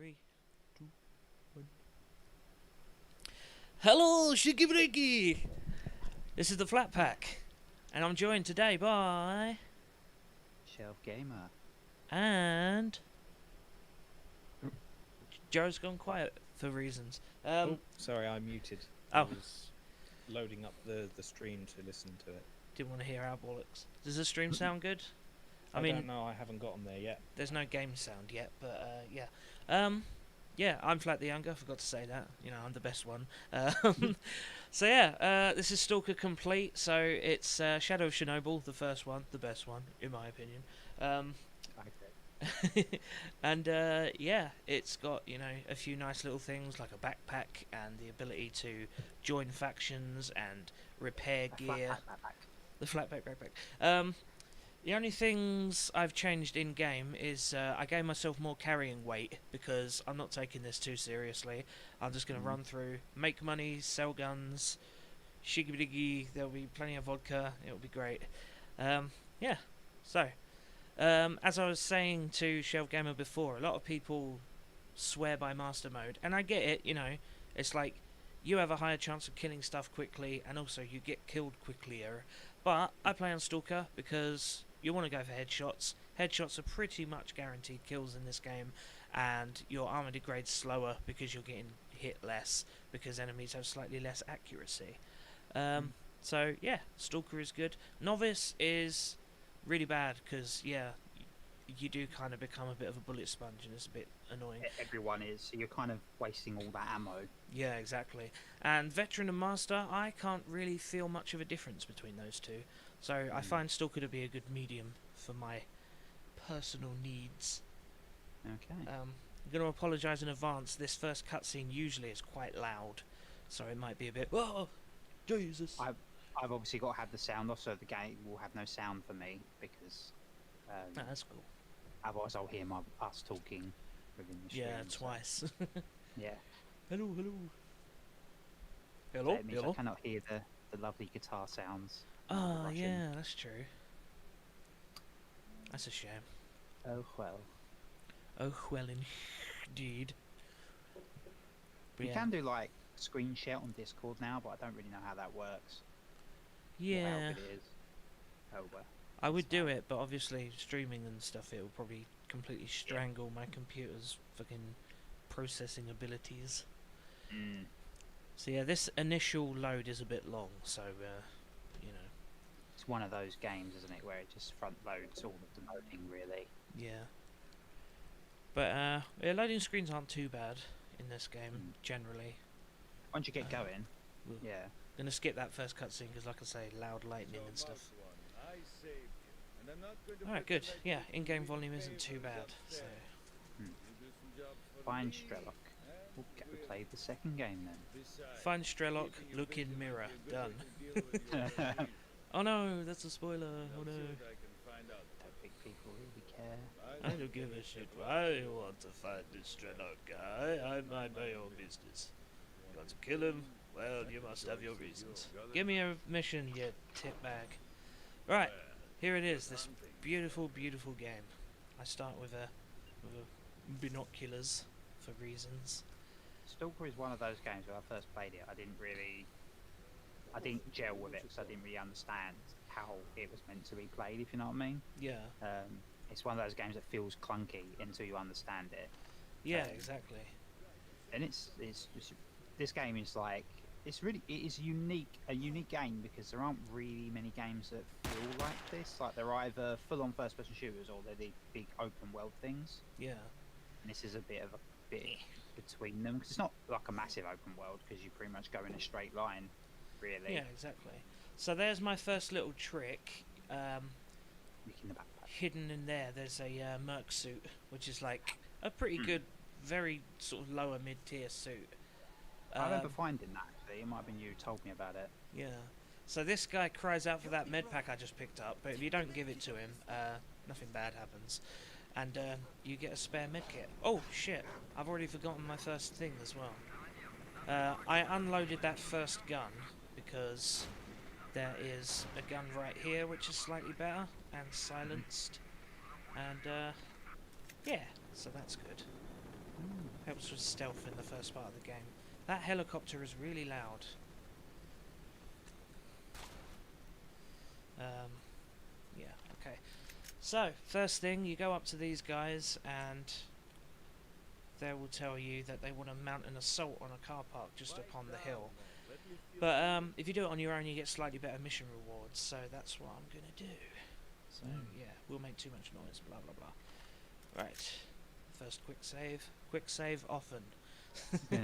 3, 2, 1. Hello, Shiggy. This is the Flat Pack, and I'm joined today by S.T.A.L.K.E.R. and Joe's gone quiet for reasons. Oh, sorry, I muted. Oh. I was loading up the stream to listen to it. Didn't want to hear our bollocks. Does the stream sound good? I don't know. I haven't gotten there yet. There's no game sound yet, but yeah. Yeah, I'm Flat the Younger. I forgot to say that. You know, I'm the best one. So yeah, this is S.T.A.L.K.E.R. Complete. So it's Shadow of Chernobyl, the first one, the best one in my opinion. And yeah, it's got, you know, a few nice little things like a backpack and the ability to join factions and repair gear. The flat backpack. The only things I've changed in game is I gave myself more carrying weight because I'm not taking this too seriously. I'm just going to run through, make money, sell guns, shiggy. There'll be plenty of vodka. It'll be great. Yeah. So, as I was saying to Shelf Gamer before, a lot of people swear by master mode, and I get it. You know, it's like you have a higher chance of killing stuff quickly, and also you get killed quicklier. But I play on S.T.A.L.K.E.R. because you want to go for headshots. Headshots are pretty much guaranteed kills in this game, and your armor degrades slower because you're getting hit less because enemies have slightly less accuracy. So yeah, S.T.A.L.K.E.R. is good. Novice is really bad because yeah, you do kind of become a bit of a bullet sponge, and it's a bit annoying. Everyone is, so you're kind of wasting all that ammo. Yeah, exactly. And Veteran and Master, I can't really feel much of a difference between those two. So I find S.T.A.L.K.E.R. to be a good medium for my personal needs. Okay. I'm going to apologise in advance. This first cutscene usually is quite loud, so it might be a bit. Oh, Jesus! I've obviously got to have the sound off, so the game will have no sound for me because. That's cool. Otherwise, I'll hear us talking within the stream. Yeah, twice. So, yeah. Hello. So it means I cannot hear the lovely guitar sounds. Ah, yeah, that's true. That's a shame. Oh well. Oh well, indeed. You can do like screen share on Discord now, but I don't really know how that works. Yeah. How good it is. Oh well. I would do it, but obviously streaming and stuff, it will probably completely strangle my computer's fucking processing abilities. So yeah, this initial load is a bit long, so you know. It's one of those games, isn't it, where it just front loads all of the loading, really. Yeah. But yeah, loading screens aren't too bad in this game generally. Once you get going, yeah. Gonna skip that first cutscene because, like I say, loud lightning and stuff. Alright, good. Yeah, in-game volume isn't too bad. So. Find S.T.A.L.K.E.R. We'll go play the second game then. Find S.T.A.L.K.E.R. Look in mirror. Done. Oh no, that's a spoiler. Oh no. Don't think people really care. I don't give a shit. I want to find this S.T.A.L.K.E.R. I mind my own business. You want to kill him? Well, you must have your reasons. Give me a mission, you tip bag. Right, here it is. This beautiful, beautiful game. I start with a binoculars for reasons. S.T.A.L.K.E.R. is one of those games where I first played it. I didn't gel with it because I didn't really understand how it was meant to be played, if you know what I mean. Yeah. It's one of those games that feels clunky until you understand it. Yeah, exactly. And it's this game is like it is a unique game because there aren't really many games that feel like this. Like they're either full-on first-person shooters or they're the big open-world things. Yeah. And this is a bit between them because it's not like a massive open world because you pretty much go in a straight line, really. Yeah, exactly. So there's my first little trick. Hidden in there's a Merc suit, which is like a pretty good, very sort of lower mid-tier suit. I remember finding that actually. It might have been you who told me about it. Yeah. So this guy cries out for that med pack I just picked up, but if you don't give it to him, nothing bad happens. And you get a spare medkit. Oh shit! I've already forgotten my first thing as well. I unloaded that first gun because there is a gun right here which is slightly better and silenced. And yeah, so that's good. Helps with stealth in the first part of the game. That helicopter is really loud. Yeah, okay. So, first thing, you go up to these guys and they will tell you that they want to mount an assault on a car park just upon the hill. But if you do it on your own, you get slightly better mission rewards, so that's what I'm going to do. So, yeah, we'll make too much noise, blah blah blah. Right, first quick save. Quick save often. Yeah.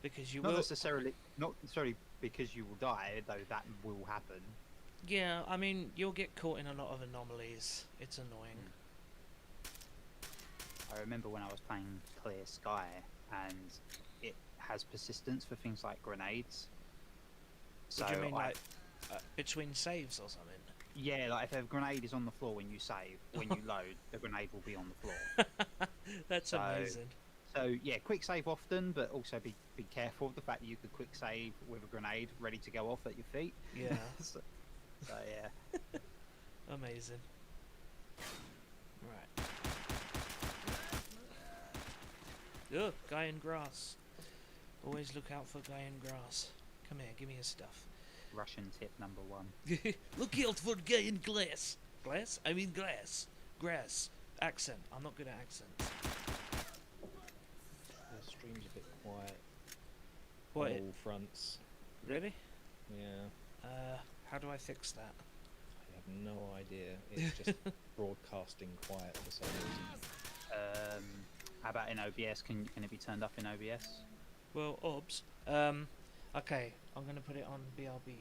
Because you Not will... necessarily, not necessarily because you will die, though that will happen. Yeah, I mean, you'll get caught in a lot of anomalies. It's annoying. I remember when I was playing Clear Sky, and it has persistence for things like grenades. So What do you mean, like, between saves or something? yeah, like if a grenade is on the floor when you save, when you load, the grenade will be on the floor. That's amazing. So yeah, quick save often, but also be careful of the fact that you could quick save with a grenade ready to go off at your feet. Yeah. so yeah. Amazing. Right. Ugh, guy in grass. Always look out for guy in grass. Come here, give me his stuff. Russian tip number 1. Look out for guy in glass. Glass? I mean glass. Grass. Accent. I'm not good at accents. The stream's a bit quiet. What? On all fronts. Really? Yeah. How do I fix that? I have no idea. It's just broadcasting quiet for some reason. How about in OBS? Can it be turned up in OBS? Well, obs. Okay, I'm gonna put it on BRB.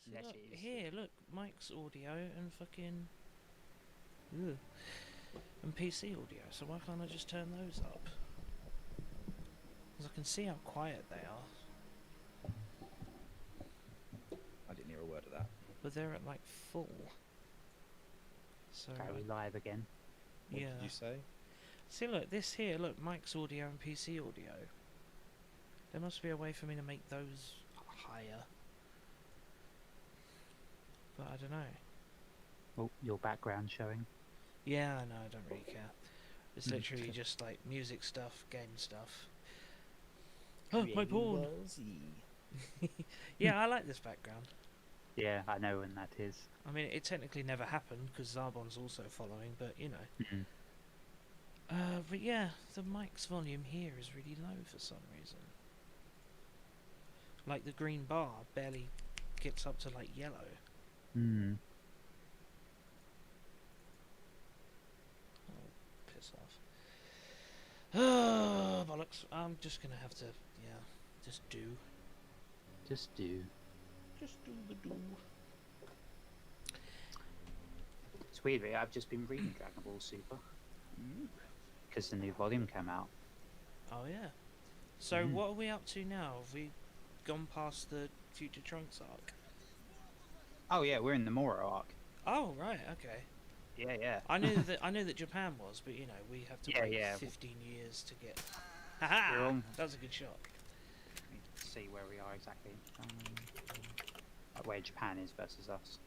See, Unless look, it is here, look, Mike's audio and fucking... Ugh. And PC audio, so why can't I just turn those up? Because I can see how quiet they are, I didn't hear a word of that. but they're at like full. So, Are we live again? What yeah. did you say? See, look, this here, look, Mike's audio and PC audio. There must be a way for me to make those higher. But I don't know. Oh, your background showing. Yeah, I know, I don't really care. It's Mm. literally just like music stuff, game stuff. Oh, my Dragon porn! Ball Z. Yeah, I like this background. Yeah, I know when that is. I mean, it technically never happened because Zarbon's also following, but you know. Mm. But yeah, the mic's volume here is really low for some reason. Like the green bar barely gets up to like yellow. Mm. Oh, piss off. Oh, bollocks. I'm just gonna have to, yeah, just do. Just do. Just do the do. It's weird, really. I've just been reading Dragon Ball Super because the new volume came out. Oh yeah. So Mhm. what are we up to now? Have we gone past the Future Trunks arc? Oh yeah, we're in the Moro arc. Oh right, okay. Yeah. I knew that Japan was, but you know we have to Yeah, wait yeah. 15 years to get. We're Haha! on. That was a good shot. Let me see where we are exactly. Like where Japan is versus us.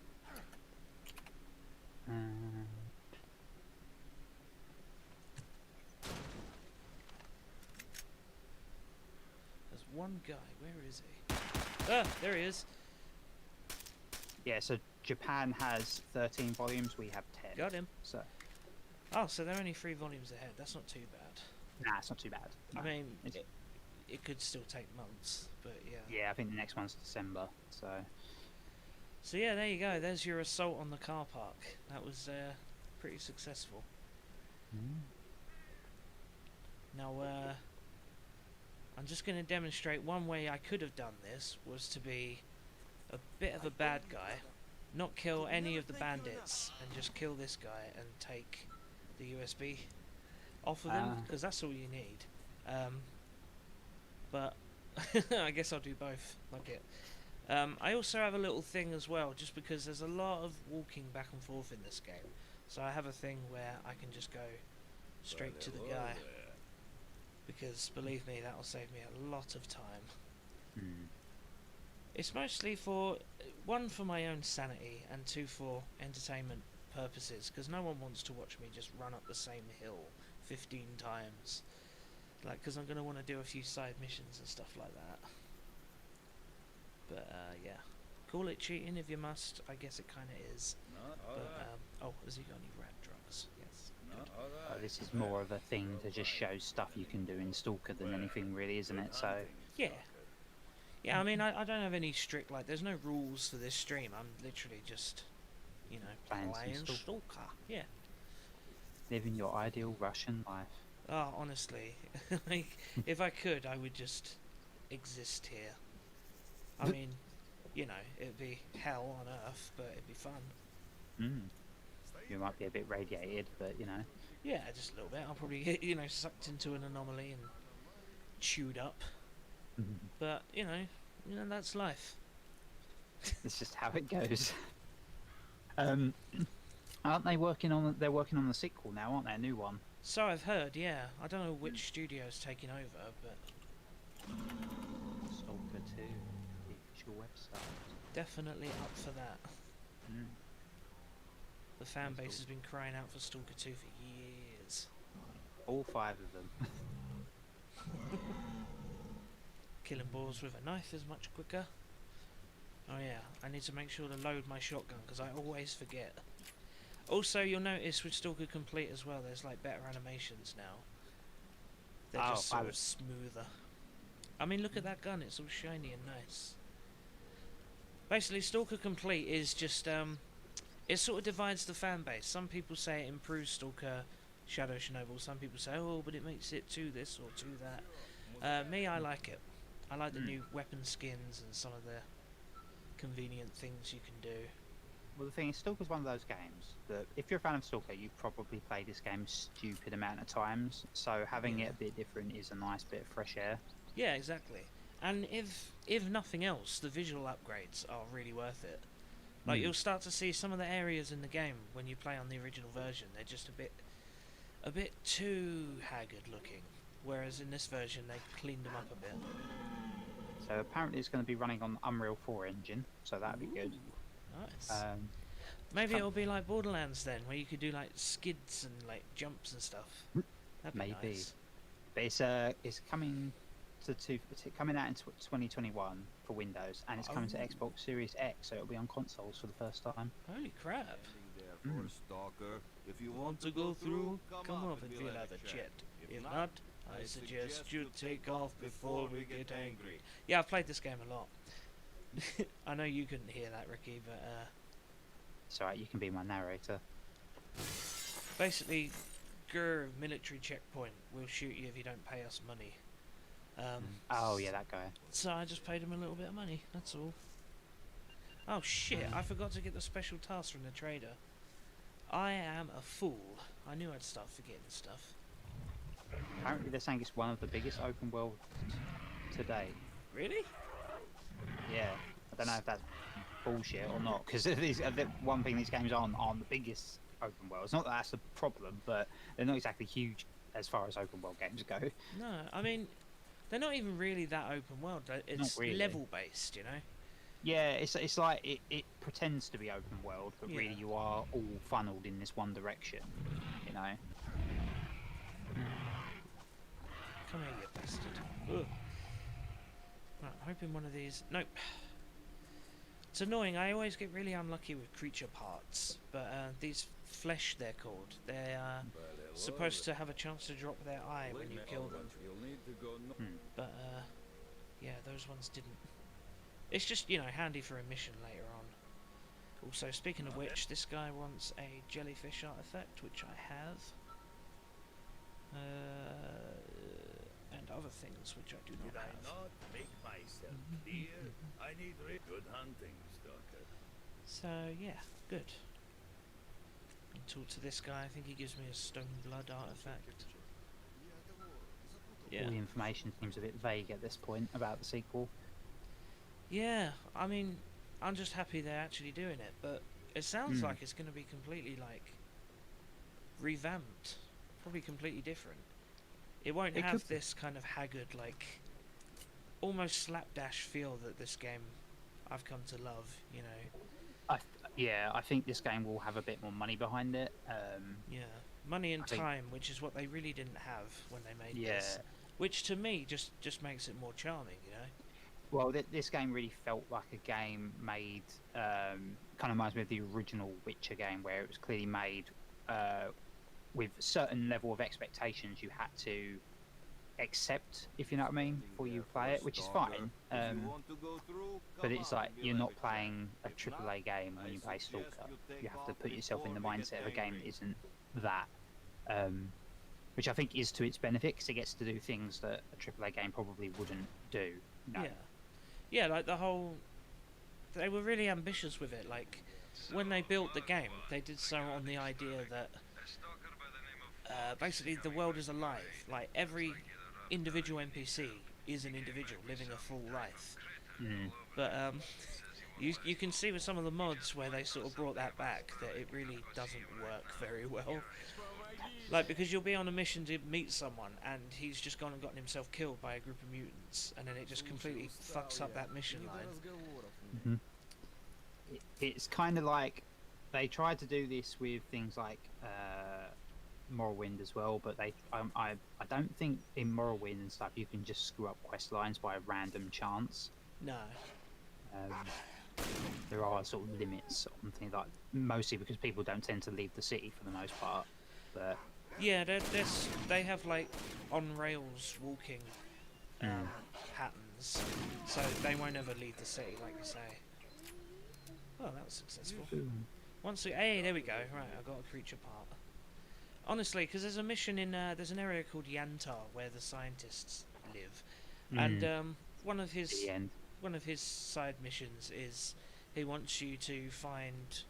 There's one guy. Where is he? Ah, there he is. Yeah, so Japan has 13 volumes. We have 10. Got him. So Oh, so they're only 3 volumes ahead. That's not too bad. nah, it's not too bad. I No. mean, It's- it could still take months, but yeah. yeah, I think the next one's December. So So yeah, there you go. There's your assault on the car park. That was pretty successful. Now, I'm just going to demonstrate one way I could have done this was to be a bit of a bad guy, not kill any of the bandits, and just kill this guy and take the USB off of them, because that's all you need. But I guess I'll do both. Like it. I also have a little thing as well, just because there's a lot of walking back and forth in this game. So I have a thing where I can just go straight to the guy. Because believe me, that will save me a lot of time. It's mostly for, one, for my own sanity, and two, for entertainment purposes, because no one wants to watch me just run up the same hill 15 times. Like, because I'm going to want to do a few side missions and stuff like that. But, yeah. Call it cheating if you must. I guess it kind of is. But, oh, has he got any rat drugs? Yes. this is more of a thing to just show stuff you can do in Stalker than anything really, isn't it? So Yeah. Yeah, I mean, I don't have any strict, like, there's no rules for this stream. I'm literally just, you know, Playing some playing Stalker. Stalker. Yeah. living your ideal Russian life. Oh, honestly, like, if I could, I would just exist here. I mean, you know, it'd be hell on earth, but it'd be fun. You might be a bit radiated, but you know. Yeah, just a little bit. I'll probably get, you know, sucked into an anomaly and chewed up. But, you know, that's life. It's just how it goes. Aren't they working on? They're working on the sequel now, aren't they? A new one. So I've heard, yeah. I don't know which studio's taking over, but Stalker 2, the official website. definitely up for that. The fan base has been crying out for Stalker 2 for years. All 5 of them. Killing boars with a knife is much quicker. Oh yeah, I need to make sure to load my shotgun because I always forget. Also, you'll notice with Stalker Complete as well, there's like better animations now. They're just sort of smoother. I mean, look at that gun, it's all shiny and nice. Basically, Stalker Complete is just, it sort of divides the fan base. Some people say it improves Stalker Shadow Chernobyl, some people say, oh, but it makes it too this or too that. Me, I like it. I like the new weapon skins and some of the convenient things you can do. Well, the thing is, Stalker's one of those games that if you're a fan of Stalker, you've probably played this game a stupid amount of times. So having Yeah. it a bit different is a nice bit of fresh air. Yeah, exactly. And if nothing else, the visual upgrades are really worth it. Like Mm. you'll start to see some of the areas in the game when you play on the original version, they're just a bit too haggard looking. Whereas in this version they cleaned them up a bit. So apparently it's going to be running on Unreal 4 engine, so that'd be good. Nice. Maybe Fun- it'll be like Borderlands then, where you could do like skids and like jumps and stuff. That'd be Maybe. nice. But it's coming it's coming out in 2021 for Windows, and it's coming to Oh. Xbox Series X, so it'll be on consoles for the first time. Holy crap. For Stalker. If you Want to go through? Come up and fill out a chat. If not, I suggest you take off before we get angry. Yeah, I've played this game a lot. I know you couldn't hear that, Ricky, but It's alright, you can be my narrator. basically, GER military checkpoint will shoot you if you don't pay us money. Oh yeah, that guy. So I just paid him a little bit of money, that's all. Oh shit, I forgot to get the special task from the trader. I am a fool. I knew I'd start forgetting stuff. Apparently they're saying it's one of the biggest open world today. Really? Yeah, I don't know if that's bullshit or not, because one thing these games aren't the biggest open world. It's not that that's the problem, but they're not exactly huge as far as open world games go. No, I mean, they're not even really that open world. It's really. level based, you know? Yeah, it's like it pretends to be open world, but Yeah. really you are all funneled in this one direction, you know? Come here, you bastard. Ugh. Right, I'm hoping one of these... Nope. It's annoying, I always get really unlucky with creature parts, but these flesh, they're called. They are supposed to have a chance to drop their eye when you kill them. But, yeah, those ones didn't. It's just, you know, handy for a mission later on. Also, speaking of which, this guy wants a jellyfish artifact, which I have. And other things, which I do not Did I have. not make myself clear? I need good hunting, Stalker. So, yeah, good. And talk to this guy, I think he gives me a stone blood artifact. Yeah. All the information seems a bit vague at this point about the sequel. Yeah, I mean, I'm just happy they're actually doing it, but it sounds like it's going to be completely, like, revamped. Probably completely different. It won't It have could be. this kind of haggard, like, almost slapdash feel that this game I've come to love, you know. I think this game will have a bit more money behind it. Yeah, money and I think- time, which is what they really didn't have when they made Yeah. this. Which, to me, just makes it more charming, you know? Well, this game really felt like a game made, kind of reminds me of the original Witcher game, where it was clearly made with a certain level of expectations you had to accept, if you know what I mean, before you play it, which is fine. But it's like you're not playing a AAA game when you play Stalker. You have to put yourself in the mindset of a game that isn't that. Which I think is to its benefit, because it gets to do things that a AAA game probably wouldn't do. No. Yeah. Yeah, like the whole... They were really ambitious with it. Like, when they built the game, they did so on the idea that basically the world is alive. Like, every individual NPC is an individual living a full life. Mm. But you can see with some of the mods where they sort of brought that back that it really doesn't work very well. Like, because you'll be on a mission to meet someone and he's just gone and gotten himself killed by a group of mutants, and then it just completely fucks up that mission line. It's kind of like they tried to do this with things like Morrowind as well, but I don't think in Morrowind and stuff you can just screw up quest lines by a random chance. No. There are sort of limits on things like, mostly because people don't tend to leave the city for the most part. But Yeah, they have like on rails walking patterns, so they won't ever leave the city, like you say. Oh, that was successful. Hey, there we go. Right, I got a creature part. Honestly, because there's a mission in there's an area called Yantar where the scientists live, and one of his the end. one of his side missions is he wants you to find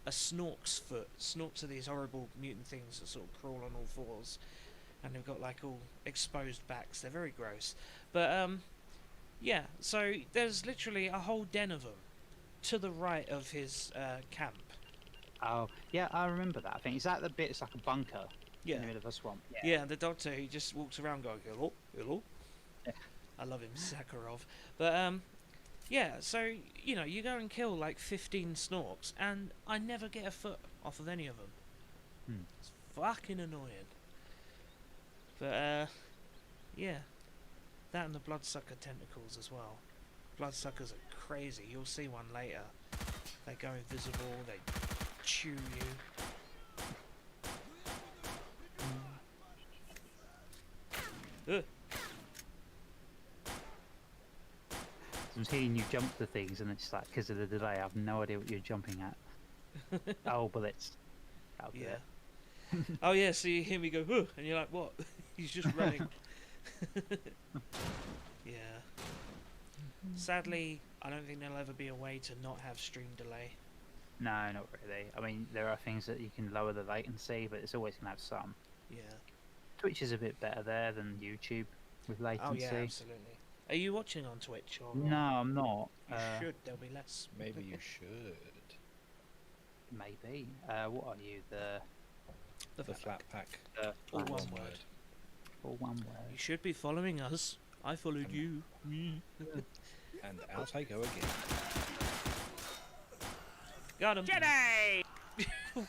a Snork's foot. Snorks are these horrible mutant things that sort of crawl on all fours, and they've got like all exposed backs. They're very gross. But yeah. So there's literally a whole den of them to the right of his camp. Oh, yeah, I remember that. I think is that the bit? It's like a bunker Yeah. in the middle of a swamp. Yeah, the doctor, he just walks around going, hello, hello. Yeah. I love him, Sakharov. But, yeah, so, you know, you go and kill like 15 Snorks, and I never get a foot off of any of them. Hmm. It's fucking annoying. But, yeah. That and the bloodsucker tentacles as well. Bloodsuckers are crazy. You'll see one later. They go invisible, they chew you. Ugh. I'm seeing you jump to things, and it's like because of the delay, I have no idea what you're jumping at. Oh, bullets. That'll do Yeah. it. Oh yeah, so you hear me go, "Huh," and you're like, what? He's just running. Yeah. Sadly, I don't think there'll ever be a way to not have stream delay. No, not really. I mean, there are things that you can lower the latency, but it's always going to have some. Yeah. Twitch is a bit better there than YouTube with latency. Oh yeah, absolutely. Are you watching on Twitch or? No, I'm not. You should. There'll be less. Maybe you should. Maybe. What are you? The flat pack. All flat- one word. All one You word. should be following us. I followed you. And out I go again. Got him. Jedi!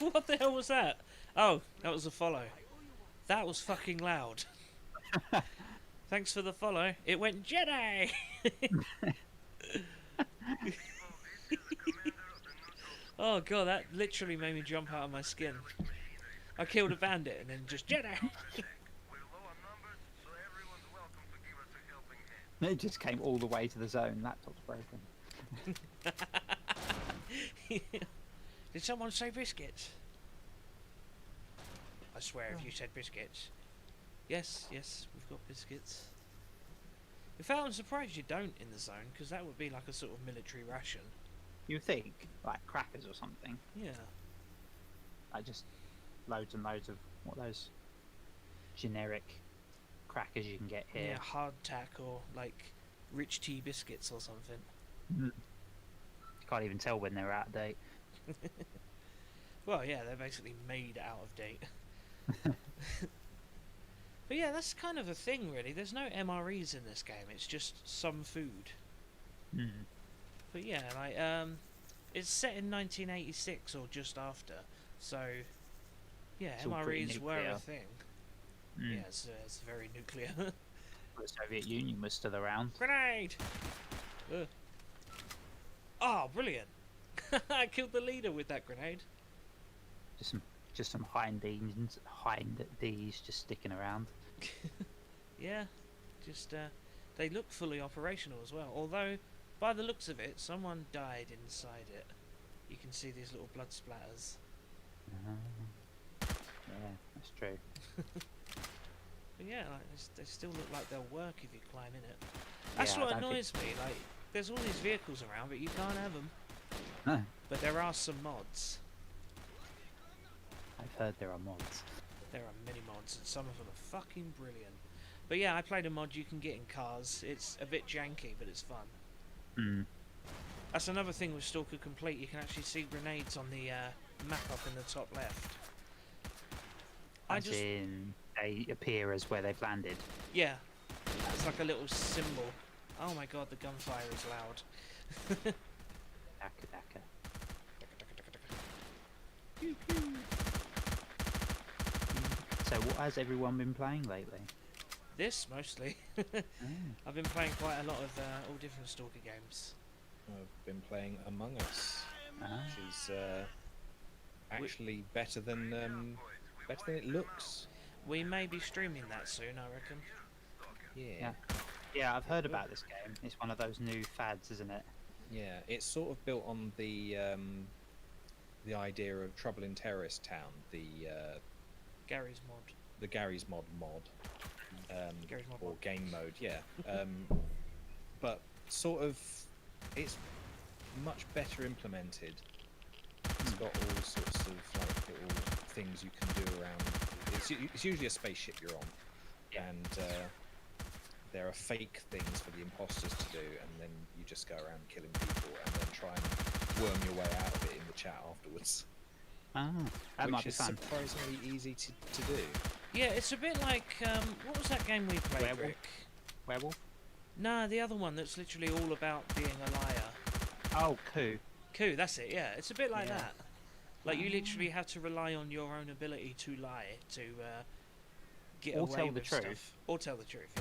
What the hell was that? Oh, that was a follow. That was fucking loud. Thanks for the follow. It went Jedi! Oh god, that literally made me jump out of my skin. I killed a bandit and then just Jedi! It just came all the way to the zone. Laptop's broken. Did someone say biscuits? I swear if you said biscuits. Yes, yes, we've got biscuits. In fact, I'm surprised you don't in the zone, because that would be like a sort of military ration. You would think, like crackers or something. Yeah. Like just loads and loads of what those generic crackers you can get Yeah, here. hardtack or like rich tea biscuits or something. You can't even tell when they're out of date. Well, yeah, they're basically made out of date. But yeah, that's kind of a thing, really. There's no MREs in this game. It's just some food. Mm. But yeah, like it's set in 1986 or just after. So yeah, It's all pretty MREs were a nuclear. thing. Mm. Yeah, it's very nuclear. The Soviet Union was still around. Grenade! Oh, brilliant! I killed the leader with that grenade. Just some hind D's just sticking around. Yeah, just they look fully operational as well. Although, by the looks of it, someone died inside it. You can see these little blood splatters. Yeah, that's true. But yeah, like, they still look like they'll work if you climb in it. That's Yeah, I what don't think- annoys me. Like, there's all these vehicles around, but you can't have them. No, But there are some mods. I've heard there are mods. There are many mods, and some of them are fucking brilliant. But yeah, I played a mod you can get in cars. It's a bit janky, but it's fun. Mm. That's another thing with S.T.A.L.K.E.R Complete. You can actually see grenades on the map up in the top left. As in, they appear as where they've landed. Yeah, it's like a little symbol. Oh my god, the gunfire is loud. Daka daka. So what has everyone been playing lately? This mostly. I've been playing quite a lot of all different S.T.A.L.K.E.R games. I've been playing Among Us, Ah. which is actually better than it looks. We may be streaming that soon, I reckon. Yeah. Yeah, I've heard about this game. It's one of those new fads, isn't it? Yeah, it's sort of built on the idea of Trouble in Terrorist Town, the Gary's mod. Gary's mod, Gary's mod or mod. game mode, yeah. But sort of, it's much better implemented. It's got all sorts of like little things you can do around. It's usually a spaceship you're on, Yeah. and there are fake things for the imposters to do, and then you just go around killing people, and then try and worm your way out of it in the chat afterwards. Ah, that which might be is fun. surprisingly easy to do. Yeah, it's a bit like what was that game we played, Werewolf? Rick? Werewolf? Nah, the other one that's literally all about being a liar. Oh, coup. Coup, that's it. Yeah, it's a bit like Yeah. that. Like you literally have to rely on your own ability to lie to get Or away tell the with truth. stuff. Or tell the truth.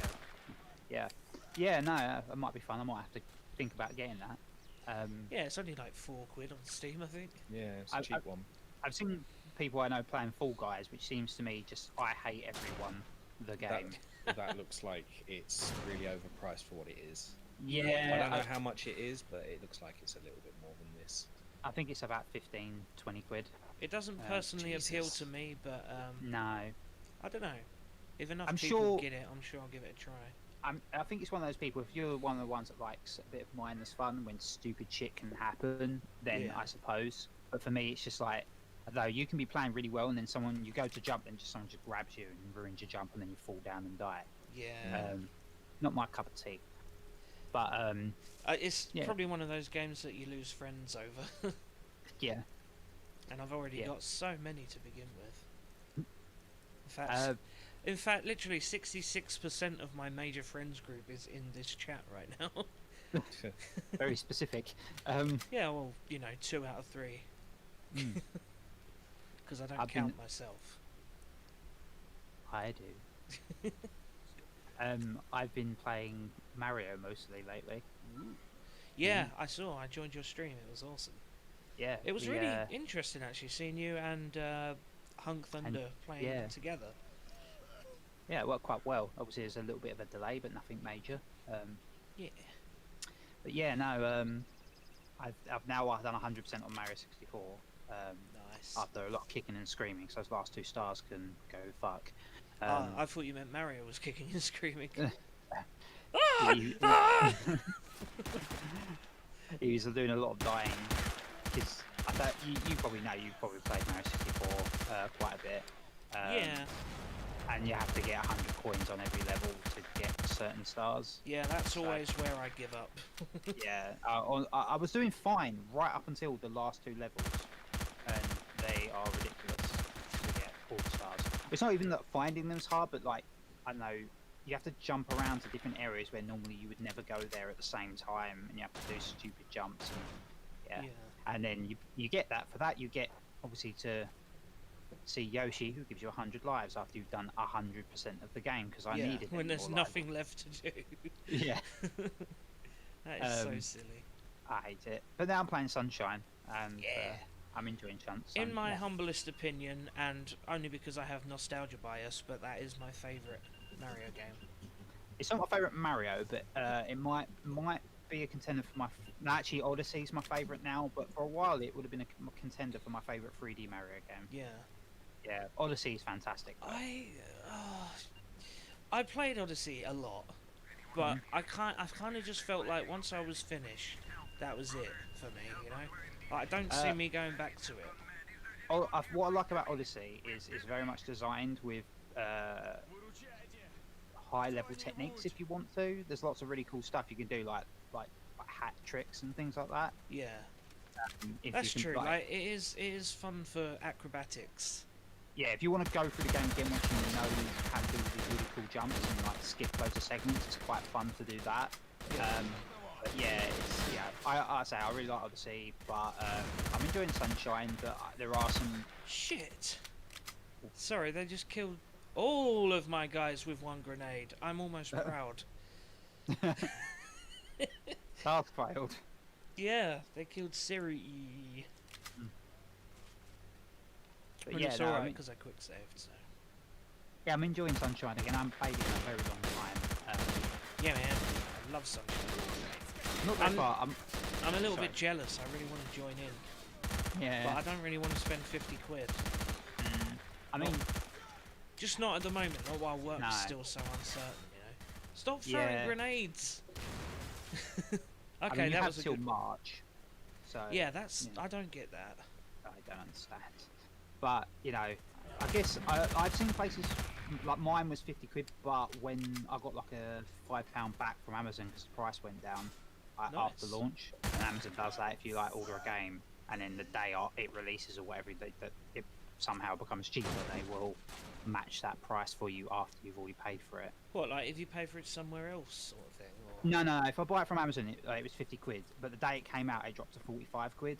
Yeah. Yeah, no, that might be fun. I might have to think about getting that. Yeah, it's only like £4 on Steam, I think. Yeah, it's a cheap one. I've seen people I know playing Fall Guys, which seems to me just I hate everyone. The game. That looks like it's really overpriced for what it is. Yeah, I don't know how much it is, but it looks like it's a little bit more than this. I think it's about 15, 20 quid. It doesn't personally appeal Jesus. to me, but No, I don't know. If enough I'm people sure- get it, I'm sure I'll give it a try. I think it's one of those people. If you're one of the ones that likes a bit of mindless fun when stupid shit can happen, then Yeah. I suppose. But for me, it's just like, though you can be playing really well, and then you go to jump, and someone just grabs you and ruins your jump, and then you fall down and die. Yeah. Not my cup of tea. But It's yeah. probably one of those games that you lose friends over. yeah, And I've already Yeah. got so many to begin with. In fact, literally 66% of my major friends group is in this chat right now. very specific. Yeah, well, 2 out of 3. Mm. Because I don't I've count been- myself. I do. I've been playing Mario mostly lately. Yeah, I saw. I joined your stream. It was awesome. Yeah, It was we, really interesting, actually, seeing you and Hunk Thunder playing yeah. together. yeah, it worked quite well. Obviously, there's a little bit of a delay, but nothing major. Yeah. But yeah, no. I've now done 100% on Mario 64. Nice. After a lot of kicking and screaming, so those last 2 stars can go fuck. I thought you meant Mario was kicking and screaming. he, he was doing a lot of dying. Because you probably know, you've probably played Mario 64 quite a bit. Yeah. And you have to get 100 coins on every level to get certain stars. Yeah, that's So- always where I give up. Yeah, I was doing fine right up until the last 2 levels, and they are ridiculous to get all the stars. It's not even that finding them's hard, but like, I don't know, you have to jump around to different areas where normally you would never go there at the same time, and you have to do stupid jumps. And, yeah. And then you get that. For that, you get obviously to see Yoshi, who gives you 100 lives after you've done 100% of the game, because I needed when any there's more lives. nothing left to do. Yeah. That is so silly. I hate it. But now I'm playing Sunshine, and Yeah. I'm enjoying Sunshine. In my humblest opinion, and only because I have nostalgia bias, but that is my favourite Mario game. It's not my favourite Mario, but it might be a contender for my. No, actually, Odyssey's my favourite now, but for a while it would have been a contender for my favourite 3D Mario game. Yeah. Yeah, Odyssey is fantastic. I played Odyssey a lot, but I've kind of just felt like once I was finished, that was it for me. Like, I don't see me going back to it. What I like about Odyssey is very much designed with high level techniques. If you want to, there's lots of really cool stuff you can do, like hat tricks and things like that. Yeah, If that's you can, true. Like, it is fun for acrobatics. Yeah, if you want to go through the game again once you know how to do these really cool jumps and like skip loads of segments, it's quite fun to do that. But yeah, I say I really like Odyssey, but I'm enjoying Sunshine. But there are some Shit. Sorry, they just killed all of my guys with one grenade. I'm almost proud. South failed. Yeah, they killed Siri. But But yeah, it's no, alright because I quick saved. So yeah, I'm enjoying Sunshine again. I haven't played it in a very long time. yeah, man, I love Sunshine. Not that far. I'm a little Sorry. bit jealous. I really want to join in, Yeah. but I don't really want to spend 50 quid. I mean, Just not at the moment. Not while work's No. still so uncertain. Stop throwing Yeah. grenades. I Okay, mean, you that have was a till good. March. So Yeah, that's you know, I don't get that. I don't understand. But you know, I guess I've seen places like mine was 50 quid, but when I got like a £5 back from Amazon because the price went down after Nice. launch, and Amazon does that if you like order a game and then the day it releases or whatever that it somehow becomes cheaper, they will match that price for you after you've already paid for it. What, like if you pay for it somewhere else, sort of thing, or? No. If I buy it from Amazon, it was 50 quid, but the day it came out, it dropped to 45 quid.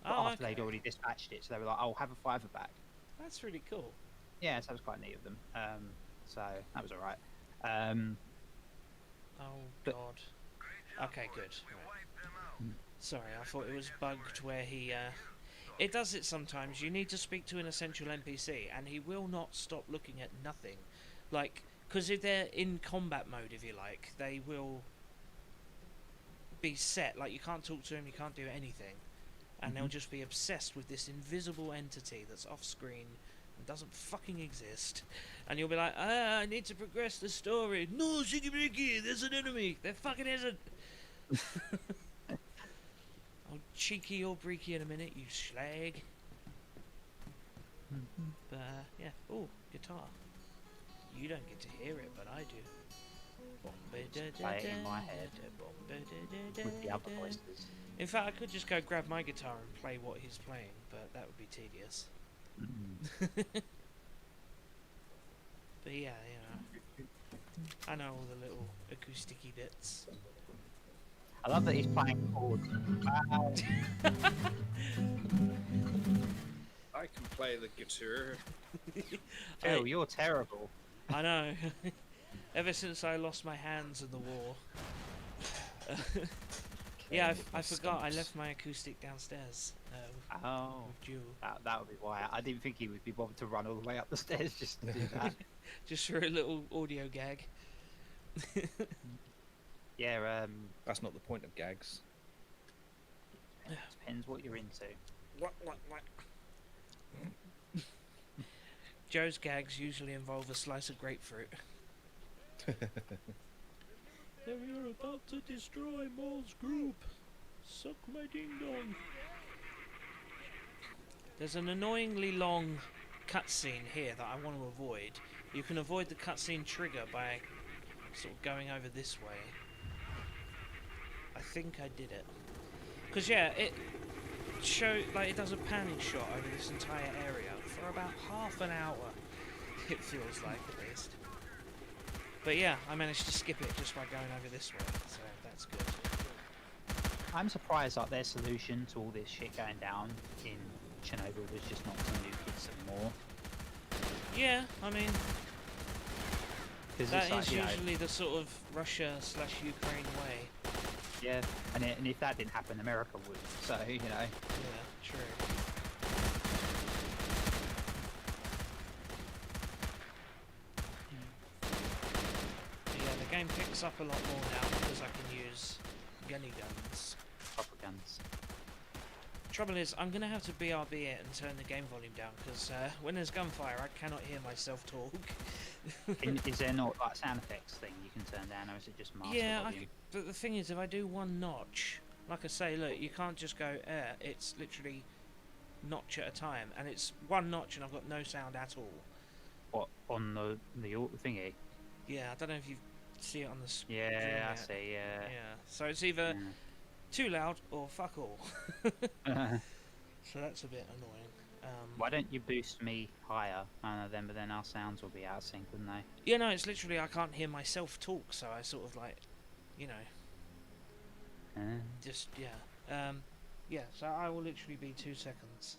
But Oh, after okay. they'd already dispatched it, so they were like, "Oh, have a fiver back." That's really cool. Yeah, so that was quite neat of them. So that was all right. Um, Oh but God. Okay, good. Right. Mm. Sorry, I thought it was bugged where he. It does it sometimes. You need to speak to an essential NPC, and he will not stop looking at nothing. Like, because if they're in combat mode, if you like, they will be set. Like, you can't talk to him, you can't do anything. And they'll Mhm. just be obsessed with this invisible entity that's off screen and doesn't fucking exist. And you'll be like, I need to progress the story. No, Shigibiki, there's an enemy. There fucking isn't. I'll cheeky your breaky in a minute, you slag. Mhm. But, yeah. Oh, guitar. You don't get to hear it, but I do. Play it in my head with the other voices. In fact, I could just go grab my guitar and play what he's playing, but that would be tedious. Mhm. But yeah, I know all the little acousticy bits. I love that he's playing chords. Wow. I can play the guitar. Phil, you're terrible. I know. Ever since I lost my hands in the war. Yeah, I forgot I left my acoustic downstairs Oh, with Jewel. that would be why. I didn't think he would be bothered to run all the way up the stairs just to do that. Just for a little audio gag. Yeah, That's not the point of gags. depends what you're into. Joe's gags usually involve a slice of grapefruit. Then we are about to destroy Maul's group. Suck my ding dong. There's an annoyingly long cutscene here that I want to avoid. You can avoid the cutscene trigger by sort of going over this way. I think I did it. Because yeah, it it does a panning shot over this entire area for about half an hour. It feels like, at least. But yeah, I managed to skip it just by going over this way, so that's good. I'm surprised that their solution to all this shit going down in Chernobyl was just not to nuke it some more. Yeah, I mean, Because that it's like, is you know, usually the sort of Russia/Ukraine way. yeah, and if that didn't happen, America would. So you know, Yeah, true. But yeah, the game picks up a lot more now because I can use gunny guns. proper guns. Trouble is, I'm going to have to BRB it and turn the game volume down because when there's gunfire, I cannot hear myself talk. Is there not like sound effects thing you can turn down, or is it just master Yeah, volume? but the thing is, if I do one notch, like I say, look, you can't just go air. It's literally notch at a time, and it's one notch, and I've got no sound at all. What on the thingy? Yeah, I don't know if you see it on the screen. Yeah, I yet. see. Yeah. Yeah, so it's either too loud or fuck all. Yeah. So that's a bit annoying. Why don't you boost me higher? But then our sounds will be out of sync, wouldn't they? Yeah, no, it's literally I can't hear myself talk, so I sort of like, you know, just yeah, yeah. So I will literally be 2 seconds.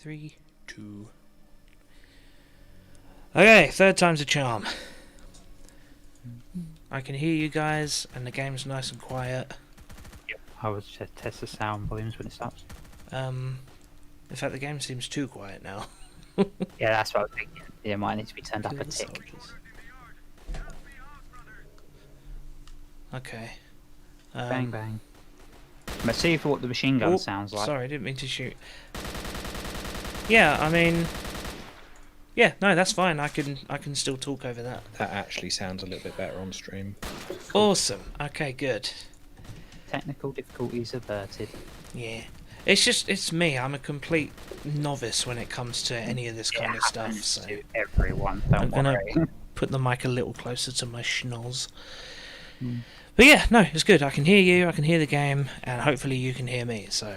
3, 2. Okay, third time's a charm. I can hear you guys, and the game's nice and quiet. I would test the sound volumes when it starts. In fact, the game seems too quiet now. Yeah, that's what I was thinking. Yeah, it might need to be turned up Kill a the tick. soldiers. Okay. Bang bang. Let's see what the machine gun Oh, sounds like. Sorry, I didn't mean to shoot. Yeah, I mean, yeah, no, that's fine. I can still talk over that. That actually sounds a little bit better on stream. Awesome. Okay, good. Technical difficulties averted. Yeah. It's me. I'm a complete novice when it comes to any of this kind of stuff. Happens So to everyone. Don't I'm gonna worry. put the mic a little closer to my schnoz. Mm. But yeah, no, it's good. I can hear you. I can hear the game, and hopefully you can hear me. So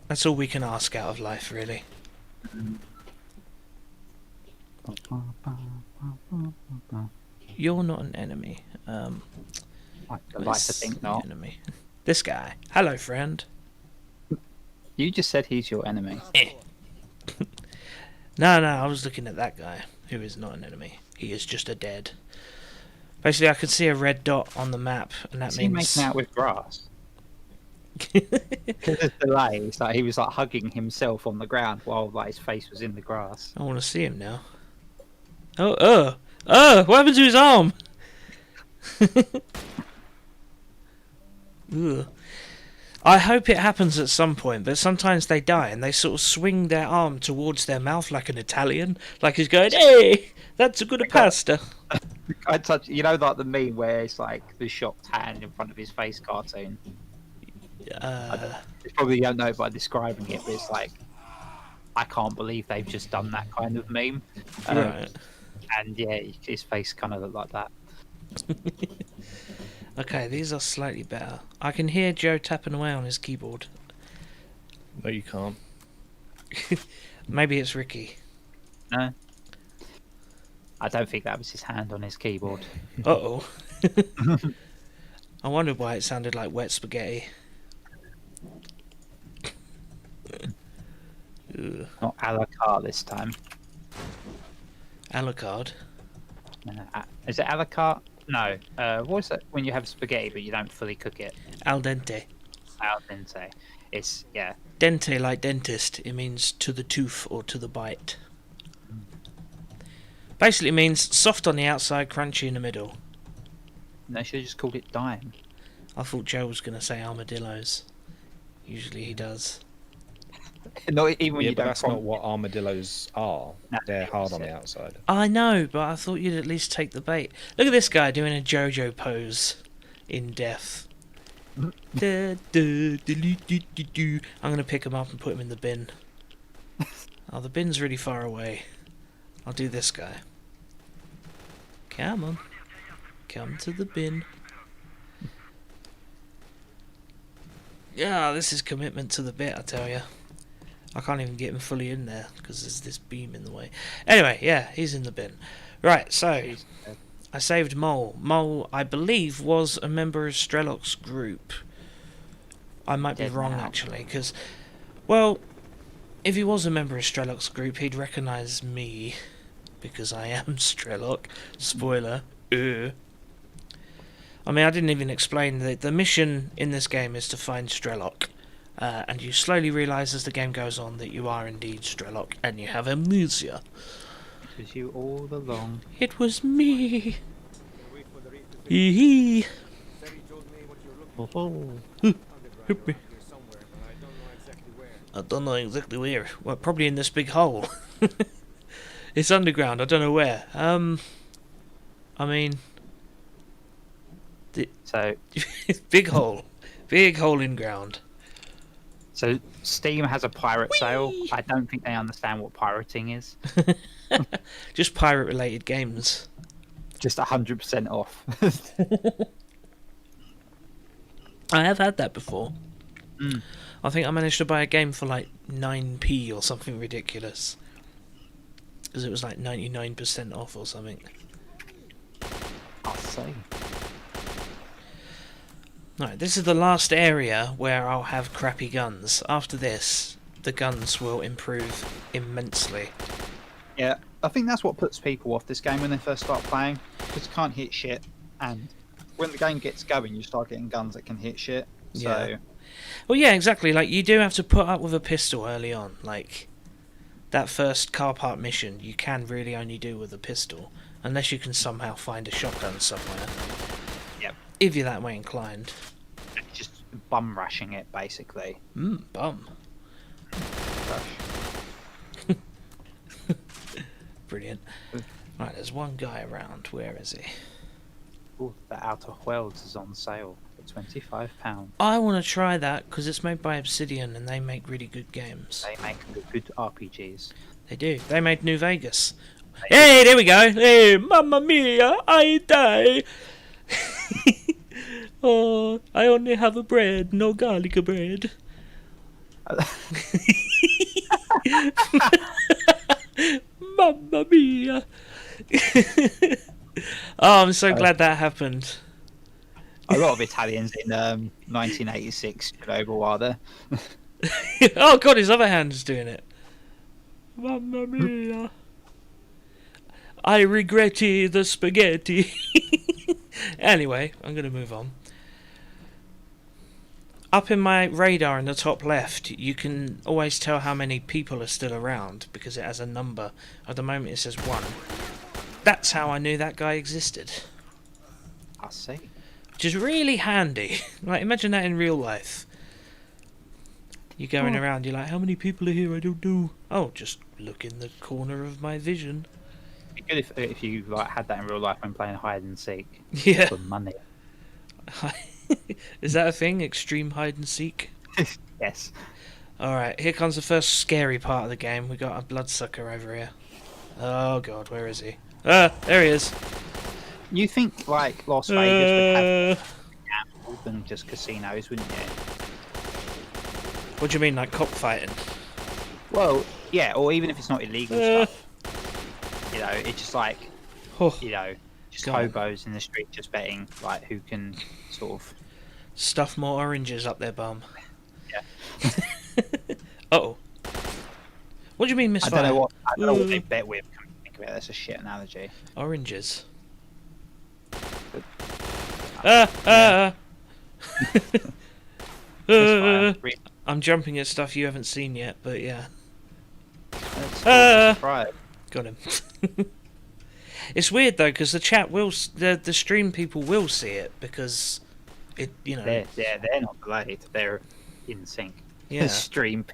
that's all we can ask out of life, really. You're not an enemy. I'd like to where's think the not. enemy? This guy. Hello, friend. You just said he's your enemy. No, I was looking at that guy, who is not an enemy. He is just a dead. Basically, I could see a red dot on the map, and that Is he means... making out with grass? Because of the delay, it's like he was like hugging himself on the ground while like his face was in the grass. I want to see him now. What happened to his arm? Ugh. I hope it happens at some point, but sometimes they die and they sort of swing their arm towards their mouth like an Italian, like he's going, "Hey, that's a good pasta." I touch, you know, like the meme where it's like the shocked hand in front of his face cartoon. It's probably you don't know by describing it, but it's like I can't believe they've just done that kind of meme. Right. And yeah, his face kind of looked like that. Okay, these are slightly better. I can hear Joe tapping away on his keyboard. No, you can't. Maybe it's Ricky. No, I don't think that was his hand on his keyboard. Uh-oh. I wondered why it sounded like wet spaghetti. Ugh. Not a la carte this time. Alucard. Is it a la carte? No. What is it when you have spaghetti but you don't fully cook it? Al dente. Al dente. It's, yeah. Dente like dentist. It means to the tooth or to the bite. Basically it means soft on the outside, crunchy in the middle. They should have just called it dime. I thought Joe was going to say armadillos. Usually he does. Not even when Yeah, you but don't that's not what armadillos are. No, They're hard on it's- the outside. I know, but I thought you'd at least take the bait. Look at this guy doing a JoJo pose in death. I'm going to pick him up and put him in the bin. Oh, the bin's really far away. I'll do this guy. Come on. Come to the bin. Yeah, this is commitment to the bit, I tell you. I can't even get him fully in there because there's this beam in the way. Anyway, yeah, he's in the bin. Right, so I saved Mole. Mole, I believe, was a member of S.T.A.L.K.E.R's group. I might be Dead wrong, now. actually, because, well, if he was a member of S.T.A.L.K.E.'s group, he'd recognise me because I am S.T.A.L.K.E. Spoiler. I mean, I didn't even explain that the mission in this game is to find S.T.A.L.K.E. And you slowly realise as the game goes on that you are indeed S.T.A.L.K.E. and you have amnesia. It was you all along. It was me. Hee hee. Help me. I don't know exactly where. Well, probably in this big hole. It's underground. I don't know where. I mean, So, big hole. Big hole in ground. so Steam has a pirate sale. I don't think they understand what pirating is. Just pirate-related games. Just 100% off. I have had that before. Mm. I think I managed to buy a game for like 9p or something ridiculous. Because it was like 99% off or something. I'll say. Right, this is the last area where I'll have crappy guns. After this, the guns will improve immensely. Yeah, I think that's what puts people off this game when they first start playing, because you can't hit shit, and when the game gets going, you start getting guns that can hit shit. So Yeah. Well, yeah, exactly. Like, you do have to put up with a pistol early on. Like, that first car park mission, you can really only do with a pistol, unless you can somehow find a shotgun somewhere. Yep. If you're that way inclined. it's just bum rushing it, basically. Bum. Rush. Brilliant. Right, there's one guy around. Where is he? Ooh, the Outer Worlds is on sale for £25. I want to try that because it's made by Obsidian and they make really good games. They make good RPGs. They do. They made New Vegas. Hey, there we go. Hey, mamma mia, I die. Oh, I only have a bread, no garlic bread. Mamma mia. Oh, I'm so glad that happened. A lot of Italians in 1986 took over while there. Oh god, his other hand's doing it. Mamma mia. I regretty the spaghetti. Anyway, I'm going to move on. Up in my radar in the top left, you can always tell how many people are still around because it has a number. At the moment it says 1. That's how I knew that guy existed. I see. Which is really handy. Like, imagine that in real life. You're going around, you're like, how many people are here? I don't know. Oh, just look in the corner of my vision. It'd be good if you like had that in real life when playing hide and seek Yeah. for money. Is that a thing? Extreme hide and seek? Yes. Alright, here comes the first scary part of the game. We got a bloodsucker over here. Oh god, where is he? Ah, there he is. You think like Las Vegas would have more than just casinos, wouldn't you? What do you mean, like cockfighting? Well, yeah, or even if it's not illegal stuff. You know, it's just like, Oh, you know, just Go on. hobos in the street just betting like who can sort of. stuff more oranges up their bum. Yeah. Uh-oh. What do you mean I misfire? don't know what they bet with. Come to think of it, that's a shit analogy. Oranges. Yeah. Uh, Fine. I'm jumping at stuff you haven't seen yet, but yeah. That's Uh, surprise. Got him. It's weird though, because the chat will, the stream people will see it because it, you know. They're not delayed. They're in sync. Yeah. The stream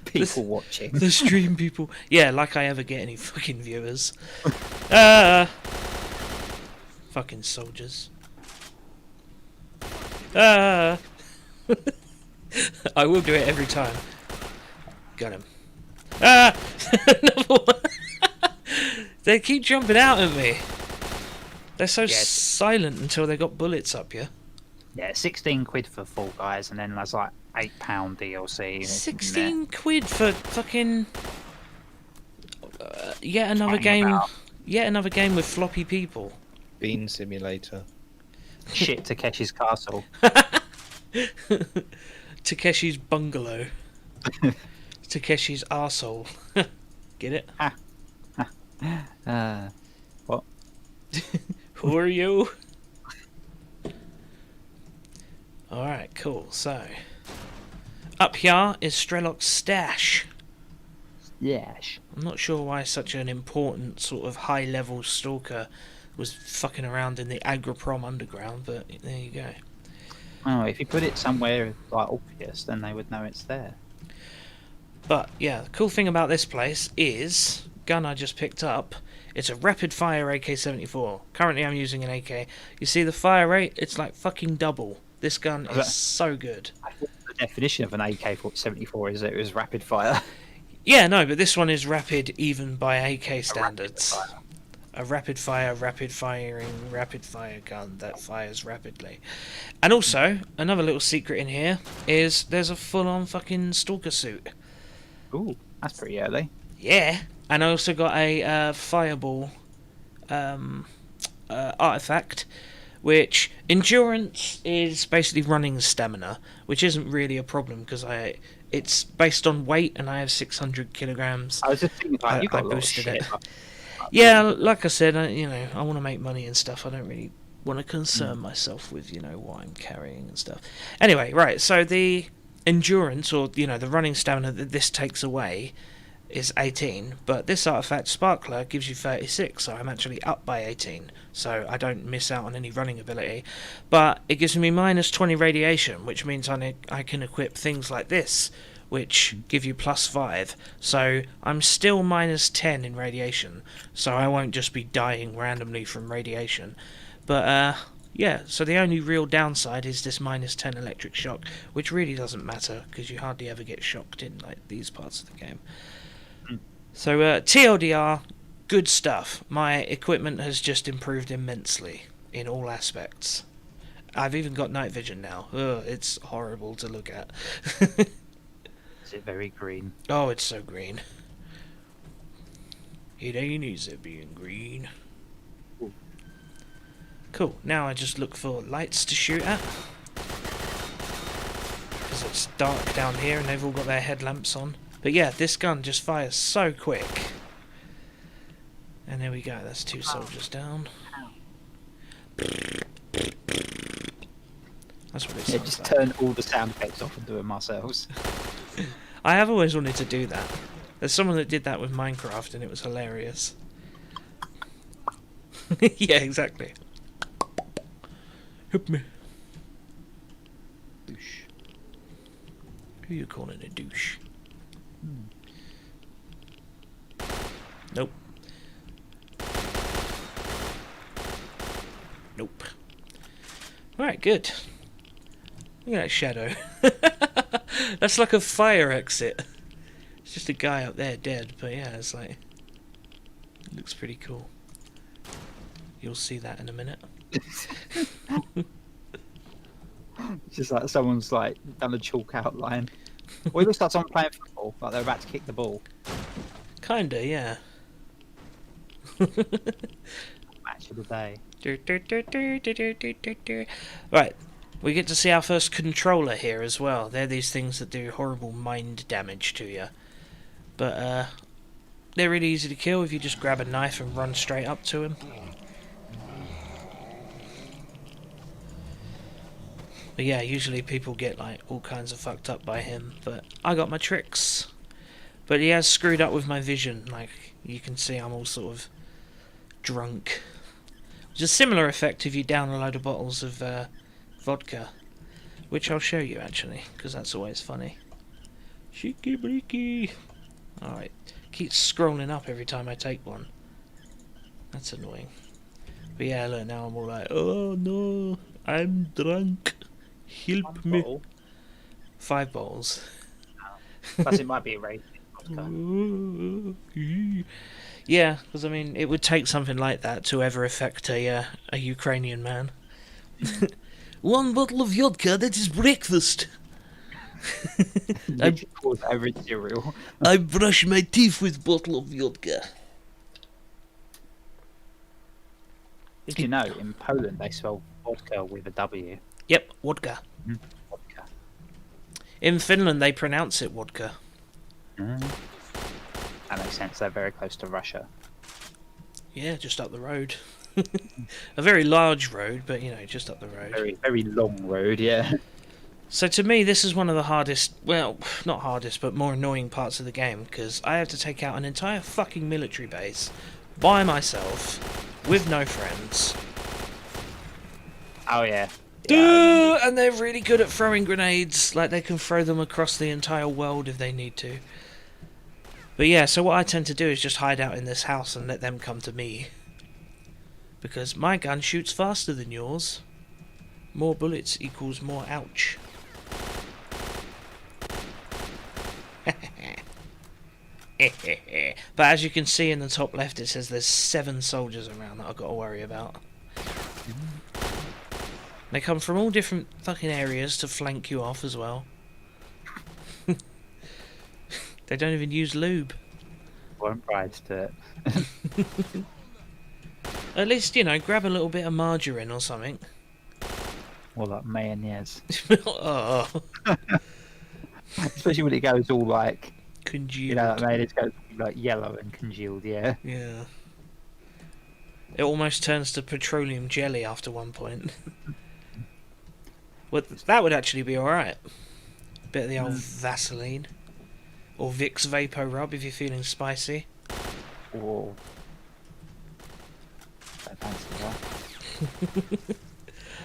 people watching. The stream people. Yeah, like I ever get any fucking viewers. Fucking soldiers. I will do it every time. Got him. Another one. They keep jumping out at me. They're so silent until they got bullets up you. Yeah, 16 quid for Fall Guys, and then there's like £8 DLC. 16 quid for fucking yet another Talking game. about- Yet another game with floppy people. Bean Simulator. Shit, Takeshi's Castle. Takeshi's bungalow. Takeshi's arsehole. Get it? What? Who are you? Alright, cool. So, up here is Strelok's stash. Yes. I'm not sure why such an important sort of high-level stalker was fucking around in the Agroprom underground, but there you go. Oh, if you put it somewhere like obvious, then they would know it's there. But yeah, the cool thing about this place is gun I just picked up. It's a rapid fire AK-74. Currently I'm using an AK. You see the fire rate? It's like fucking double. This gun is so good. I thought the definition of an AK-74 is that it was rapid fire. Yeah, no, but this one is rapid even by AK standards. A rapid fire gun that fires rapidly. And also, another little secret in here is there's a full-on fucking stalker suit. Ooh, that's pretty early. Yeah. And I also got a fireball artifact, which endurance is basically running stamina, which isn't really a problem because it's based on weight, and I have 600 kilograms. I was just thinking, like, you got I a lot of boosted shit. it. Yeah, like I said, I want to make money and stuff. I don't really want to concern myself with, what I'm carrying and stuff. Anyway, right, so the endurance, or, the running stamina that this takes away is 18, but this artifact, S.T.A.L.K.E.R, gives you 36, so I'm actually up by 18, so I don't miss out on any running ability. But it gives me minus 20 radiation, which means I can equip things like this, which give you plus 5, so I'm still minus 10 in radiation, so I won't just be dying randomly from radiation. But yeah, so the only real downside is this minus 10 electric shock, which really doesn't matter, because you hardly ever get shocked in like these parts of the game. So TLDR, good stuff. My equipment has just improved immensely in all aspects. I've even got night vision now. Ugh, it's horrible to look at. Is it very green? Oh, it's so green. It ain't easy being green. Ooh. Cool, now I just look for lights to shoot at. Because it's dark down here and they've all got their headlamps on. But yeah, this gun just fires so quick. And there we go, that's 2 soldiers down. That's what it sounds Just like. turn all the sound effects off and do it ourselves. I have always wanted to do that. There's someone that did that with Minecraft and it was hilarious. Yeah, exactly. Help me. Douche. Who you calling a douche? Nope. Nope. Alright, good. Look at that shadow. That's like a fire exit. It's just a guy up there dead, but yeah, it's like... It looks pretty cool. You'll see that in a minute. It's just like someone's like done a chalk outline. Or it looks like someone playing football, like they're about to kick the ball. Kinda, yeah. Match of the day. Right, we get to see our first controller here as well. They're these things that do horrible mind damage to you. But, they're really easy to kill if you just grab a knife and run straight up to him. But yeah, usually people get like all kinds of fucked up by him, but I got my tricks. But he has screwed up with my vision, like you can see I'm all sort of drunk. Which is a similar effect if you down a load of bottles of vodka, which I'll show you actually, because that's always funny. Cheeky breaky. Alright, keeps scrolling up every time I take one. That's annoying. But yeah, look, now I'm all like, oh no, I'm drunk. Help me. Bottle. 5 bottles. Plus, it might be a raid. Yeah, because I mean, it would take something like that to ever affect a Ukrainian man. 1 bottle of vodka, that is breakfast. I called every cereal. I brush my teeth with bottle of vodka. Did you know in Poland they spell vodka with a W? Yep, vodka. Vodka. In Finland, they pronounce it vodka. That makes sense. They're very close to Russia. Yeah, just up the road. A very large road, but you know, just up the road. Very, very long road. Yeah. So to me, this is one of the hardest, well, not hardest, but more annoying parts of the game, because I have to take out an entire fucking military base by myself, with no friends. Oh yeah. And they're really good at throwing grenades, like they can throw them across the entire world if they need to. But yeah, so what I tend to do is just hide out in this house and let them come to me. Because my gun shoots faster than yours. More bullets equals more ouch. But as you can see in the top left, it says there's 7 soldiers around that I've got to worry about. They come from all different fucking areas to flank you off as well. They don't even use lube. Won't ride to it. At least, you know, grab a little bit of margarine or something. Or like mayonnaise. Oh. Especially when it goes all like, Congealed. you know, what I mean, it goes like yellow and congealed. Yeah. Yeah. It almost turns to petroleum jelly after one point. Well, that would actually be alright. Bit of the old Vaseline. Or Vicks Vapor Rub if you're feeling spicy. Or don't fancy that.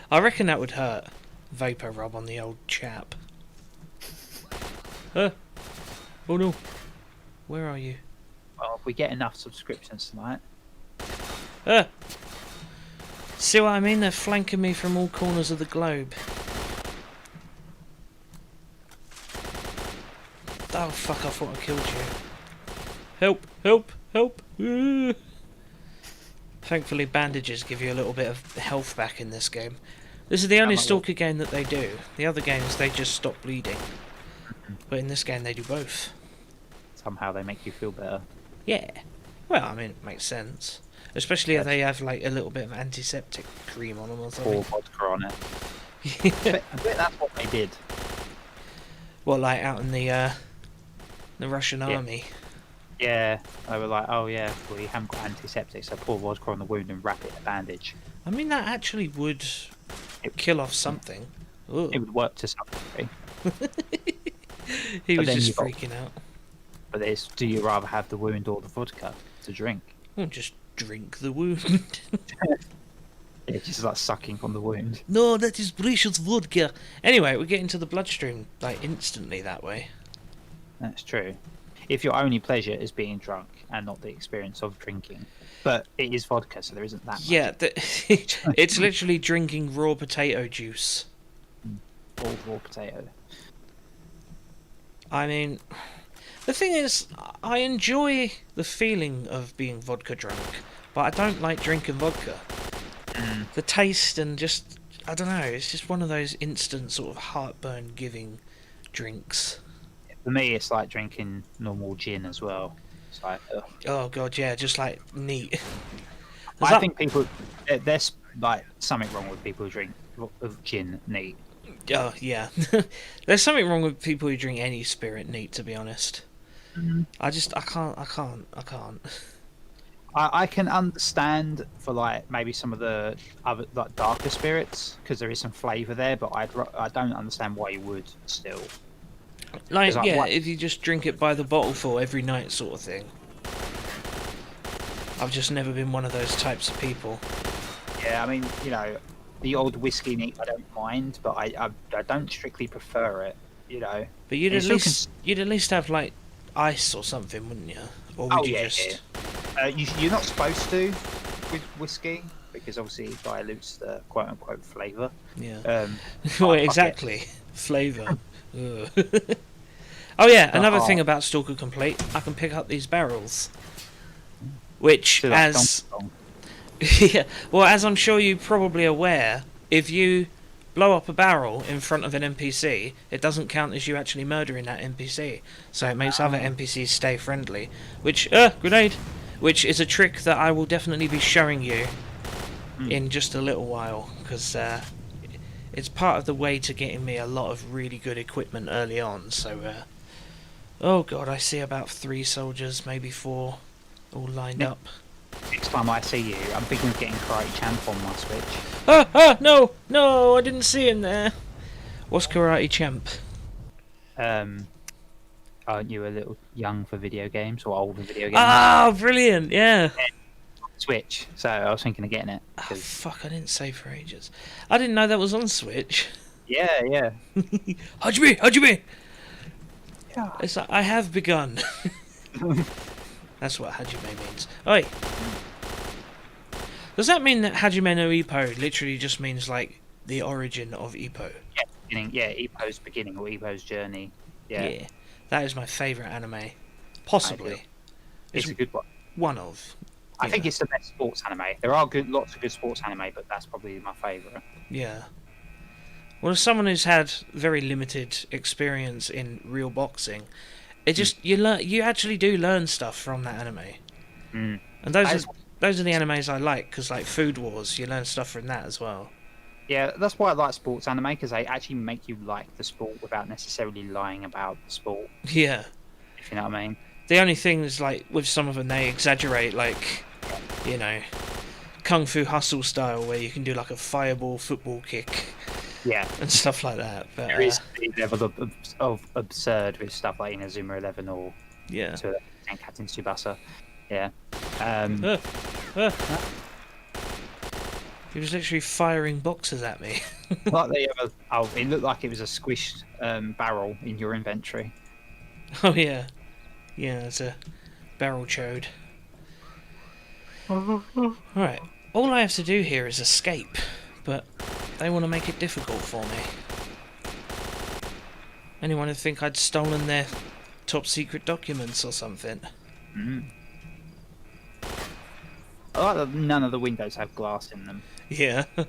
I reckon that would hurt. Vapor Rub on the old chap. Oh no. Where are you? Well, if we get enough subscriptions tonight, See what I mean? They're flanking me from all corners of the globe. Oh fuck, I thought I killed you. Help, help, help. Thankfully bandages give you a little bit of health back in this game. This is the only Stalker game that they do. The other games they just stop bleeding. But in this game they do both. somehow they make you feel better. Yeah. Well, I mean, it makes sense. Especially if they have like a little bit of antiseptic cream on them or something. Or vodka on it. I bet that's what they did. Well, like out in the Russian army. Yeah, they were like, oh yeah, well you haven't got antiseptic, so pour vodka on the wound and wrap it in a bandage. I mean, that actually would kill off something. Ooh. It would work to some degree. He But was then just you've got- freaking out. But it's, do you rather have the wound or the vodka to drink? Well, just drink the wound. Yeah, just like sucking on the wound. No, that is precious vodka. Anyway, we get into the bloodstream like instantly that way. That's true. If your only pleasure is being drunk and not the experience of drinking. But it is vodka, so there isn't that much. Yeah, it's literally drinking raw potato juice. All raw potato. I mean, the thing is, I enjoy the feeling of being vodka drunk, but I don't like drinking vodka. The taste and just, I don't know, it's just one of those instant sort of heartburn giving drinks. For me, it's like drinking normal gin as well. It's like, ugh. Oh god, yeah, just like neat. I think people, there's like something wrong with people who drink gin neat. Oh yeah, there's something wrong with people who drink any spirit neat. To be honest, I can't. I can understand for like maybe some of the other like darker spirits because there is some flavour there, but I don't understand why you would still. Like, like, yeah, what- if you just drink it by the bottleful every night, sort of thing. I've just never been one of those types of people. Yeah, I mean, you know, the old whiskey neat I don't mind, but I don't strictly prefer it. You know. But you'd You at still least have like ice or something, wouldn't you? Or would Oh you yeah, just? yeah. You're not supposed to with whiskey because obviously it dilutes the quote unquote flavour. Yeah. But Well, fuck it. exactly. Flavour. Ugh. Oh yeah, another Oh. thing about Stalker Complete, I can pick up these barrels, which So like as Donkey Kong. yeah, well, as I'm sure you're probably aware, if you blow up a barrel in front of an NPC, it doesn't count as you actually murdering that NPC. So it makes other NPCs stay friendly. Which, grenade! Which is a trick that I will definitely be showing you in just a little while, because it's part of the way to getting me a lot of really good equipment early on. So, oh god, I see about 3 soldiers, maybe 4, all lined Yeah. up. Next time I see you, I'm thinking of getting Karate Champ on my Switch. No, I didn't see him there. What's Karate Champ? Aren't you a little young for video games or old for video games? Ah, brilliant, yeah. Switch. So I was thinking of getting it. Oh, 'cause- fuck, I didn't save for ages. I didn't know that was on Switch. yeah. Hajime! Yeah. It's like, I have begun. That's what Hajime means. Oi! Does that mean that Hajime no Ippo literally just means, like, the origin of Ippo? Beginning, yeah, Ippo's beginning or Ippo's journey. Yeah, That is my favourite anime. Possibly. it's a good one. One of. I you think know. it's the best sports anime. There are lots of good sports anime, but that's probably my favourite. Yeah. Well, as someone who's had very limited experience in real boxing, it just you actually do learn stuff from that anime, Mm. and those are the animes I like because like Food Wars, you learn stuff from that as well. Yeah, that's why I like sports anime, because they actually make you like the sport without necessarily lying about the sport. Yeah. If you know what I mean. The only thing is, like, with some of them, they exaggerate, like, you know, Kung Fu Hustle style, where you can do, like, a fireball football kick Yeah, and stuff like that. But, there is the level of absurd with stuff like Inazuma 11 or yeah. to Captain Tsubasa. Yeah. Um, Uh, uh. He was literally firing boxes at me. like the other, oh, it looked like it was a squished barrel in your inventory. Oh, yeah. Yeah, it's a barrel chode. Alright, all I have to do here is escape, but they want to make it difficult for me. Anyone would think I'd stolen their top secret documents or something. Mm. I like that none of the windows have glass in them. Yeah. That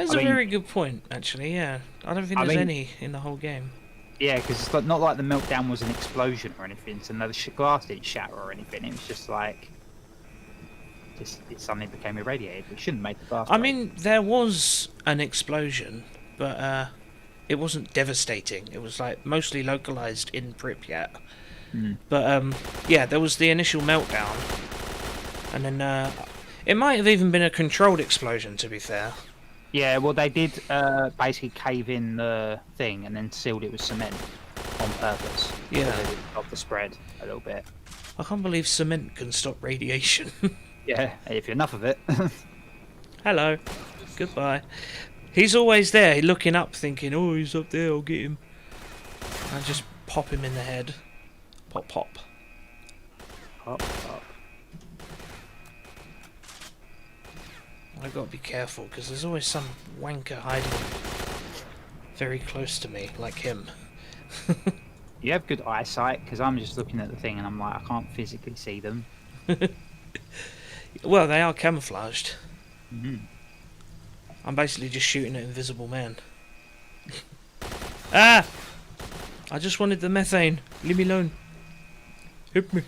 is I a mean- very good point, actually, yeah. I don't think I there's mean- any in the whole game. Yeah, because it's not like the meltdown was an explosion or anything, so no, the glass didn't shatter or anything. It was just like, it suddenly became irradiated. It shouldn't make the glass. I break. mean, there was an explosion, but it wasn't devastating. It was like mostly localized in Pripyat. Mm. But yeah, there was the initial meltdown, and then it might have even been a controlled explosion. To be fair. Yeah, well, they did basically cave in the thing and then sealed it with cement on purpose. Yeah. So that it stopped the spread a little bit. I can't believe cement can stop radiation. Yeah, if you're enough of it. Hello. Goodbye. He's always there, looking up, thinking, "Oh, he's up there. I'll get him." I just pop him in the head. Pop, pop. Hop, hop. I gotta be careful because there's always some wanker hiding very close to me, like him. You have good eyesight, because I'm just looking at the thing and I'm like, I can't physically see them. Well, they are camouflaged. Mm-hmm. I'm basically just shooting at invisible men. Ah! I just wanted the methane. Leave me alone. Hit me.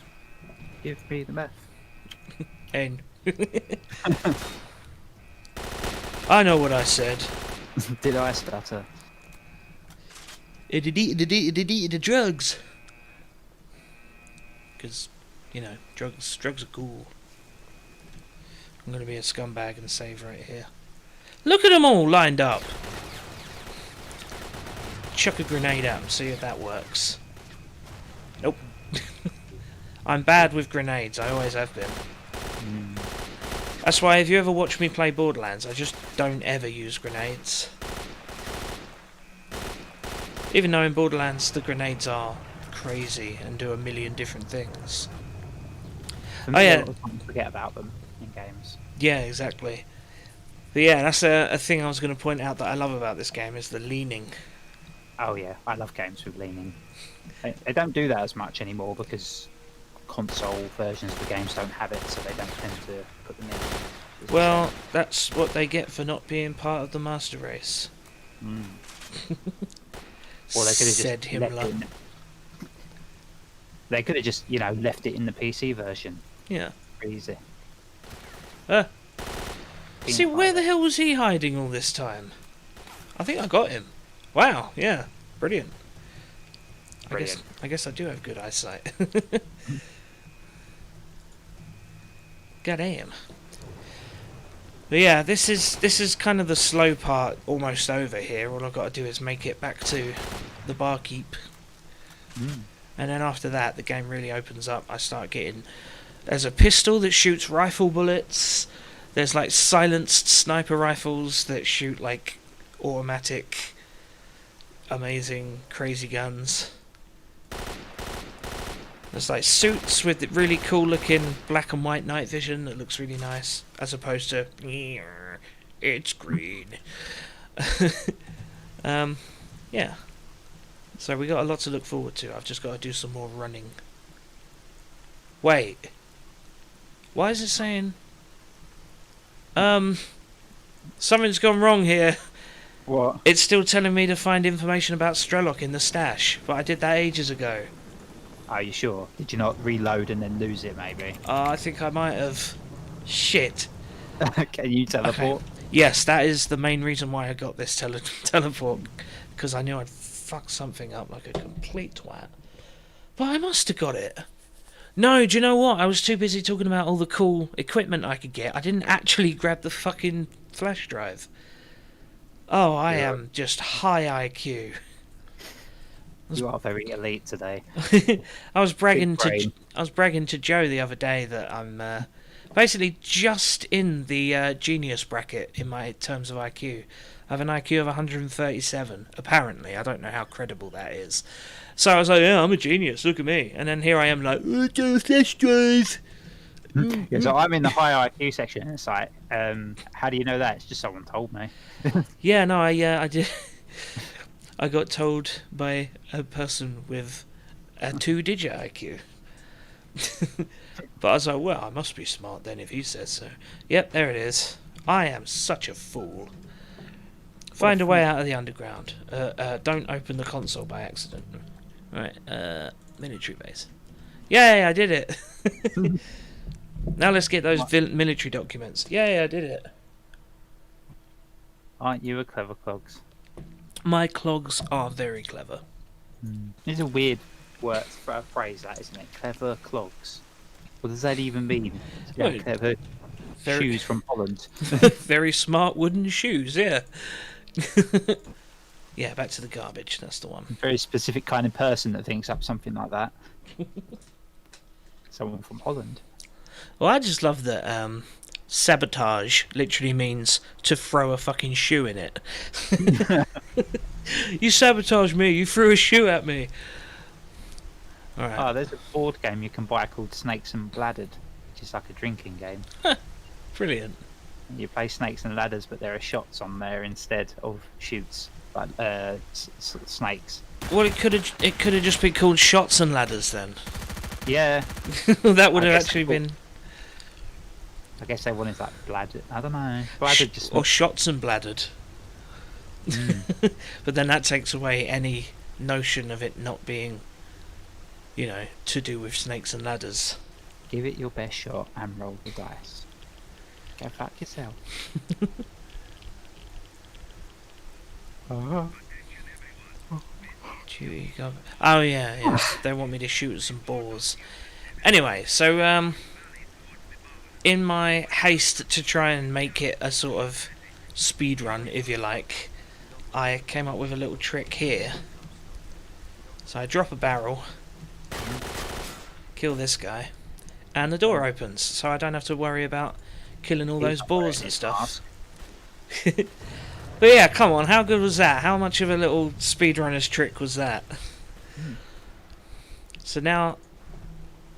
Give me the meth. N. I know what I said. Did I stutter? The drugs. Because, you know, drugs are cool. I'm gonna be a scumbag and save right here. Look at them all lined up. Chuck a grenade at them, see if that works. Nope. I'm bad with grenades, I always have been. Mm. That's why if you ever watch me play Borderlands, I just don't ever use grenades. Even though in Borderlands the grenades are crazy and do a million different things. For Oh, me, yeah. a lot of times forget about them in games. Yeah, exactly. But yeah, that's a thing I was going to point out that I love about this game is the leaning. Oh yeah, I love games with leaning. They don't do that as much anymore because console versions of the games don't have it, so they don't tend to put them in. Well, that's what they get for not being part of the master race. Mm. Or they could have Said just left Himmler. it in, they could have just, you know, left it in the PC version. Yeah. Easy. See, where the hell was he hiding all this time? I think I got him. Wow, yeah. Brilliant. Brilliant. I guess I do have good eyesight. Goddamn. But yeah, this is kind of the slow part almost over here. All I've got to do is make it back to the barkeep. Mm. And then after that, the game really opens up. I start getting... There's a pistol that shoots rifle bullets. There's like silenced sniper rifles that shoot like automatic, amazing, crazy guns. There's like suits with really cool looking black and white night vision that looks really nice, as opposed to it's green. Yeah. So we got a lot to look forward to. I've just got to do some more running. Wait. Why is it saying... Something's gone wrong here. What? It's still telling me to find information about S.T.A.L.K.E.R in the stash, but I did that ages ago. Are you sure? Did you not reload and then lose it, maybe? I think I might have. Shit. Can you teleport? Yes, that is the main reason why I got this teleport, because I knew I'd fuck something up like a complete twat. But I must have got it. No, do you know what? I was too busy talking about all the cool equipment I could get. I didn't actually grab the fucking flash drive. Oh, I am just high IQ. You are very elite today. I was bragging brain. to Joe the other day that I'm basically just in the genius bracket in my terms of IQ. I have an IQ of 137. Apparently, I don't know how credible that is. So I was like, yeah, I'm a genius. Look at me. And then here I am, like, flash drive. Yeah, so I'm in the high IQ section, and it's like, how do you know that? It's just someone told me. Yeah, no, I did. I got told by a person with a 2-digit IQ. But I was like, well, I must be smart then if he says so. Yep, there it is. I am such a fool. Find a way out of the underground. Don't open the console by accident. Right, military base. Yay, I did it. Now let's get those military documents. Yay, I did it. Aren't you a clever clogs? My clogs are very clever. It's a weird word for a phrase, that isn't it? Clever clogs. What does that even mean? Yeah, Well, clever shoes from Holland. Very smart wooden shoes, yeah. Yeah, back to the garbage, that's the one. Very specific kind of person that thinks up something like that. Someone from Holland. Well, I just love that sabotage literally means to throw a fucking shoe in it. You sabotaged me, you threw a shoe at me. Alright. Oh, there's a board game you can buy called Snakes and Bladdered, which is like a drinking game. Brilliant. You play Snakes and Ladders, but there are shots on there instead of shoots, like snakes. Well, it could have just been called Shots and Ladders then. Yeah. That would I have guess actually been... I guess they wanted like bladdered. I don't know. Bladdered just. Or Shots and Bladdered. But then that takes away any notion of it not being, you know, to do with snakes and ladders. Give it your best shot and roll the dice. Go fuck yourself. Oh yeah, yes. They want me to shoot some balls. Anyway, so in my haste to try and make it a sort of speed run, if you like, I came up with a little trick here. So I drop a barrel, kill this guy, and the door opens, so I don't have to worry about killing all those balls and stuff. But yeah, come on, how good was that? How much of a little speedrunner's trick was that? So now,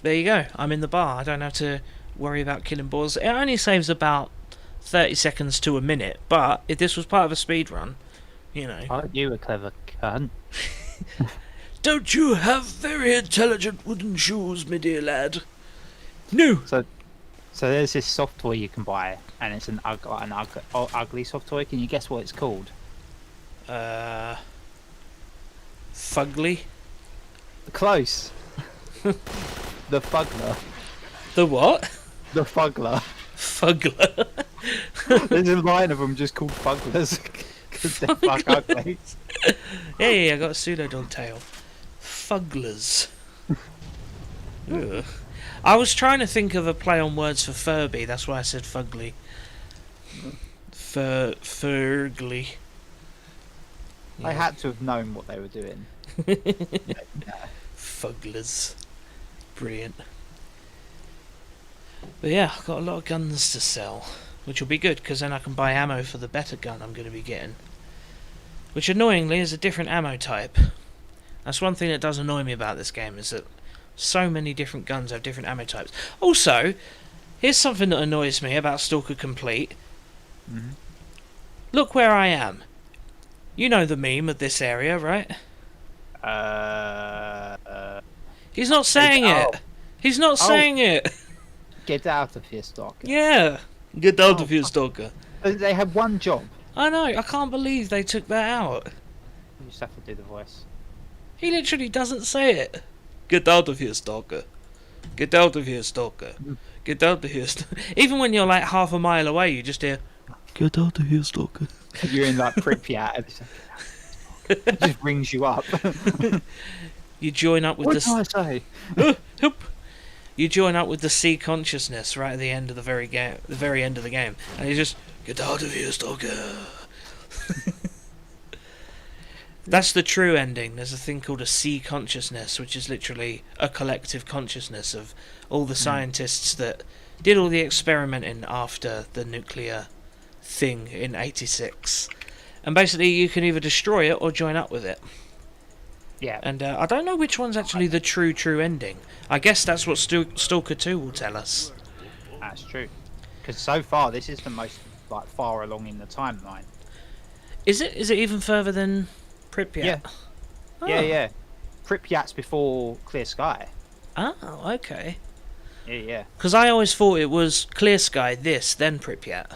there you go, I'm in the bar. I don't have to worry about killing balls. It only saves about 30 seconds to a minute, but if this was part of a speedrun, you know... Aren't you a clever cunt? Don't you have very intelligent wooden shoes, my dear lad? No! So there's this soft toy you can buy, and it's an ugly soft toy. Can you guess what it's called? Fugly? Close. The Fuggler. The what? The Fuggler. Fugler. There's a line of them just called Fugglers because they're fuck ugly. Hey, I got a pseudodog tail. Fuglers. Ugh. I was trying to think of a play on words for Furby, that's why I said fugly. Furgly. I had to have known what they were doing. Fuglers. Brilliant. But yeah, I've got a lot of guns to sell, which will be good, because then I can buy ammo for the better gun I'm going to be getting. Which annoyingly is a different ammo type. That's one thing that does annoy me about this game, is that so many different guns have different ammo types. Also, here's something that annoys me about S.T.A.L.K.E.R Complete. Mm-hmm. Look where I am. You know the meme of this area, right? He's not saying it. He's not saying it. Get out of here, Stalker. Yeah. Get out of here, Stalker. They had one job. I know. I can't believe they took that out. You just have to do the voice. He literally doesn't say it. Get out of here, Stalker. Get out of here, stalker. Get out of here. Even when you're like half a mile away, you just hear, get out of here, stalker. You're in like Pripyat, and it's like, it just rings you up. You join up with What the. did I say? You join up with the sea consciousness right at the end of the very end of the game, and you just get out of here, stalker. That's the true ending. There's a thing called a sea consciousness, which is literally a collective consciousness of all the scientists that did all the experimenting after the nuclear thing in '86. And basically, you can either destroy it or join up with it. Yeah. And I don't know which one's actually the true ending. I guess that's what Stalker 2 will tell us. That's true. Because so far, this is the most like far along in the timeline. Is it? Is it even further than Pripyat? Yeah. Oh. Yeah. Pripyat's before Clear Sky. Oh, okay. Yeah. Because I always thought it was Clear Sky this, then Pripyat.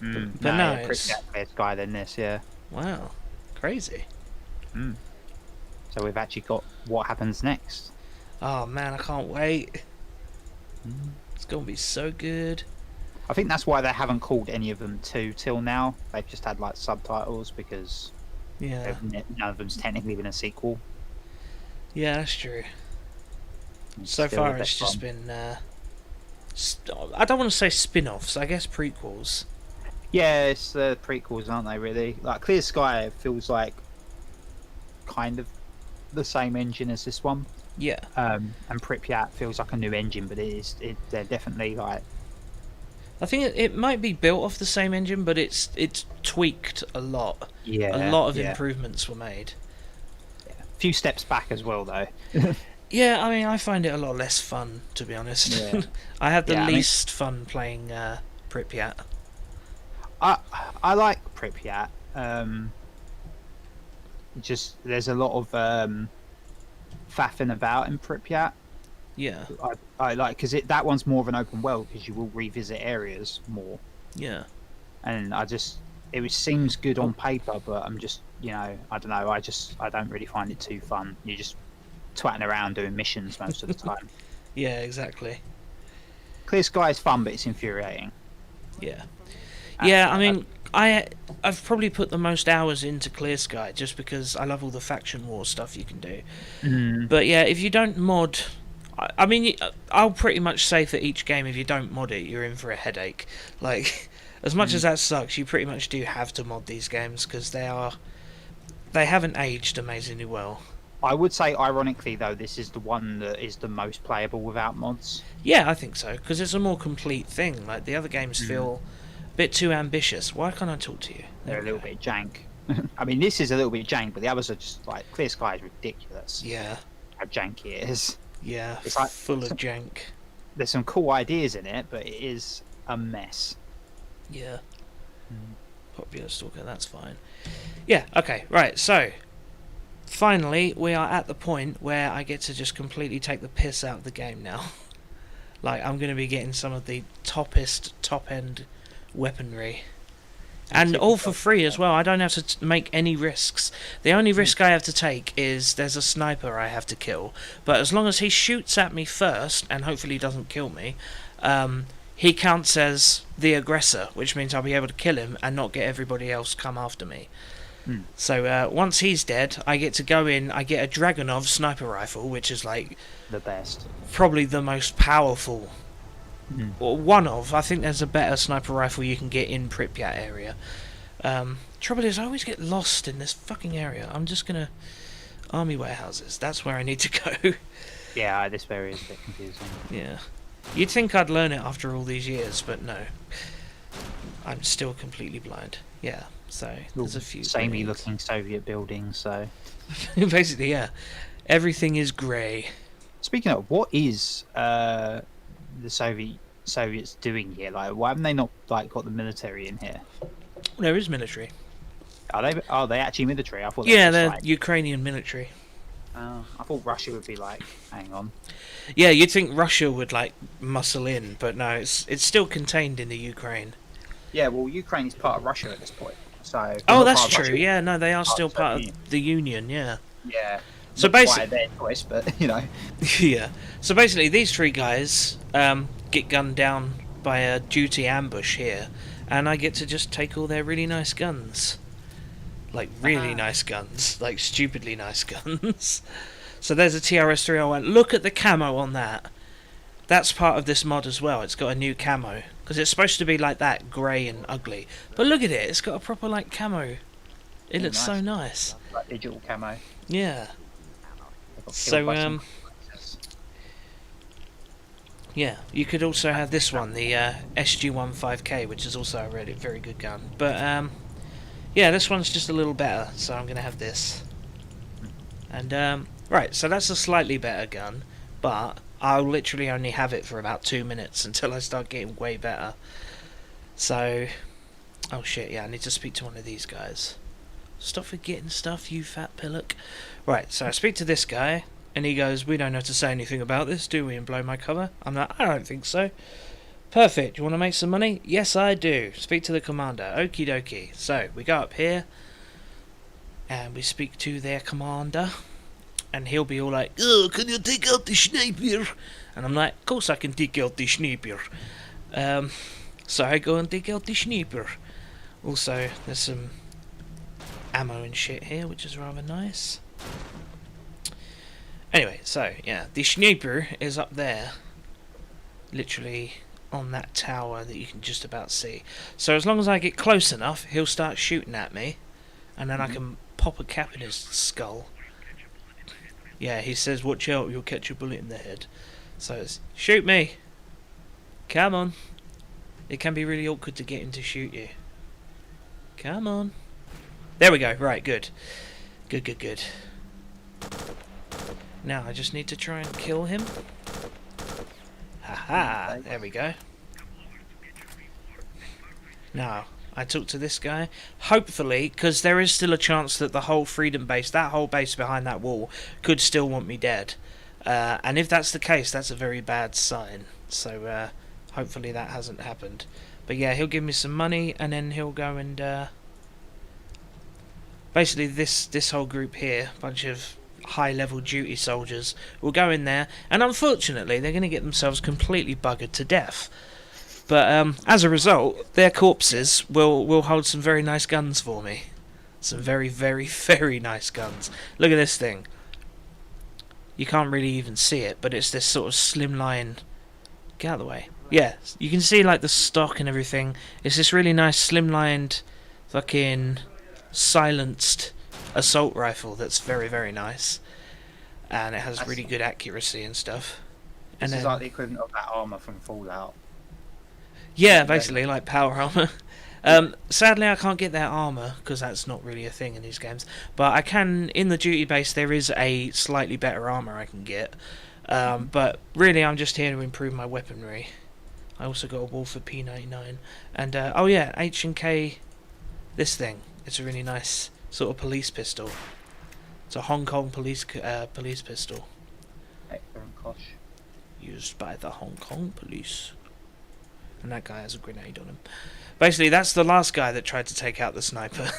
But no, yeah, it's... Pripyat, Clear Sky, then this. Yeah. Wow, crazy. So we've actually got what happens next. Oh man, I can't wait. It's gonna be so good. I think that's why they haven't called any of them 2 till now. They've just had like subtitles because Yeah, none of them's technically been a sequel. yeah, that's true. So Still far, a bit it's just fun. been. I don't want to say spin-offs. I guess prequels. Yeah, it's the prequels, aren't they? Really, like Clear Sky feels like kind of the same engine as this one. Yeah, And Pripyat feels like a new engine, but they're definitely like I think it might be built off the same engine, but it's tweaked a lot. A lot of improvements were made. A few steps back as well, though. Yeah, I mean, I find it a lot less fun, to be honest. Yeah. I had the Yeah, I mean- least fun playing Pripyat. I like Pripyat. Just there's a lot of faffing about in Pripyat. Yeah, I like because that one's more of an open world because you will revisit areas more, yeah. and seems good on paper, but I'm just I don't know. I don't really find it too fun. You're just twatting around doing missions most of the time. Yeah, exactly. Clear Sky is fun, but it's infuriating. Yeah. Yeah, I mean, I've probably put the most hours into Clear Sky just because I love all the faction war stuff you can do. But yeah, if you don't mod... I mean, I'll pretty much say for each game, if you don't mod it, you're in for a headache. Like, as much as that sucks, you pretty much do have to mod these games because they haven't aged amazingly well. I would say, ironically, though, this is the one that is the most playable without mods. Yeah, I think so, because it's a more complete thing. Like, the other games feel a bit too ambitious. Why can't I talk to you? They're a little bit jank. I mean, this is a little bit jank, but the others are just like Clear Sky is ridiculous. Yeah, How janky it is. yeah, It's like- full of jank. There's some cool ideas in it, but it is a mess. Yeah. Popular Stalker, that's fine. Yeah, okay, right, so finally we are at the point where I get to just completely take the piss out of the game now. Like, I'm going to be getting some of the top end weaponry. And all for free as well. I don't have to make any risks. The only risk I have to take is there's a sniper I have to kill. But as long as he shoots at me first, and hopefully doesn't kill me, he counts as the aggressor, which means I'll be able to kill him and not get everybody else come after me. So once he's dead, I get to go in, I get a Dragunov sniper rifle, which is like The best. probably the most powerful, or one of. I think there's a better sniper rifle you can get in Pripyat area. Trouble is, I always get lost in this fucking area. I'm just gonna... Army warehouses, that's where I need to go. Yeah, this area is a bit confusing. Yeah. You'd think I'd learn it after all these years, but no. I'm still completely blind. Yeah, so there's a few samey grenades. looking Soviet buildings. So, Basically, yeah. Everything is grey. speaking of, what is the Soviets doing here? Like, why haven't they not like got the military in here? There is military. Are they actually military? I thought. Yeah, they they're were just, like, Ukrainian military. I thought Russia would be like, hang on. Yeah, you'd think Russia would like muscle in, but no, it's still contained in the Ukraine. Yeah, well, Ukraine is part of Russia at this point. So. Oh, not that's part of true. Russia. Yeah, no, they are Part still of the part of Union. the Union. Yeah. Yeah. So Not by basically, their choice, but you know. yeah. So basically, these three guys get gunned down by a duty ambush here, and I get to just take all their really nice guns, like really nice guns, like stupidly nice guns. So there's a TRS-301. Look at the camo on that. That's part of this mod as well. It's got a new camo because it's supposed to be like that, grey and ugly. But look at it. It's got a proper like camo. It looks so nice. Like digital camo. Yeah. They got killed So by some yeah, you could also have this one, the SG-15K, which is also a really very good gun. But yeah, this one's just a little better, so I'm gonna have this. And right, so that's a slightly better gun, but I'll literally only have it for about 2 minutes until I start getting way better. So, oh shit, yeah, I need to speak to one of these guys. Stop forgetting stuff, you fat pillock. Right, so I speak to this guy, and he goes, "We don't have to say anything about this, do we?" And blow my cover. I'm like, "I don't think so." Perfect. You want to make some money? Yes, I do. Speak to the commander. Okie dokie. So we go up here, and we speak to their commander, and he'll be all like, "Oh, can you take out the sniper?" And I'm like, "Of course I can take out the sniper." So I go and take out the sniper. Also, there's some ammo and shit here, which is rather nice. Anyway, so yeah, the sniper is up there, literally on that tower that you can just about see. So as long as I get close enough, he'll start shooting at me, and then I can pop a cap in his skull. Yeah, he says, "Watch out, you'll catch a bullet in the head." So it's, "Shoot me! Come on!" It can be really awkward to get him to shoot you. Come on. There we go, right, good. Good. Now I just need to try and kill him. Haha, there we go. Now, I talk to this guy. Hopefully, because there is still a chance that the whole Freedom base, that whole base behind that wall, could still want me dead. And if that's the case, that's a very bad sign. So, hopefully that hasn't happened. But yeah, he'll give me some money, and then he'll go and... basically, this whole group here, bunch of high-level duty soldiers, will go in there, and unfortunately, they're going to get themselves completely buggered to death. But as a result, their corpses will hold some very nice guns for me. Some very, very, very nice guns. Look at this thing. You can't really even see it, but it's this sort of slimline... Get out of the way. Yeah, you can see like the stock and everything. It's this really nice slimlined, fucking silenced assault rifle that's very, very nice. And it has really good accuracy and stuff. This is like the equivalent of that armour from Fallout. Yeah, basically, like power armor. Sadly, I can't get that armor because that's not really a thing in these games. But I can, in the duty base, there is a slightly better armor I can get. But really, I'm just here to improve my weaponry. I also got a Wolfer P99, and oh yeah, H&K. This thing. It's a really nice sort of police pistol. It's a Hong Kong police pistol. Excellent, Kosh. Used by the Hong Kong police. And that guy has a grenade on him. Basically, that's the last guy that tried to take out the sniper.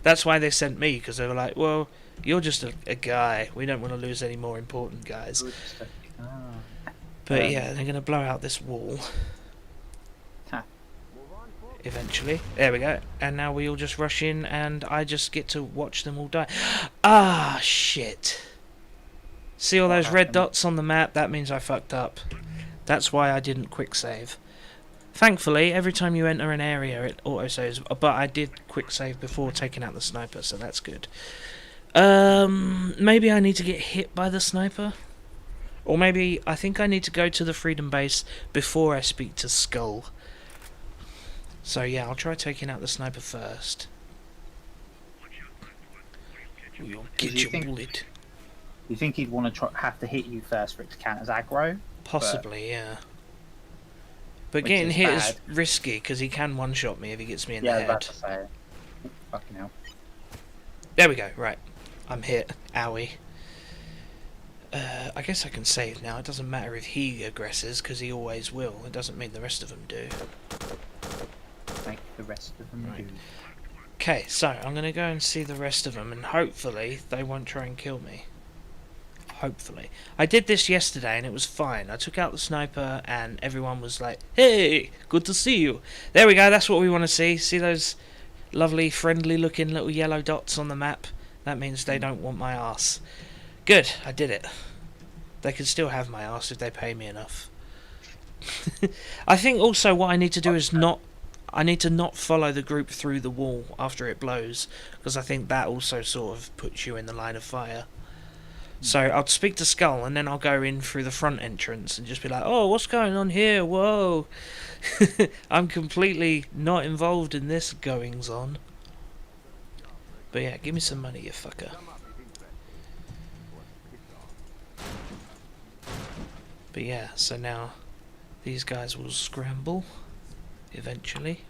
That's why they sent me, because they were like, "Well, you're just a guy. We don't want to lose any more important guys." But yeah, they're going to blow out this wall. Eventually. There we go. And now we all just rush in, and I just get to watch them all die. Ah, shit. See all those red dots on the map? That means I fucked up. That's why I didn't quick save. Thankfully, every time you enter an area, it auto-saves. But I did quick save before taking out the sniper, so that's good. Maybe I need to get hit by the sniper? Or maybe I think I need to go to the Freedom Base before I speak to S.T.A.L.K.E.R. So yeah, I'll try taking out the sniper first. You'll get your bullet. You think he'd want to have to hit you first for it to count as aggro? Possibly, yeah. But getting hit is risky because he can one-shot me if he gets me in the head. Yeah, I was about to say. Fucking hell. There we go. Right, I'm hit. Owie. I guess I can save now. It doesn't matter if he aggresses because he always will. It doesn't mean the rest of them do. Make the rest of them do. Okay, so I'm going to go and see the rest of them, and hopefully they won't try and kill me. Hopefully. I did this yesterday and it was fine. I took out the sniper and everyone was like, hey, good to see you. There we go, that's what we want to see. See those lovely, friendly looking little yellow dots on the map? That means they don't want my ass. Good, I did it. They can still have my ass if they pay me enough. I think also what I need to do is I need to not follow the group through the wall after it blows, because I think that also sort of puts you in the line of fire. So I'll speak to S.T.A.L.K.E.R and then I'll go in through the front entrance and just be like, oh, what's going on here? Whoa. I'm completely not involved in this goings on. But yeah, give me some money, you fucker. But yeah, so now these guys will scramble eventually.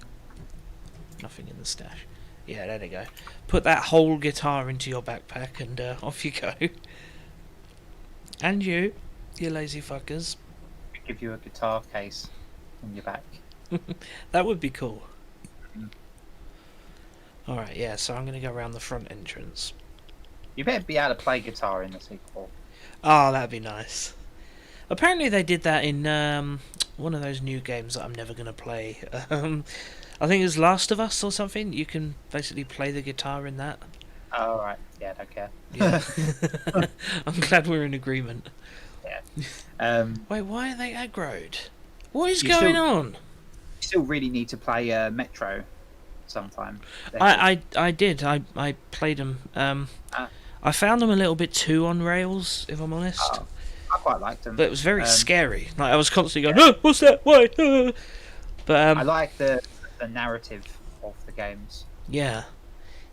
Nothing in the stash. Yeah, there they go. Put that whole guitar into your backpack and off you go. And you lazy fuckers. Give you a guitar case on your back. That would be cool. Mm. Alright, yeah, so I'm going to go around the front entrance. You better be able to play guitar in the sequel. Oh, that'd be nice. Apparently they did that in one of those new games that I'm never going to play. I think it was Last of Us or something. You can basically play the guitar in that. Oh, right. Yeah, I don't care. Yeah. I'm glad we're in agreement. Yeah. Wait, why are they aggroed? What is You going still- on? You still really need to play Metro sometime. I did. I played them. Ah. I found them a little bit too on rails, if I'm honest. Oh, I quite liked them. But it was very Um, scary. Like I was constantly going, oh, what's that? Why? But I like the narrative of the games. yeah,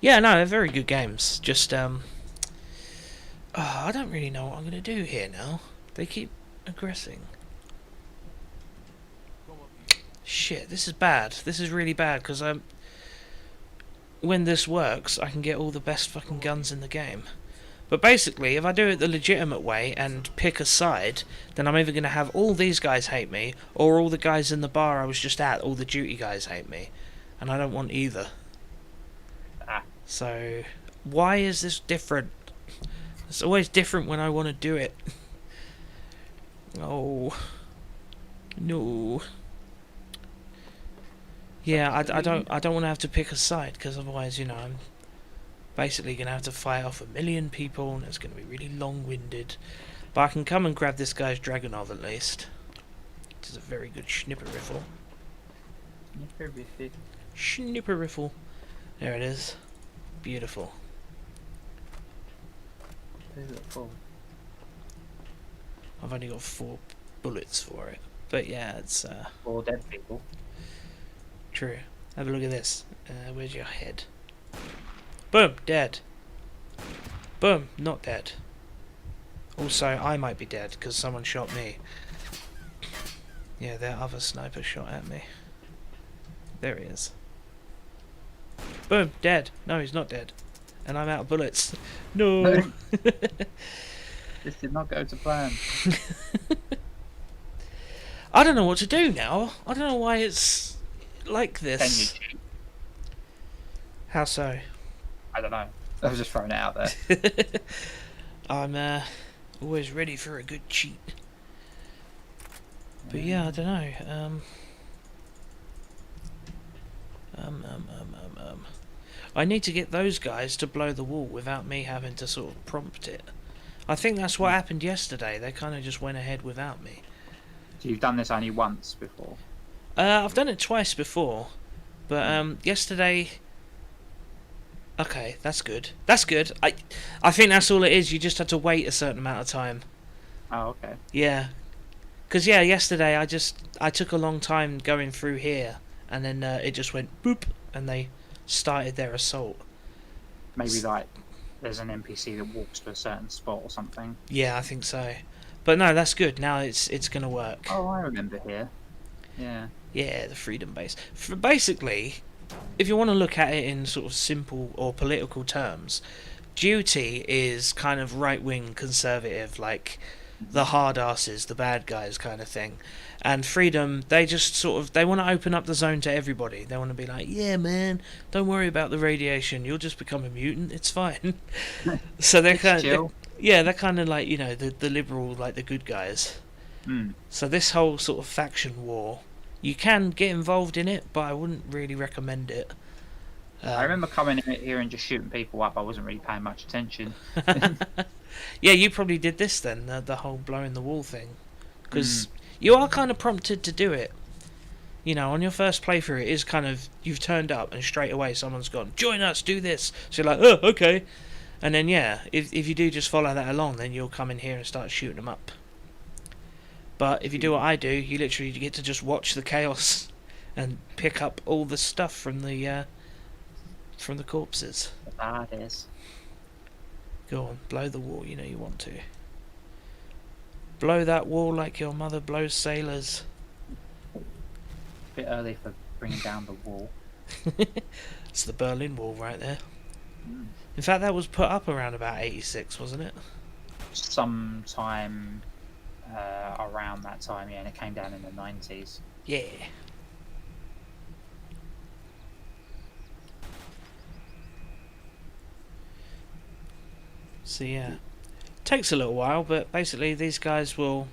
yeah, no, they're very good games. Just I don't really know what I'm gonna do here now. They keep aggressing. Shit, this is bad. This is really bad because when this works, I can get all the best fucking guns in the game. But basically, if I do it the legitimate way and pick a side, then I'm either going to have all these guys hate me, or all the guys in the bar I was just at, all the duty guys hate me. And I don't want either. Ah. So, why is this different? It's always different when I want to do it. Oh. No. Yeah, I don't want to have to pick a side, because otherwise, you know, I'm basically going to have to fight off 1,000,000 people, and it's going to be really long-winded. But I can come and grab this guy's Dragonov at least. Which is a very good snipper riffle. Snipper riffle. There it is. Beautiful. I've only got 4 bullets for it. But yeah, it's 4 dead people. true. Have a look at this. Where's your head? Boom, dead. Boom, not dead. Also, I might be dead because someone shot me. Yeah, their other sniper shot at me. There he is. Boom, dead. No, he's not dead. And I'm out of bullets. No. This did not go to plan. I don't know what to do now. I don't know why it's like Can you this. cheat? How so? I don't know. I was just throwing it out there. I'm always ready for a good cheat. But yeah, I don't know. I need to get those guys to blow the wall without me having to sort of prompt it. I think that's what happened yesterday. They kind of just went ahead without me. So you've done this only once before. I've done it twice before, but yesterday. Okay, that's good. That's good. I think that's all it is. You just have to wait a certain amount of time. Oh, okay. Yeah. Because yeah, yesterday I took a long time going through here, and then it just went boop, and they started their assault. Maybe like there's an NPC that walks to a certain spot or something. Yeah, I think so. But no, that's good. Now it's gonna work. Oh, I remember here. Yeah. Yeah, the freedom base. Basically, if you want to look at it in sort of simple or political terms, duty is kind of right-wing conservative. Like, the hard asses, the bad guys kind of thing. And Freedom, they just sort of, they want to open up the zone to everybody. They want to be like, yeah, man, don't worry about the radiation. You'll just become a mutant. It's fine. So they're It's kind of, chill. yeah, they're kind of like, you know, the liberal, like the good guys. Mm. So this whole sort of faction war, you can get involved in it, but I wouldn't really recommend it. I remember coming in here and just shooting people up. I wasn't really paying much attention. Yeah, you probably did this then, the whole blowing the wall thing, because Mm. you are kind of prompted to do it. You know, on your first playthrough, it is kind of, you've turned up and straight away someone's gone, join us, do this. So you're like, oh, okay. And then yeah, if you do just follow that along, then you'll come in here and start shooting them up. But if you do what I do, you literally get to just watch the chaos and pick up all the stuff from the corpses. Ah, it is. Go on, blow the wall, you know you want to. Blow that wall like your mother blows sailors. Bit early for bringing down the wall. It's the Berlin Wall right there. Mm. In fact, that was put up around about 86, wasn't it? Sometime around that time, yeah, and it came down in the 90s. Yeah. So yeah, takes a little while, but basically these guys will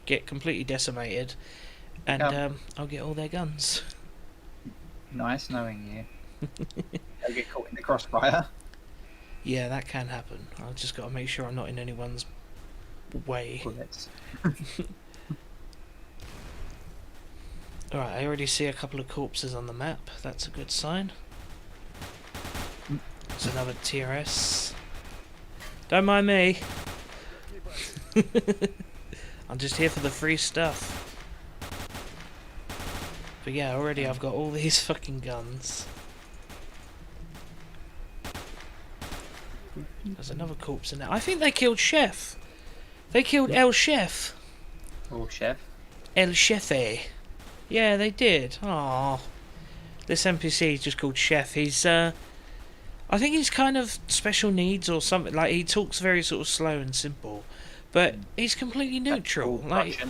get completely decimated, and I'll get all their guns. Nice knowing you. They'll get caught in the crossfire. Yeah, that can happen. I've just got to make sure I'm not in anyone's way. Bullets. Alright, I already see a couple of corpses on the map. That's a good sign. There's another TRS. Don't mind me. I'm just here for the free stuff. But yeah, already I've got all these fucking guns. There's another corpse in there. I think they killed Chef. They killed El Chef. Oh, chef. El Chefe. Yeah, they did. Aww. This NPC is just called Chef. He's, I think he's kind of special needs or something. Like, he talks very sort of slow and simple. But he's completely neutral. Like,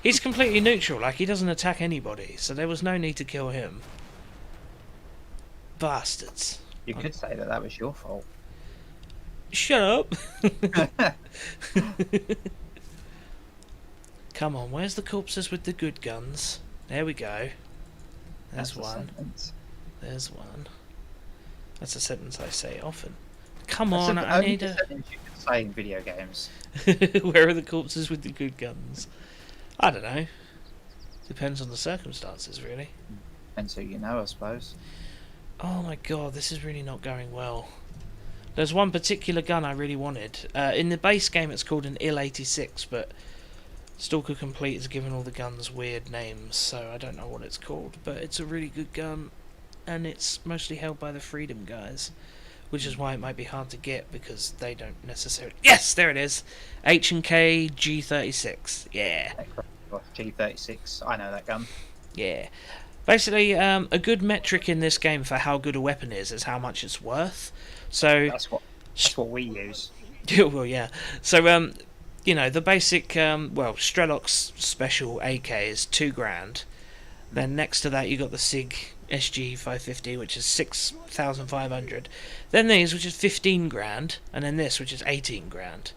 he's completely neutral. Like, he doesn't attack anybody. So there was no need to kill him. Bastards. You could say that that was your fault. Shut up. Come on, where's the corpses with the good guns? There we go. There's That's a one. sentence. There's one. That's a sentence I say often. Come That's on, the I only need a... sentence you can say in video games. Where are the corpses with the good guns? I don't know. Depends on the circumstances, really. And so you know, I suppose. Oh my god, this is really not going well. There's one particular gun I really wanted. In the base game it's called an IL-86, but S.T.A.L.K.E.R Complete has given all the guns weird names, so I don't know what it's called. But it's a really good gun, and it's mostly held by the Freedom guys, which is why it might be hard to get, because they don't necessarily... Yes, there it is! H&K G36. Yeah. G36, I know that gun. Yeah. Basically, a good metric in this game for how good a weapon is how much it's worth. So That's what we use. well, yeah. So you know, the basic well, S.T.A.L.K.E.R's special AK is $2,000. Then next to that you got the SIG SG 550, which is 6,500. Then these, which is 15,000, and then this, which is 18,000.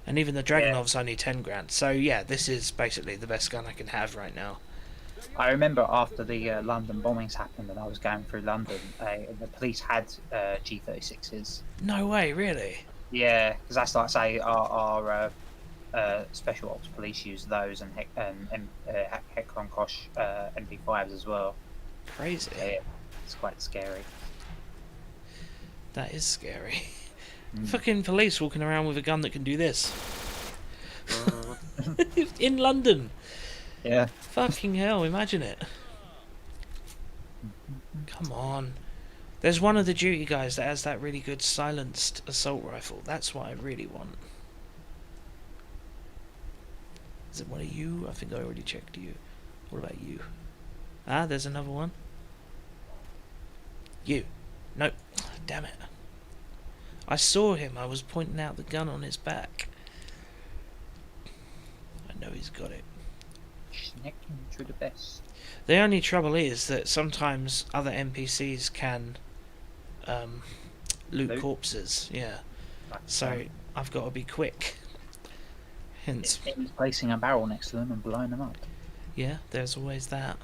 And even the Dragunov's only 10,000. So yeah, this is basically the best gun I can have right now. I remember after the London bombings happened and I was going through London, the police had G36s. No way, really? Yeah, because that's like, say, our special ops police use those, and Hekron Kosh MP5s as well. Crazy. Yeah, it's quite scary. That is scary. Fucking police walking around with a gun that can do this. In London. Yeah. Fucking hell, imagine it. Come on. There's one of the duty guys that has that really good silenced assault rifle. That's what I really want. Is it one of you? I think I already checked you. What about you? Ah, there's another one. You. Nope. Damn it. I saw him. I was pointing out the gun on his back. know he's got it. Snacking to the best. The only trouble is that sometimes other NPCs can loot Loot? corpses. Yeah. Like, So I've got to be quick. Hence, he's placing a barrel next to them and blowing them up. yeah, there's always that.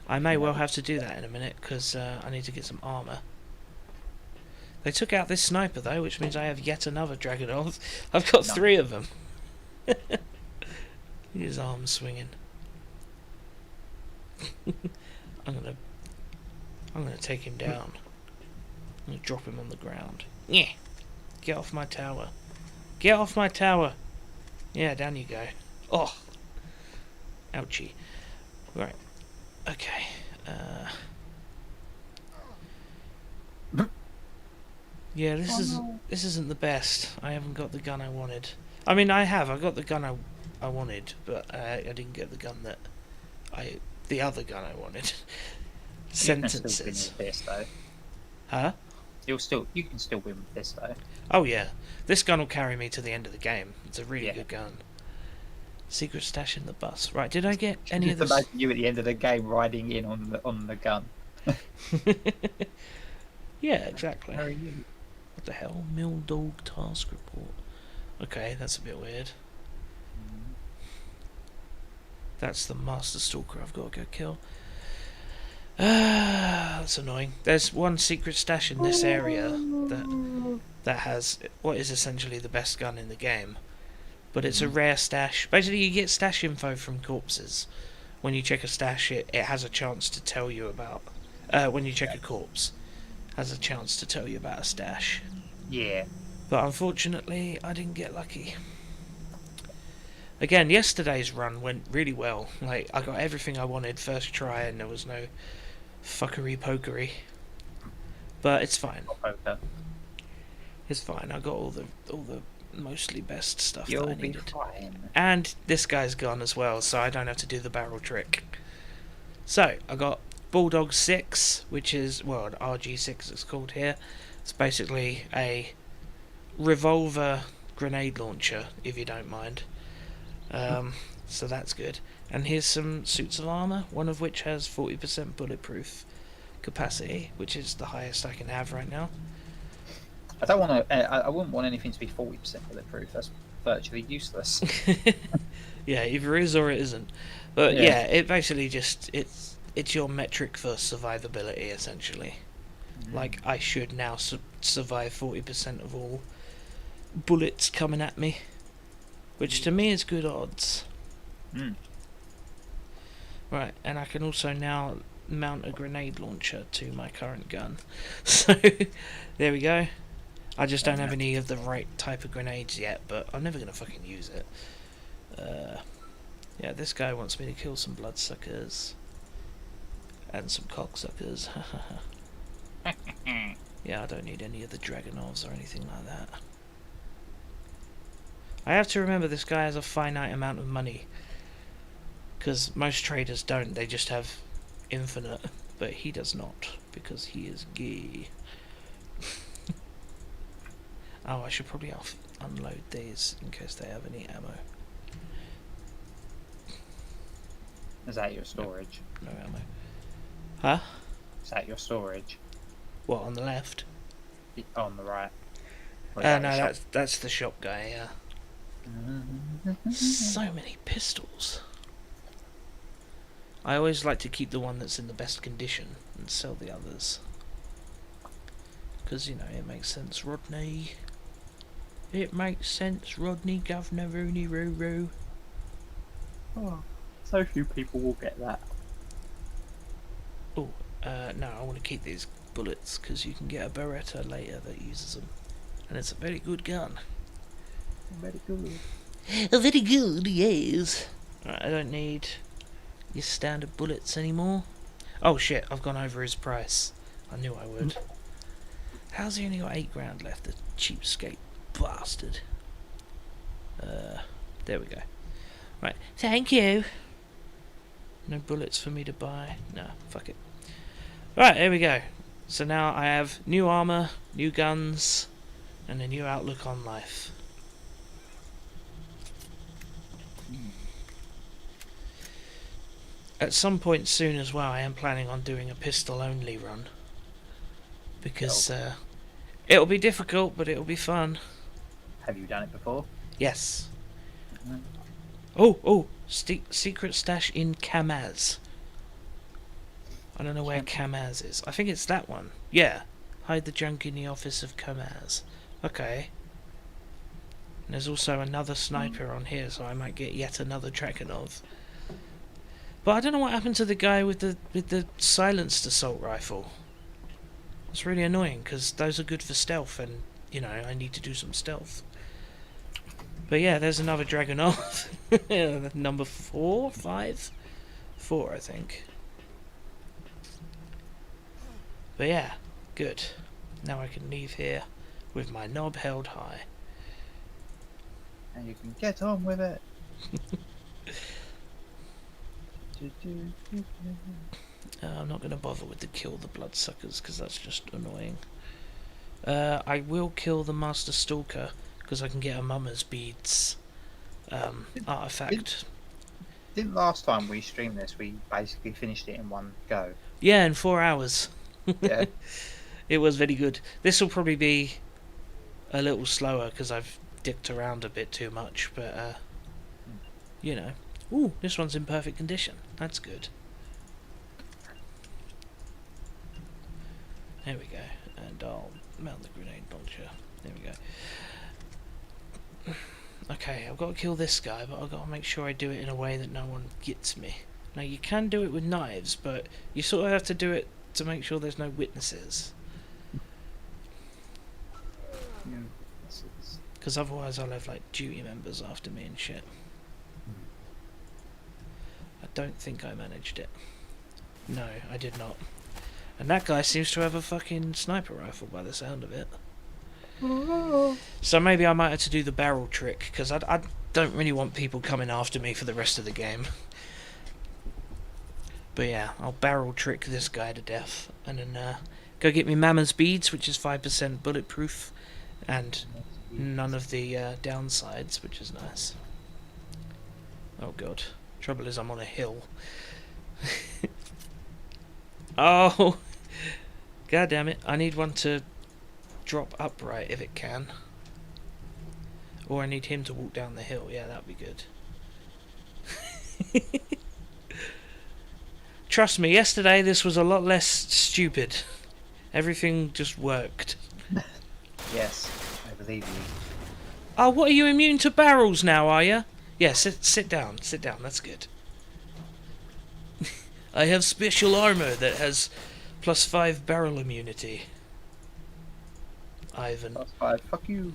I may well have to do that in a minute because I need to get some armour. They took out this sniper though, which means I have yet another Dragonov. I've got Nice. 3 of them. His arms swinging. I'm gonna take him down. I'm gonna drop him on the ground. Yeah. Get off my tower. Get off my tower. Yeah, down you go. Oh. Ouchie. Right. Okay. Yeah, this isn't the best. I haven't got the gun I wanted. I mean, I got the gun I wanted, but I didn't get the gun that the other gun I wanted. You can still win Sentences. with this though. Huh? You can still win with this though. Oh yeah, this gun will carry me to the end of the game. It's a really Yeah. good gun. Secret stash in the bus. Right, did I get any of Just this? imagine you at the end of the game riding in on the gun. Yeah, exactly. How are you? What the hell? Mill Dog task report. Okay, that's a bit weird. That's the Master Stalker I've got to go kill. That's annoying. There's one secret stash in this area that has what is essentially the best gun in the game. But it's a rare stash. Basically, you get stash info from corpses. When you check a stash, it has a chance to tell you about... when you check a corpse, has a chance to tell you about a stash. Yeah. But unfortunately, I didn't get lucky. Again, yesterday's run went really well. Like, I got everything I wanted first try, and there was no fuckery pokery. But it's fine. Poker. It's fine. I got all the mostly best stuff that I You'll be needed. fine. And this guy's gone as well, so I don't have to do the barrel trick. So, I got Bulldog 6, which is, well, an RG6 it's called here. It's basically a revolver grenade launcher, if you don't mind. So that's good. And here's some suits of armour, one of which has 40% bulletproof capacity, which is the highest I can have right now. I don't want to. I wouldn't want anything to be 40% bulletproof. That's virtually useless. Yeah, either is or it isn't. But Yeah. yeah, it basically just it's your metric for survivability essentially. Like I should now survive 40% of all bullets coming at me, which to me is good odds. Mm. Right, and I can also now mount a grenade launcher to my current gun. So there we go. I just don't have any of the right type of grenades yet, but I'm never gonna fucking use it. Yeah, this guy wants me to kill some bloodsuckers and some cocksuckers. Yeah, I don't need any of the Dragonovs or anything like that. I have to remember this guy has a finite amount of money, because most traders don't, they just have infinite, but he does not, because he is gay. Oh, I should probably unload these in case they have any ammo. Is that your storage? No ammo. Huh? Is that your storage? What, on the left? On the right. Or is No, that your shop? that's the shop guy, yeah. So many pistols. I always like to keep the one that's in the best condition and sell the others. Because, you know, it makes sense, Rodney. It makes sense, Rodney, Governor Rooney Roo. Oh, so few people will get that. Oh, no, I want to keep these bullets because you can get a Beretta later that uses them. And it's a very good gun. Very good. Very good, yes. Right, I don't need your standard bullets anymore. Oh shit, I've gone over his price. I knew I would. How's he only got 8 grand left, the cheapskate bastard? There we go. Right, thank you. No bullets for me to buy. No, fuck it. Right, there we go. So now I have new armour, new guns, and a new outlook on life. at some point soon as well, I am planning on doing a pistol only run because it'll be difficult, but it'll be fun. Have you done it before? Yes. Mhm. Oh, secret stash in Kamaz. I don't know where Kamaz is. I think it's that one. Yeah. Hide the junk in the office of Kamaz. Okay. And there's also another sniper on here, so I might get yet another Dragunov. But I don't know what happened to the guy with the silenced assault rifle. It's really annoying because those are good for stealth, and you know I need to do some stealth. But yeah, there's another Dragunov. Number 4, 5, 4, I think. But yeah, good. Now I can leave here with my knob held high. And you can get on with it. I'm not going to bother with the kill the bloodsuckers because that's just annoying. I will kill the Master Stalker because I can get a Mama's Beads artifact. Didn't last time we streamed this, we basically finished it in one go. Yeah, in 4 hours. Yeah. It was very good. This will probably be a little slower because I've dicked around a bit too much, but you know. Ooh, this one's in perfect condition. That's good. There we go. And I'll mount the grenade launcher. There we go. Okay, I've got to kill this guy, but I've got to make sure I do it in a way that no one gets me. Now, you can do it with knives, but you sort of have to do it to make sure there's no witnesses. Because otherwise I'll have, like, duty members after me and shit. I don't think I managed it. No, I did not. And that guy seems to have a fucking sniper rifle by the sound of it. So maybe I might have to do the barrel trick, because I don't really want people coming after me for the rest of the game. But yeah, I'll barrel trick this guy to death, and then go get me Mama's Beads, which is 5% bulletproof, and none of the downsides, which is nice. Oh god. Trouble is I'm on a hill. Oh! God damn it. I need one to drop upright if it can. Or I need him to walk down the hill. Yeah, that'd be good. Trust me, yesterday this was a lot less stupid. Everything just worked. Yes, I believe you. Oh, what, are you immune to barrels now, are you? Yeah, sit down, that's good. I have special armor that has +5 barrel immunity. Ivan. +5, fuck you.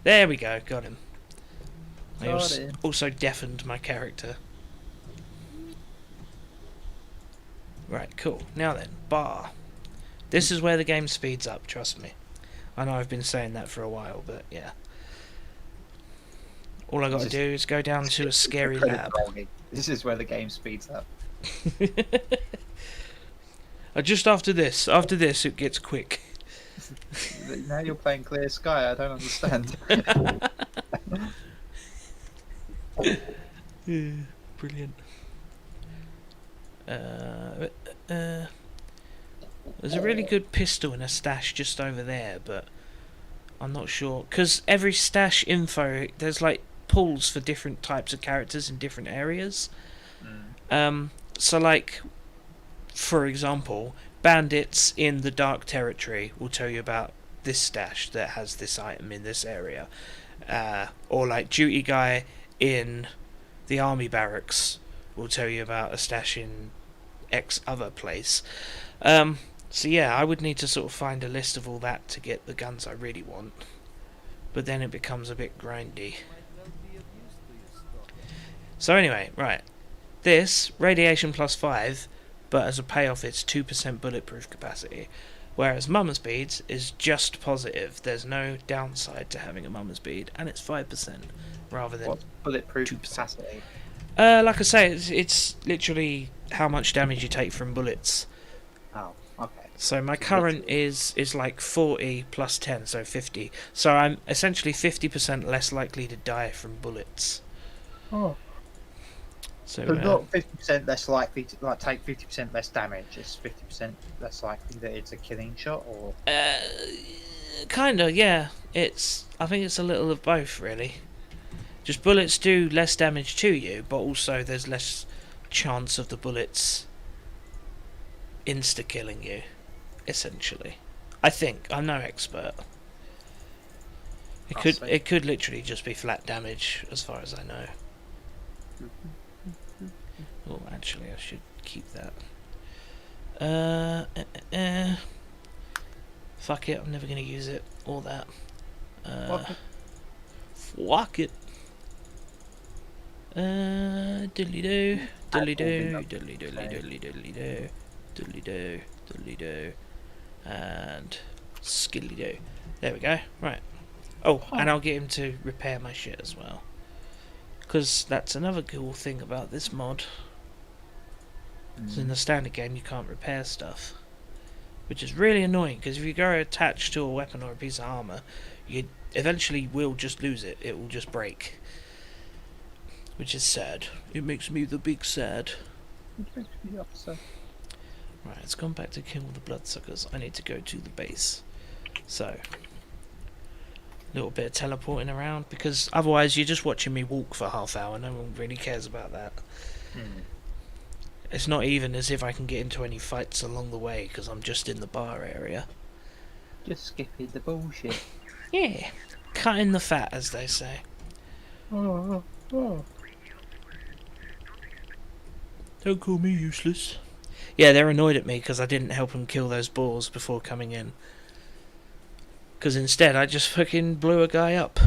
There we go, got him. I Got him. also deafened my character. Right, cool. Now then, bar. This is where the game speeds up, trust me. I know I've been saying that for a while, but yeah. All I got to do is go down to a scary lab. This is where the game speeds up. Just after this it gets quick. Now you're playing Clear Sky, I don't understand. Brilliant. There's a really good pistol in a stash just over there, but I'm not sure. Because every stash info, there's like pools for different types of characters in different areas. So like, for example, bandits in the dark territory will tell you about this stash that has this item in this area. Or like duty guy in the army barracks will tell you about a stash in X other place. So yeah, I would need to sort of find a list of all that to get the guns I really want. But then it becomes a bit grindy. So anyway, right. This, radiation +5, but as a payoff it's 2% bulletproof capacity. Whereas Mama's Beads is just positive. There's no downside to having a Mama's Bead, and it's 5% rather than What's bulletproof 2%. capacity? Like I say, it's literally how much damage you take from bullets. Oh, okay. So my current is like 40 plus 10, so 50. So I'm essentially 50% less likely to die from bullets. Oh. So So not 50% less likely to take 50% less damage. It's 50% less likely that it's a killing shot, or kinda, yeah. I think it's a little of both, really. Just bullets do less damage to you, but also there's less chance of the bullets insta-killing you, essentially. I think. I'm no expert. It could literally just be flat damage, as far as I know. Oh, actually, I should keep that. Fuck it, I'm never gonna use it. All that. Fuck it. Diddly do, diddly do, diddly diddly diddly diddly do, diddly do, diddly do, and skidly do. There we go. Right. Oh, and I'll get him to repair my shit as well. Because that's another cool thing about this mod. In the standard game, you can't repair stuff, which is really annoying. Because if you go attached to a weapon or a piece of armor, you eventually will just lose it. It will just break, which is sad. It makes me the big sad. Right, it's gone back to kill the bloodsuckers. I need to go to the base. So, a little bit of teleporting around, because otherwise you're just watching me walk for half hour. No one really cares about that. It's not even as if I can get into any fights along the way, because I'm just in the bar area. Just skipping the bullshit. Yeah, cutting the fat, as they say. Oh. Don't call me useless. Yeah, they're annoyed at me because I didn't help them kill those boars before coming in. Because instead I just fucking blew a guy up.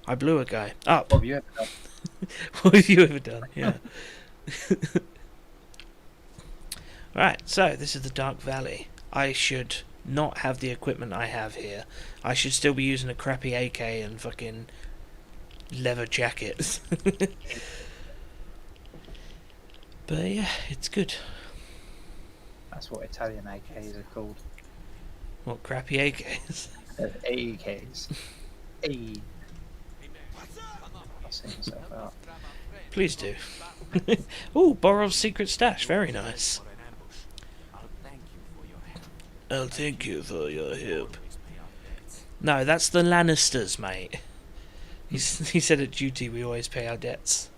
I blew a guy up. What have you ever done? What have you ever done? Yeah. Right, so this is the Dark Valley. I should not have the equipment I have here. I should still be using a crappy AK and fucking leather jacket. But yeah, it's good. That's what Italian AKs are called. What, crappy AKs? AKs. I'll sing myself out. Please do. Ooh, Borov's secret stash. Very nice. I'll thank you for your help. No, that's the Lannisters, mate. He said at duty we always pay our debts.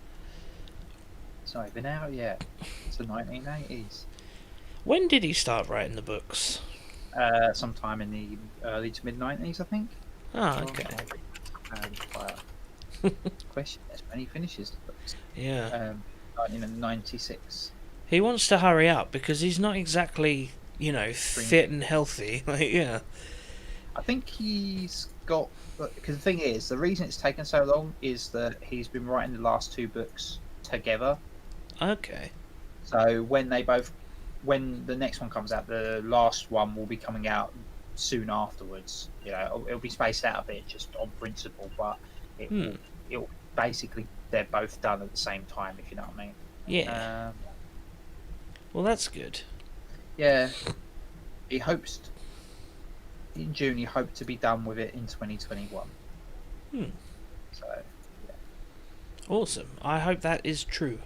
It's not even out yet. It's the 1980s. When did he start writing the books? Sometime in the early to mid 90s, I think. Oh, okay. Question is when he finishes the books. Yeah. 1996. He wants to hurry up because he's not exactly, fit and healthy. Like, yeah. I think he's got. Because the thing is, the reason it's taken so long is that he's been writing the last two books together. Okay. So when the next one comes out, the last one will be coming out soon afterwards. It'll be spaced out a bit just on principle, but it'll basically they're both done at the same time, if you know what I mean. Yeah. Well, that's good. Yeah. He hopes in June. He hoped to be done with it in 2021. So. Yeah. Awesome. I hope that is true.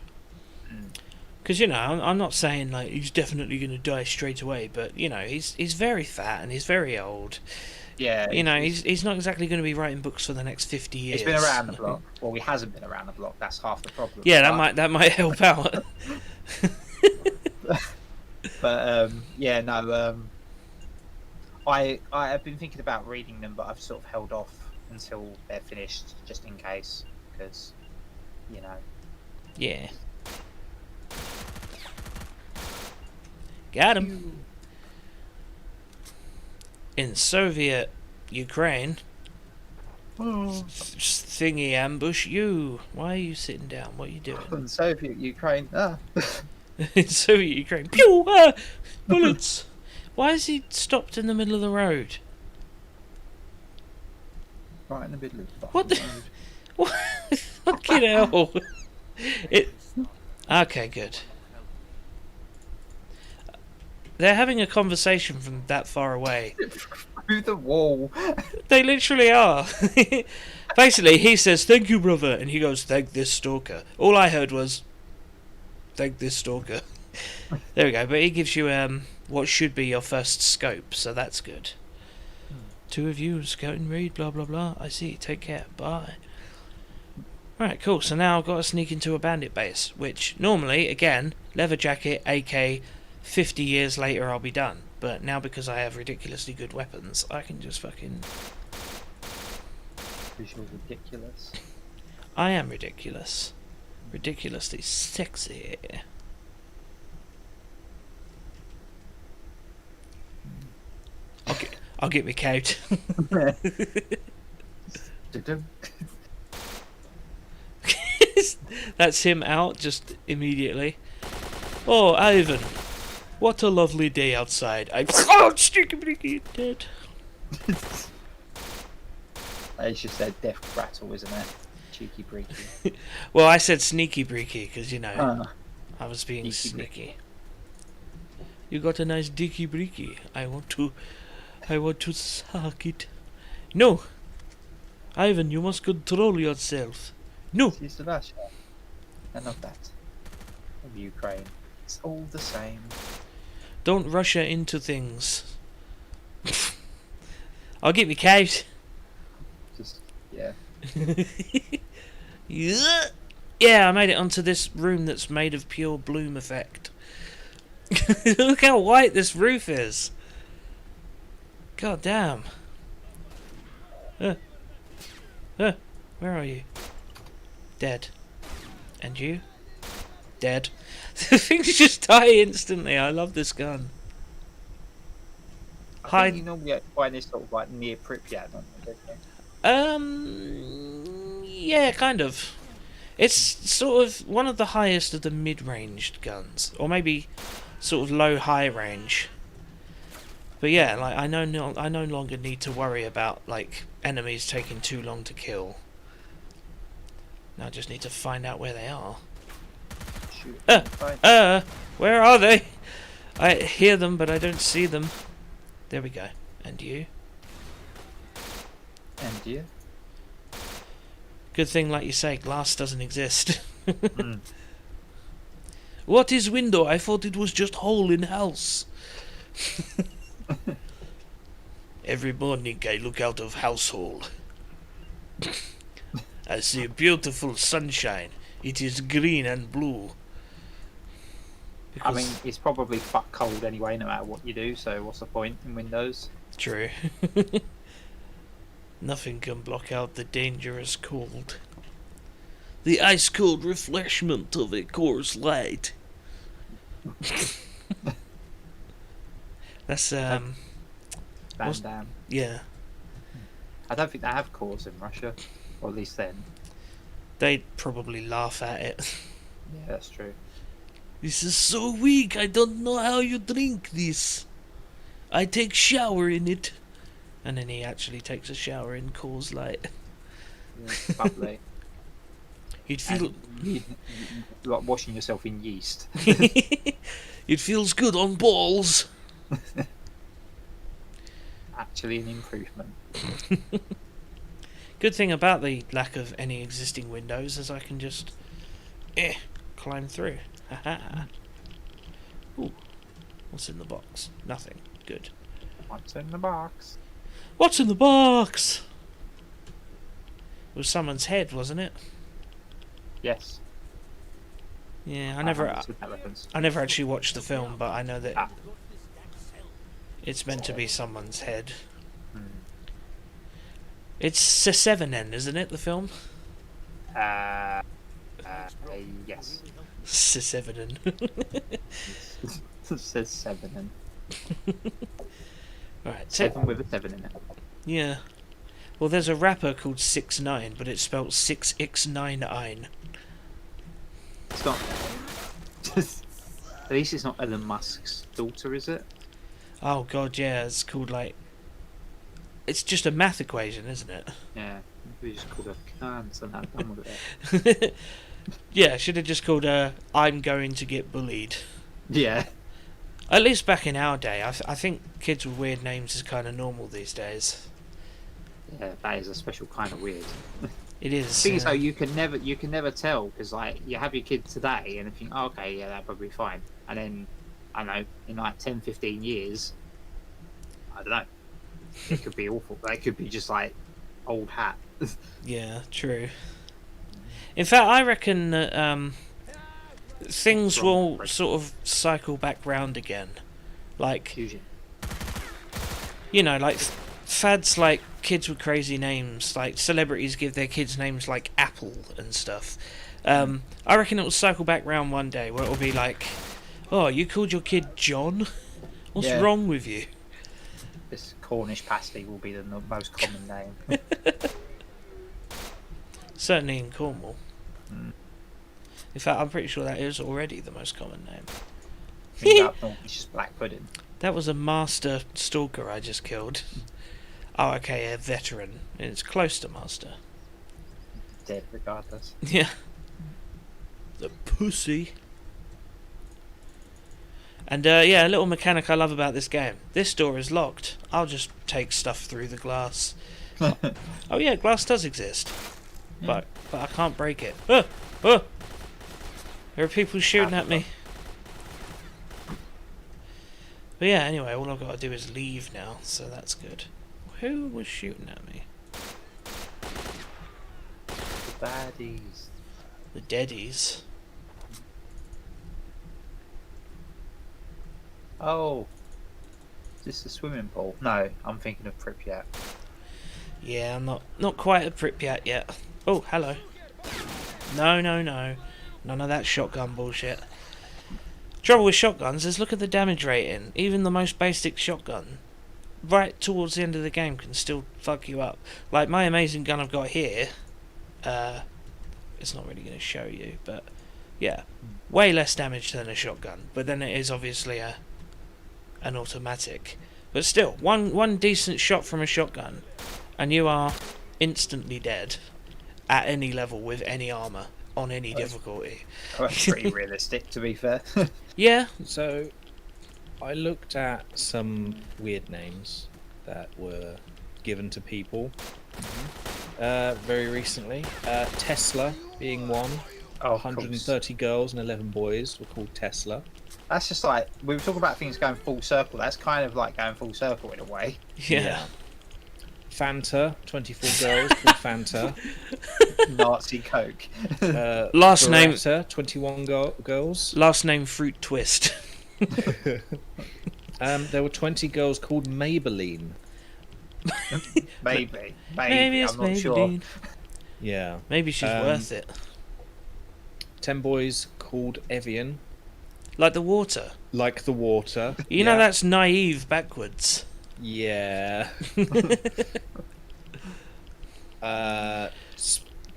Because I'm not saying like he's definitely going to die straight away, but he's very fat and he's very old. Yeah. He's not exactly going to be writing books for the next 50 years. He's been around the block. Well, he hasn't been around the block. That's half the problem. Yeah, that might help out. But yeah, no. I have been thinking about reading them, but I've sort of held off until they're finished, just in case, because Yeah. Got him. In Soviet Ukraine, thingy ambush you. Why are you sitting down? What are you doing? In Soviet Ukraine. In Soviet Ukraine. Pew! Bullets! Why is he stopped in the middle of the road? Right in the middle of the What the? road. What? Fucking hell. Okay, good. they're having a conversation from that far away. Through the wall. They literally are. Basically, he says, "Thank you, brother," and he goes, "Thank this stalker." All I heard was, "Thank this stalker." There we go. But he gives you what should be your first scope, so that's good. Two of you scout and raid, blah blah blah. I see. Take care. Bye. Right, cool. So now I've got to sneak into a bandit base, which normally, again, leather jacket, AK, 50 years later I'll be done. But now because I have ridiculously good weapons, I can just fucking... Because you're ridiculous. I am ridiculous. Ridiculously sexy. I'll get me coat. That's him out just immediately. Oh, Ivan, what a lovely day outside. Oh, sticky bricky, dead. It's just their death rattle, isn't it? Cheeky breaky. Well, I said sneaky breaky because, you know, I was being Sneaky sneaky. You got a nice dicky breaky. I want to suck it. No, Ivan, you must control yourself. No. She's Russia. None of that. Of Ukraine. It's all the same. Don't rush her into things. I'll get me coat. Just, yeah. Yeah, I made it onto this room that's made of pure bloom effect. Look how white this roof is. God damn. Where are you? Dead. And you? Dead. Things just die instantly. I love this gun. I think you normally find this sort of like near Pripyat, don't you? Yeah, kind of. It's sort of one of the highest of the mid-ranged guns, or maybe sort of low-high range. But yeah, like I no longer need to worry about like enemies taking too long to kill. Now I just need to find out where they are. Shoot. Where are they? I hear them, but I don't see them. There we go. And you? And you? Good thing, like you say, glass doesn't exist. Mm. What is window? I thought it was just hole in house. Every morning I look out of househole. I see beautiful sunshine. It is green and blue. I mean, it's probably fuck cold anyway, no matter what you do, so what's the point in Windows? True. Nothing can block out the dangerous cold. The ice cold refreshment of a Coors Light. That's Van what's- Damme. yeah. I don't think they have cores in Russia, or at least then. They'd probably laugh at it. Yeah, that's true. This is so weak. I don't know how you drink this. I take shower in it. And then he actually takes a shower in Coors Light. Yeah, it's bubbly. He'd feel Like washing yourself in yeast. it feels good on balls. Actually, an improvement. Good thing about the lack of any existing windows is I can just climb through. Haha. Ooh. What's in the box? Nothing. Good. What's in the box? What's in the box? It was someone's head, wasn't it? Yes. Yeah, I haven't understood that reference. never actually watched the film, but I know that Ah. it's meant to be someone's head. Hmm. It's S.T.A.L.K.E.R, isn't it, the film? Yes. S.T.A.L.K.E.R. It says 7 and Right, 7 with a 7 in it. yeah. Well, there's a rapper called 6ix9ine, but it's spelled 6x9ine. It's not. At least it's not Elon Musk's daughter, is it? Oh god, yeah, it's called like... It's just a math equation, isn't it? Yeah. We just called her Kans and had done with it. Yeah, should have just called her I'm going to get bullied. Yeah. At least back in our day, I think kids with weird names is kind of normal these days. Yeah, that is a special kind of weird. It The is. thing is, though, you can never tell because like you have your kid today and you think, oh, okay, yeah, that'll probably be fine, and then I don't know, in like 10, 15 years, I don't know, it could be awful. They could be just like old hat. Yeah, true. In fact, I reckon that things will sort of cycle back round again. Like, Fusion. you know, like fads like kids with crazy names, like celebrities give their kids names like Apple and stuff. I reckon it will cycle back round one day where it will be like, oh, you called your kid John? What's Yeah. wrong with you? This Cornish pasty will be the most common name. Certainly in Cornwall. Mm. In fact, I'm pretty sure that is already the most common name. Think up north, it's just black pudding. That was a master stalker I just killed. Oh, okay, a veteran. It's close to master. Dead regardless. Yeah. The pussy. And yeah, a little mechanic I love about this game. This door is locked. I'll just take stuff through the glass. Oh yeah, glass does exist. Yeah. But I can't break it. Oh! There are people shooting at me. But yeah, anyway, all I've got to do is leave now, so that's good. Who was shooting at me? The baddies. The deadies. Oh. Is this the swimming pool? No, I'm thinking of Pripyat. Yeah, I'm not quite at Pripyat yet. Oh, hello. No. None of that shotgun bullshit. Trouble with shotguns is look at the damage rating. Even the most basic shotgun, right towards the end of the game, can still fuck you up. Like my amazing gun I've got here, it's not really going to show you, but yeah, way less damage than a shotgun. But then it is obviously an automatic. But still, one decent shot from a shotgun, and you are instantly dead at any level with any armor on any difficulty. Oh, that's pretty realistic, to be fair. Yeah, So, I looked at some weird names that were given to people very recently. Tesla being one. Oh, 130 girls and 11 boys were called Tesla. That's just like, we were talking about things going full circle. That's kind of like going full circle in a way. yeah. Fanta, 24 girls called Fanta. Nazi Coke. Last name- Beretta, 21 girls. Last name Fruit Twist. There were 20 girls called Maybelline. Maybe. Maybe it's I'm not sure. Maybelline. Yeah. Maybe she's worth it. 10 boys called Evian. Like the water. Like the water. You know that's naive backwards. Yeah.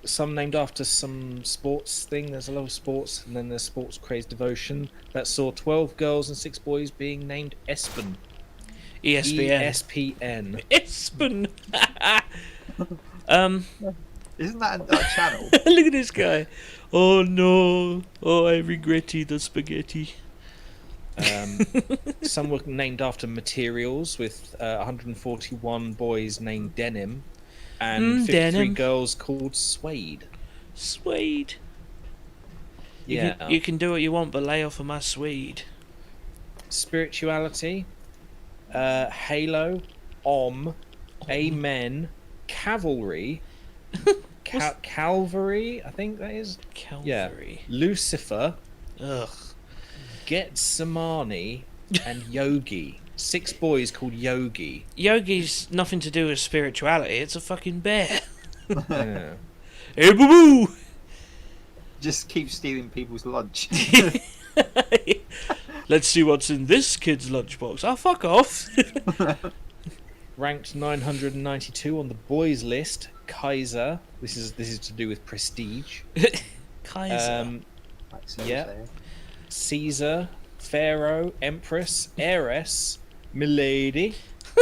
Some named after some sports thing. There's a lot of sports, and then there's sports crazed devotion that saw 12 girls and 6 boys being named Espen. ESPN. ESPN. Espen. Isn't that a channel? Look at this guy. Oh no. Oh, I regretty the spaghetti. Some were named after materials, with 141 boys named Denim, and 53 denim. girls called Suede. Suede. Yeah. You can do what you want, but lay off of my Swede. Spirituality, Halo, Amen, Cavalry, Calvary, I think that is. Calvary. Lucifer, Ugh. Getsemani, and Yogi. 6 boys called Yogi. Yogi's nothing to do with spirituality. It's a fucking bear. Yeah. Hey, boo boo. Just keep stealing people's lunch. Let's see what's in this kid's lunchbox. Oh, fuck off. Ranked 992 on the boys list. Kaiser. This is to do with prestige. Kaiser. Yeah. Caesar, Pharaoh, Empress, Heiress, Milady.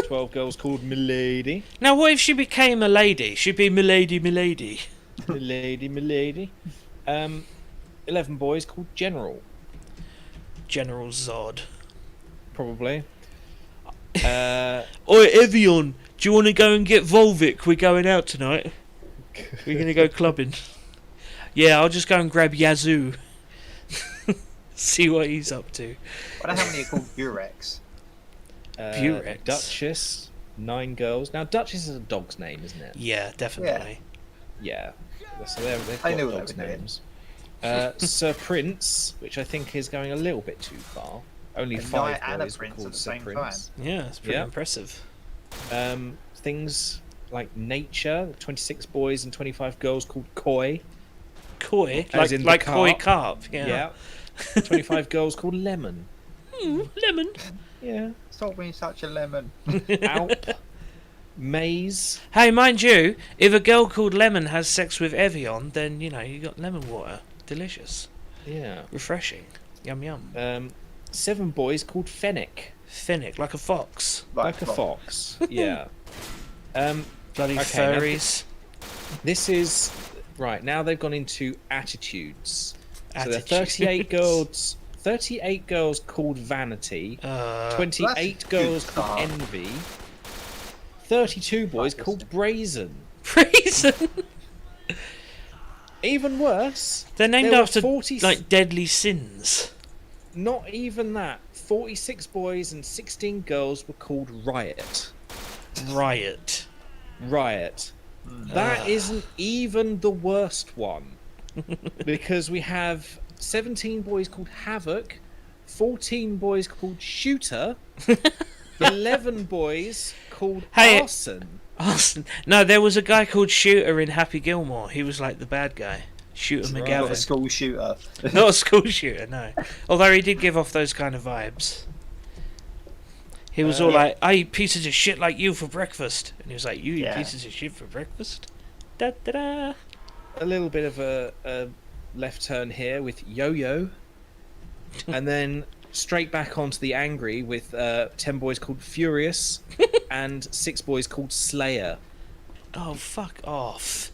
12 girls called Milady. Now, what if she became a lady? She'd be Milady, Milady. Milady. 11 boys called General. General Zod. probably. Oi, Evian, do you want to go and get Volvic? We're going out tonight. We're going to go clubbing. Yeah, I'll just go and grab Yazoo. See what he's up to. I don't know how many are called Burex. Burex. Duchess, 9 girls. Now, Duchess is a dog's name, isn't it? Yeah, definitely. Yeah. So they've I got knew what dogs' they were doing. names. Sir Prince, which I think is going a little bit too far. Only A 5 knight and a boys were prince called at the Sir same Prince. Yeah, it's pretty Yeah. impressive. Things like nature, 26 boys and 25 girls called Koi. Koi, As in the like koi carp. carp. Yeah. Yeah. 25 girls called Lemon. Lemon. Yeah. Stop being such a lemon. Alp. Maze. Hey, mind you, if a girl called Lemon has sex with Evian, then you got lemon water. Delicious, Yeah. refreshing, yum yum. 7 boys called Fennec. Finnick, like a fox. Like a fox. Yeah. Bloody Okay, now furries. This is right now. They've gone into attitudes. So there are Attitudes. 38 girls called Vanity. 28 That's a girls good called start. Envy. 32 boys called Brazen. Brazen. Even worse, They're named there were after 40 like deadly sins. not even that. 46 boys and 16 girls were called Riot. Riot. Riot. That isn't even the worst one. Because we have 17 boys called Havoc, 14 boys called Shooter, 11 boys called Hey, Arson. Arson. No, there was a guy called Shooter in Happy Gilmore. He was like the bad guy. Shooter Not a McGavin. school shooter. Not a school shooter, no. Although he did give off those kind of vibes. He was all Yeah. like, I eat pieces of shit like you for breakfast. And he was like, you eat Yeah. pieces of shit for breakfast? Da da da. A little bit of a left turn here with Yo-Yo. And then straight back onto the angry with 10 boys called Furious and 6 boys called Slayer. Oh, fuck off.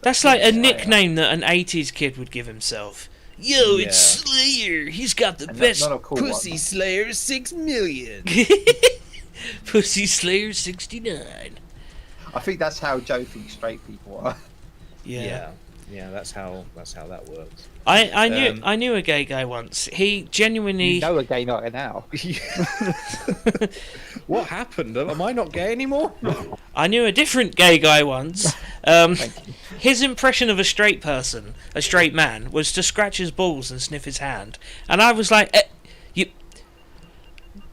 That's like a nickname that an 80s kid would give himself. Yo, it's Slayer. He's got the And best not a cool Pussy one. Slayer 6 million. Pussy Slayer 69. I think that's how Joe thinks straight people are. Yeah. Yeah, that's how that works. I knew a gay guy once. He genuinely You know a gay night now. What happened? Am I not gay anymore? I knew a different gay guy once. His impression of a straight person, a straight man, was to scratch his balls and sniff his hand. And I was like,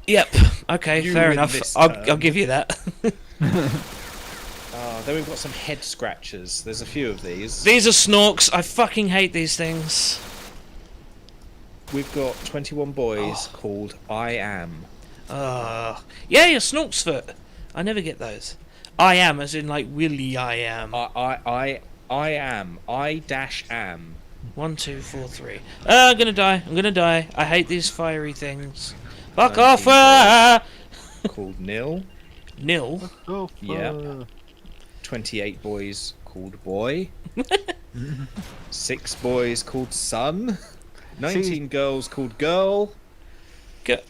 yep, okay, You fair win enough. this I'll turn." give you that. Then we've got some head scratchers. There's a few of these. These are snorks. I fucking hate these things. We've got 21 boys called I Am. Yeah, your snork's foot. I never get those. I am, as in like Willy I am. I am. I dash am. 1, 2, 4, 3. I'm gonna die. I'm gonna die. I hate these fiery things. Fuck off! 19 Called Nil. Nil. Yep. 28 boys called Boy. 6 boys called Sun. 19 girls called Girl.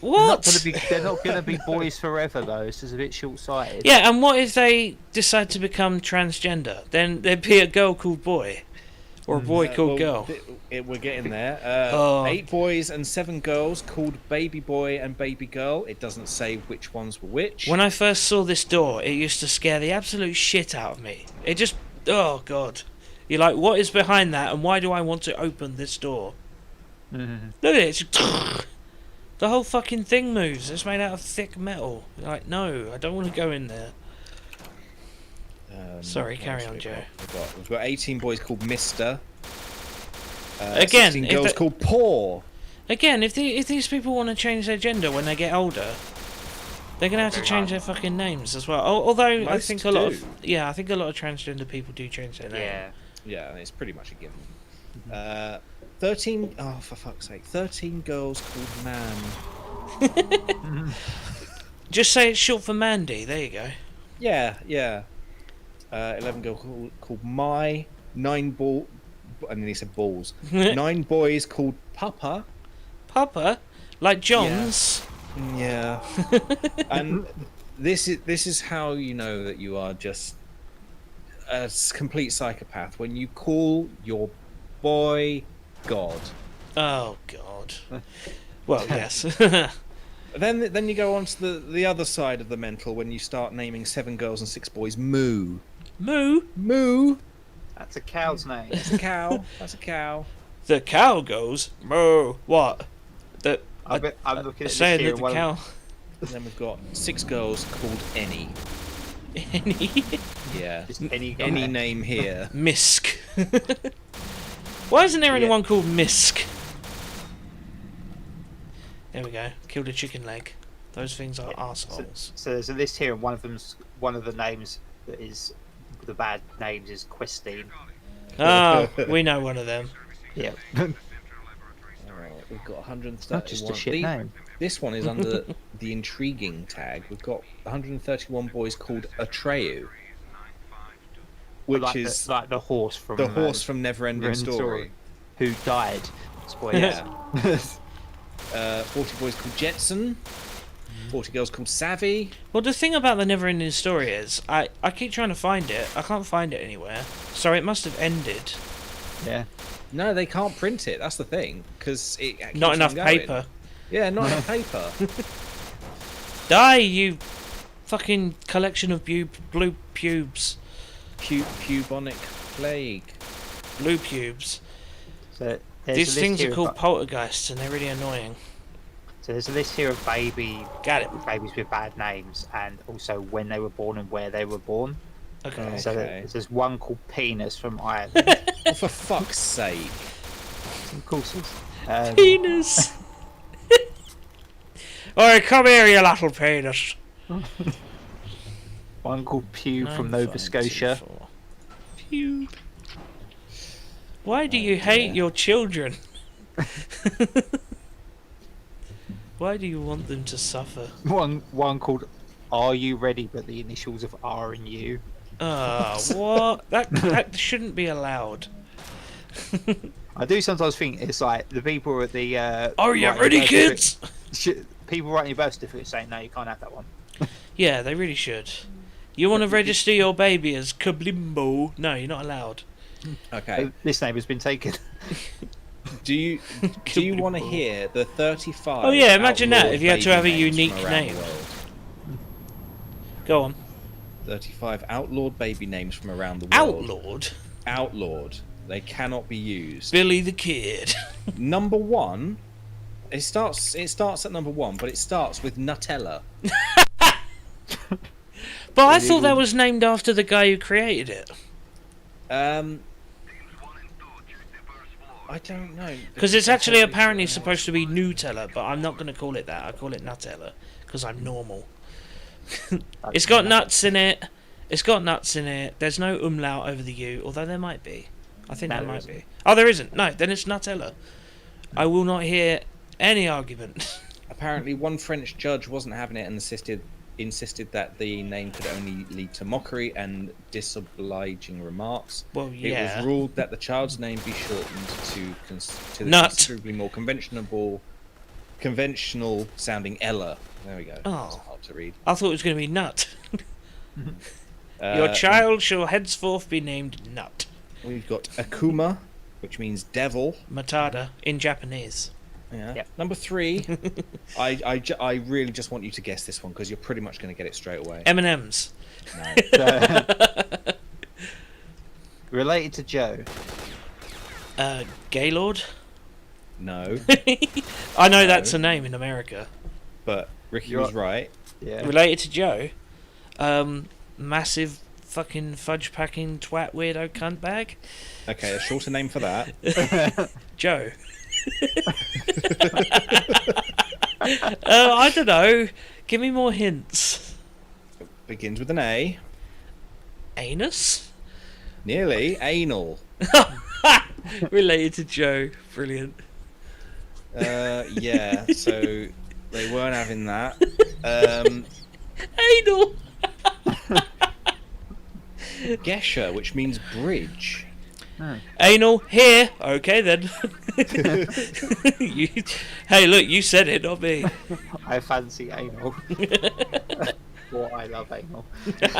What? They're not going to be boys forever, though. This is a bit short-sighted. Yeah, and what if they decide to become transgender? Then there'd be a girl called Boy. Or a boy called Girl. We're getting there. 8 boys and 7 girls called Baby Boy and Baby Girl. It doesn't say which ones were which. When I first saw this door, it used to scare the absolute shit out of me. It just... Oh, God. You're like, what is behind that, and why do I want to open this door? Look at it. It's the whole fucking thing moves. It's made out of thick metal. You're like, no, I don't want to go in there. Sorry, what carry else on, we Joe. We've got 18 boys called Mister. Again, 16 if girls the- called Poor. Again, if these people want to change their gender when they get older, they're gonna have to change their fucking names as well. Although I Most think a lot do. of I think a lot of transgender people do change their name. Yeah. Yeah, it's pretty much a given. 13. Oh, for fuck's sake! 13 girls called Man. Just say it's short for Mandy. There you go. Yeah. 11 girls called My. 9 ball. And then he said balls. 9 boys called Papa. Papa, like John's. Yeah. And this is how you know that you are just a complete psychopath when you call your boy God. Oh God. Well, yes. Then you go on to the other side of the mental when you start naming 7 girls and 6 boys Moo. Moo. Moo. That's a cow's name. That's a cow. That's a cow. The cow goes moo. What? The I'm looking at this saying here. that the cow. And then we've got 6 girls called Any. Any Yeah. Just any guy. Any name here. Misk. Why isn't there Yeah. anyone called Misk? There we go. Killed a chicken leg. Those things are arseholes. So there's a list here, and one of the names that is the bad names is Questine. Oh, we know one of them. Yeah. We've got 131. Not just a shit name. This one is under the intriguing tag. We've got 131 boys called Atreyu, which like is like the horse from from Neverending Story. who died. Spoilers. Yeah. 40 boys called Jetson. 40 girls called Savvy. Well, the thing about the Neverending Story is, I keep trying to find it. I can't find it anywhere. So it must have ended. Yeah. No, they can't print it. That's the thing, because it keeps Not enough on going. paper. Yeah, not enough paper. Die, you fucking collection of blue pubes. Bubonic plague. Blue pubes. So there's These a list things here are of- called poltergeists, and they're really annoying. So there's a list here of Got it. babies with bad names, and also when they were born and where they were born. Okay. So Okay. there's one called Penis from Ireland. Oh, for fuck's sake. Of course. Penis. Alright, come here, you little penis. One called Pew from Nova Scotia. Pube. Why do you hate your children? Why do you want them to suffer? One called Are You Ready? But the initials of R and U. What? That shouldn't be allowed. I do sometimes think it's like the people at the. Are you writing ready, birth kids? People writing your birth certificate saying no, you can't have that one. Yeah, they really should. You want to register your baby as Kablimbo? No, you're not allowed. Okay. This name has been taken. Do you want to hear the 35? Oh yeah, imagine that outlawed if you had to baby have a names unique from around name. the world? Go on. 35 outlawed baby names from around the world. Outlawed? Outlawed. They cannot be used. Billy the Kid. Number 1. It starts at number 1, but it starts with Nutella. But I thought that was named after the guy who created it. I don't know. Because it's actually apparently supposed to be Nutella, but I'm not going to call it that. I call it Nutella because I'm normal. It's got nuts in it. It's got nuts in it. There's no umlaut over the U, although there might be. I think No, there there might isn't. be. Oh, there isn't. No, then it's Nutella. I will not hear any argument. Apparently, one French judge wasn't having it and insisted that the name could only lead to mockery and disobliging remarks. Well, It yeah. was ruled that the child's name be shortened to the Nut. considerably more conventional sounding Ella. There we go. Oh. It's hard to read. I thought it was going to be Nut. Your child shall henceforth be named Nut. We've got Akuma, which means devil. Matada in Japanese. Yeah. Yep. Number 3. I really just want you to guess this one because you're pretty much going to get it straight away. M&M's. No. Related to Joe. Gaylord? No. I know No. that's a name in America. But Ricky You're- was right. Yeah. Related to Joe? Massive fucking fudge packing twat weirdo cunt bag? Okay, a shorter name for that. Joe. I don't know. Give me more hints. Begins with an A. Anus? Nearly. Anal. Related to Joe. Brilliant. Yeah, so they weren't having that. Anal! Gesher, which means bridge. Anal here. Okay then. Hey, look, you said it, not me. I fancy anal. Or I love anal.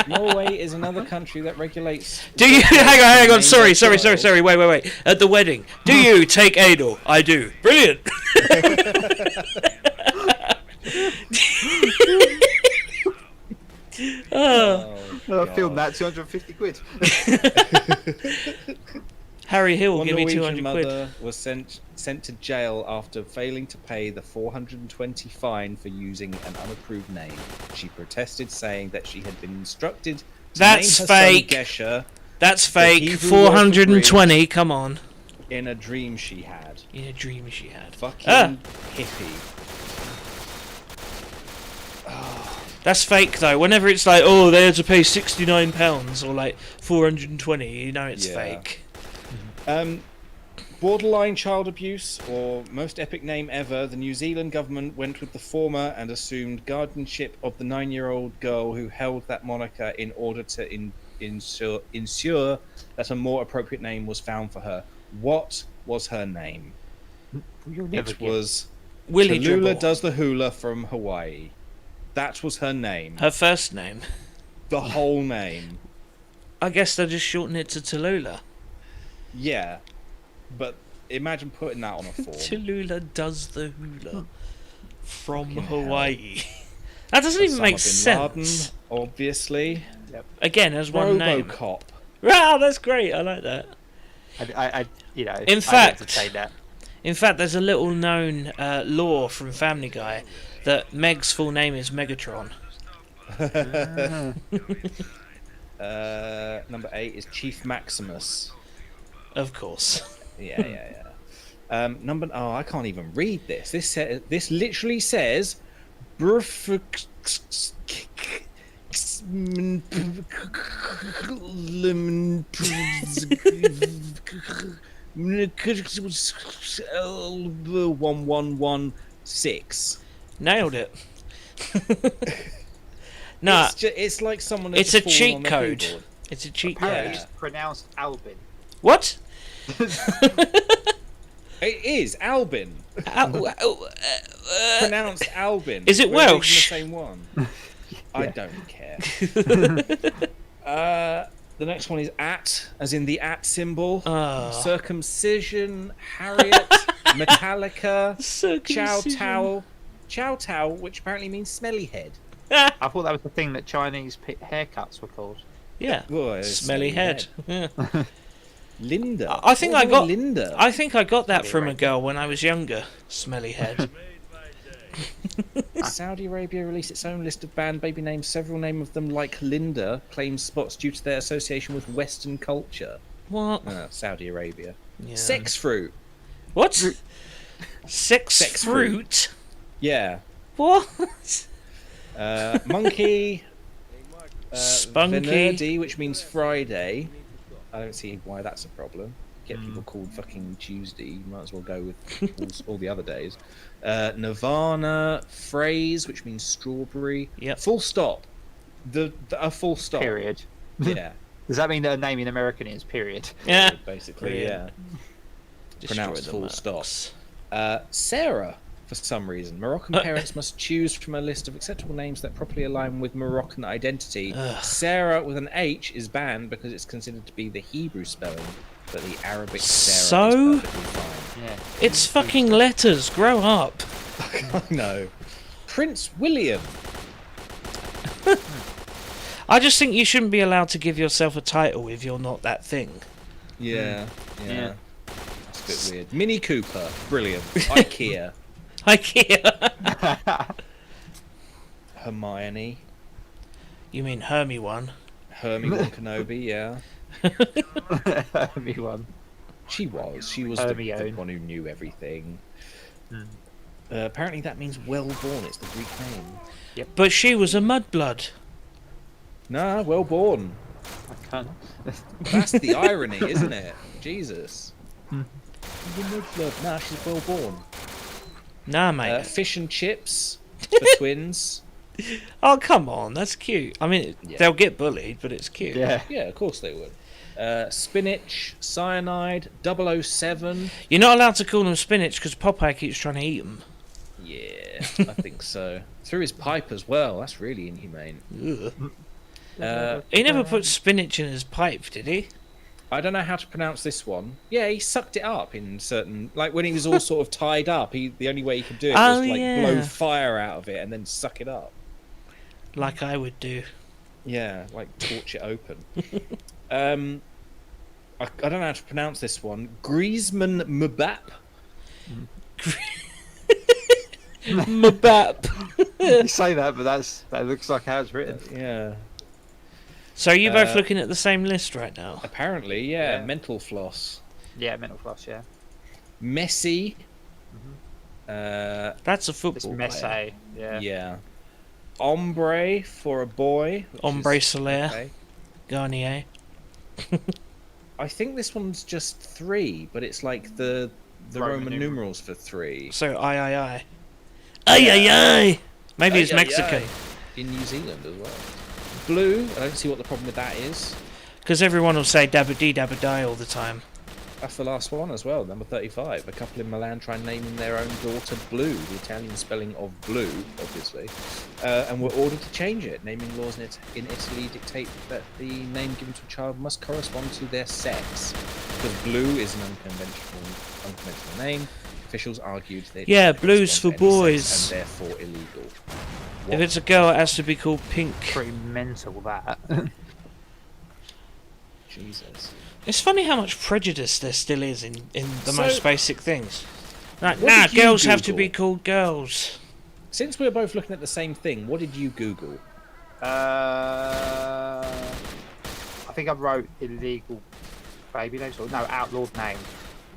Norway is another country that regulates. Do you? Hang on. Sorry. Names of Wait. At the wedding, do you take anal? I do. Brilliant. Oh, I filmed God. that 250 quid. Harry Hill will One give me Norwegian 200 quid. mother was sent to jail after failing to pay the 420 fine for using an unapproved name. She protested, saying that she had been instructed to That's name her fake. son Gesher That's the fake. Hebrew word for 420. Come on. in a dream she had. In a dream she had. Fucking hippie. That's fake though. Whenever it's like, oh, they had to pay £69 or like 420, you know it's Yeah. fake. Borderline child abuse, or most epic name ever, the New Zealand government went with the former and assumed guardianship of the 9-year-old girl who held that moniker in order to ensure that a more appropriate name was found for her. What was her name? You'll never It get. was Willy Tallulah Dribble. Does the Hula from Hawaii. That was her name. Her first name. The whole name. I guess they'll just shorten it to Tallulah. Yeah. But imagine putting that on a form. Tallulah does the hula from Fucking Hawaii. That doesn't even Osama make bin sense. Laden, obviously. Again, as one name. RoboCop. Wow, that's great. I like that. I you know. In I'd fact- entertain that. In fact, there's a little known lore from Family Guy that Meg's full name is Megatron. Number 8 is Chief Maximus. Of course. Yeah. Oh, I can't even read this. This literally says. $1,116. Nailed it. Nah, It's like someone. has it's a just fallen cheat on their code. keyboard. It's a cheat Apparently code. it's pronounced Albin. What? It is Albin. Pronounced Albin. Is it We're reading Welsh? The same one. I don't care. The next one is as in the symbol. Ah. Circumcision, Harriet, Metallica, Circumcision. Chow Tao, which apparently means smelly head. I thought that was the thing that Chinese haircuts were called. Yeah. Oh, Smelly head. Yeah. Linda. I think What I about got Linda. I think I got that from a girl when I was younger. Smelly head. Saudi Arabia released its own list of banned baby names. Several names of them, like Linda, claim spots due to their association with Western culture. What? Saudi Arabia. Yeah. Sex fruit. What? Sex Sex fruit? Yeah. What? Monkey. Spunky. Venerdi, which means Friday. I don't see why that's a problem. Get people called fucking Tuesday. You might as well go with all the other days. Nirvana. Phrase, which means strawberry. Yep. Full stop. A full stop. Period. Yeah. Does that mean that a name in American is period? Yeah. Basically, Brilliant. yeah. Destroy Pronounced the full marks. stop. Sarah, for some reason. Moroccan parents must choose from a list of acceptable names that properly align with Moroccan identity. Ugh. Sarah with an H is banned because it's considered to be the Hebrew spelling, but the Arabic Sarah So? is perfectly fine. Yeah. It's fucking letters. Grow up. I know. Prince William. I just think you shouldn't be allowed to give yourself a title if you're not that thing. Yeah. Yeah. That's a bit weird. Mini Cooper. Brilliant. IKEA. IKEA. Hermione. You mean Hermie one? Hermione Kenobi, yeah. Everyone. She was the Hermione. one who knew everything. Apparently that means well-born. It's the Greek name. But she was a mudblood. Nah, well-born. I can't. That's the irony, isn't it? Jesus. Nah, she's well-born. Nah, mate. Fish and chips for twins. Oh, come on. That's cute. I mean, Yeah. they'll get bullied, but it's cute. Yeah. Yeah, of course they would. Spinach, Cyanide, 007. You're not allowed to call them spinach because Popeye keeps trying to eat them. Yeah, I think so. Through his pipe as well. That's really inhumane. He never put spinach in his pipe, did he? I don't know how to pronounce this one. Yeah, he sucked it up in certain... Like, when he was all sort of tied up, the only way he could do it was, like, blow fire out of it and then suck it up. Like I would do. Yeah, like, torch it open. I don't know how to pronounce this one. Griezmann Mbap. Mbap. You say that, but that looks like how it's written. Yeah. So are you both looking at the same list right now? Apparently, yeah. Mental Floss. Yeah, mental floss. Yeah. Messi. That's a It's football player. Messi. Yeah. Yeah. Ombre for a boy. Ombre Soler. Okay. Garnier. I think this one's just 3, but it's like the Roman numerals for 3. So I. Ay. Maybe it's Mexican. In New Zealand as well. Blue. I don't see what the problem with that is. Because everyone will say dabba dee dabba die all the time. That's the last one as well, number 35. A couple in Milan try naming their own daughter Blue, the Italian spelling of blue, obviously, and were ordered to change it. Naming laws in Italy dictate that the name given to a child must correspond to their sex. Because Blue is an unconventional name, officials argued that blue's for boys. and therefore illegal. If it's a girl, it has to be called Pink. Pretty mental that. Jesus. It's funny how much prejudice there still is in the So- most basic things. Like, What nah, did you girls have to Google? be called girls. Since we're both looking at the same thing, what did you Google? I think I wrote illegal baby names or no outlawed names.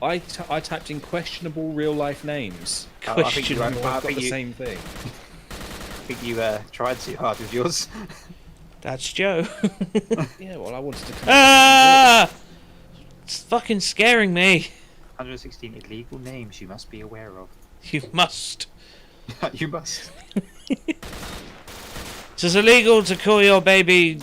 I typed in questionable real life names. Oh, I think you Questionable. wrote- I I've got think the you- same thing. I think you tried too hard with yours. That's Joe. Yeah, well, I wanted to. Ah! It's fucking scaring me. 116 illegal names you must be aware of. You must. You must. It's illegal to call your baby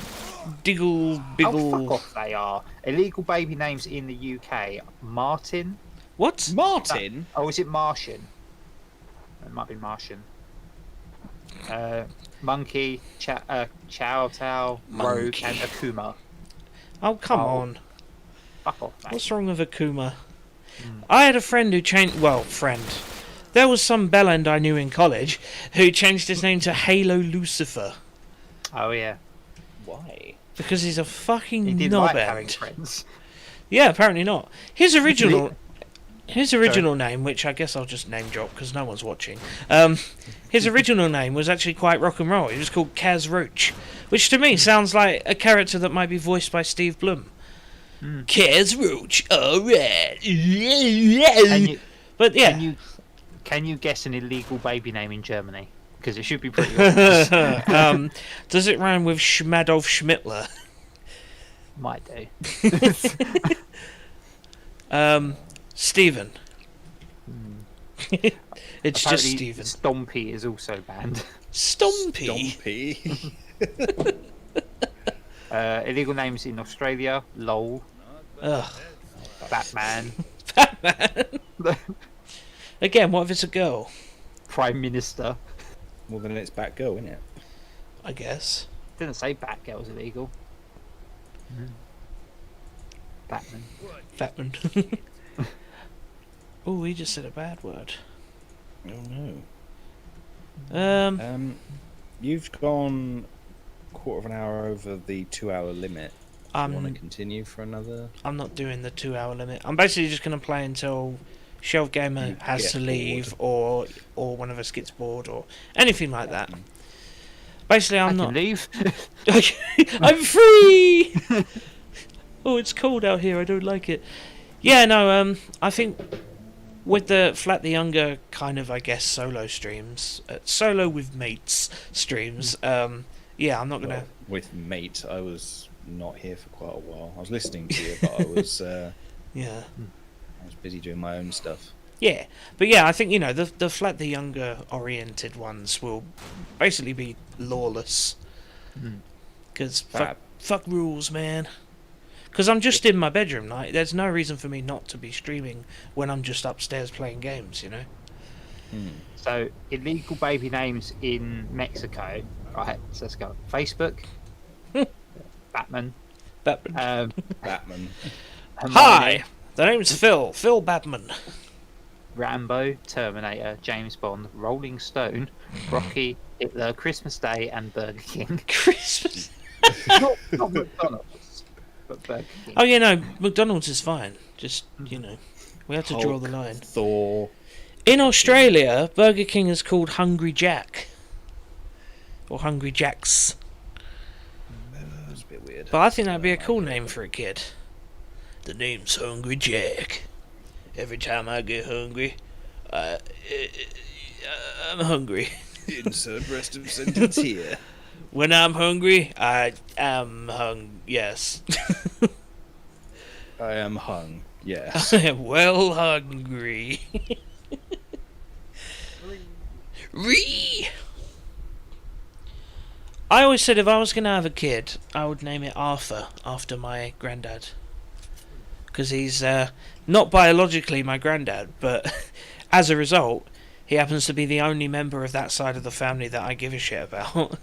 Diggle Oh, Biggle. fuck off, they are. Illegal baby names in the UK. Martin. What? Martin. Oh, is it Martian? It might be Martian. Monkey, Chow Tao, Rogue, Monkey. and Akuma. Oh, come Oh. on. Fuck off, mate. What's wrong with Akuma? I had a friend who changed... Well, friend. There was some bellend I knew in college who changed his name to Halo Lucifer. Oh, yeah. Why? Because he's a fucking He did knob like having end. friends. Yeah, apparently not. His original name, which I guess I'll just name drop because no one's watching. His original name was actually quite rock and roll. He was called Kaz Roach, which to me sounds like a character that might be voiced by Steve Blum. Kaz Roach, alright. But yeah. Can you guess an illegal baby name in Germany? Because it should be pretty obvious. Does it rhyme with Schmadolf Schmittler? Might do. Stephen. It's just Apparently, Stephen. Stompy is also banned. Stompy. Dompy. Illegal names in Australia. LOL. Ugh. Batman. Batman. Again, what if it's a girl? Prime Minister. Well, then it's Batgirl, isn't it? I guess. Didn't say Batgirl's illegal. Batman. Batman. Oh, he just said a bad word. Oh no. Um, You've gone quarter of an hour over the 2-hour limit. Do you want to continue for another? I'm not doing the 2-hour limit. I'm basically just going to play until Shelf Gamer You has get to leave, or one of us gets bored, or anything like that. Basically, I I'm can not. leave. I'm free. Oh, it's cold out here. I don't like it. Yeah, no. I think with the Flat the Younger kind of, I guess, solo streams, solo with mates streams. Yeah, I'm not gonna. Well, with mate, I was not here for quite a while. I was listening to you, but I was Yeah. I was busy doing my own stuff. Yeah, but yeah, I think the Flat the Younger oriented ones will basically be lawless. Because fuck rules, man. Because I'm just in my bedroom. Like, there's no reason for me not to be streaming when I'm just upstairs playing games. You know. So illegal baby names in Mexico. Right. So let's go. Facebook. Batman. But Batman. Hermione, hi, the name's Phil. Phil Batman. Rambo, Terminator, James Bond, Rolling Stone, Rocky, Hitler, Christmas Day, and Burger King. Christmas. not McDonald's, but Burger King. Oh yeah, no, McDonald's is fine. Just we have to draw the line. Thor. In Australia, Burger King is called Hungry Jack. Or Hungry Jacks. That's a bit weird. But I think that'd be a cool name for a kid. The name's Hungry Jack. Every time I get hungry, I'm hungry. Insert rest of sentence here. When I'm hungry, I am yes. I am hung. Yes. I am well hungry. Ree! I always said if I was going to have a kid, I would name it Arthur, after my granddad. Because he's not biologically my granddad, but as a result, he happens to be the only member of that side of the family that I give a shit about.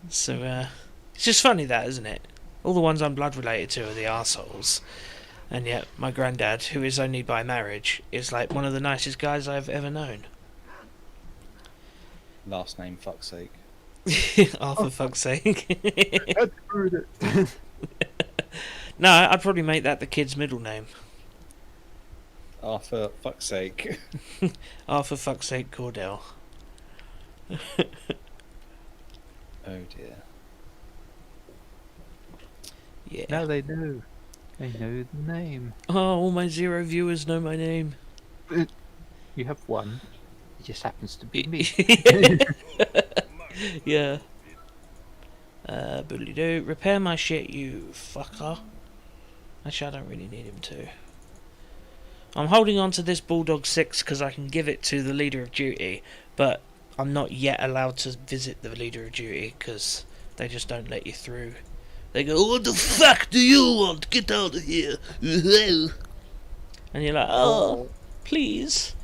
So, it's just funny that, isn't it? All the ones I'm blood related to are the arseholes. And yet, my granddad, who is only by marriage, is like one of the nicest guys I've ever known. Last name, fuck's sake. Oh, for fuck's sake. No, I'd probably make that the kid's middle name. Arthur, fuck's sake. Oh, for fuck's sake, Cordell. Oh dear. Yeah. Now they know. They know the name. Oh, all my 0 viewers know my name. You have one. It just happens to be me. Yeah. Bully do. Repair my shit, you fucker. Actually, I don't really need him to. I'm holding on to this Bulldog 6 because I can give it to the leader of duty, but I'm not yet allowed to visit the leader of duty because they just don't let you through. They go, "What the fuck do you want? Get out of here!" And you're like, "Oh, please,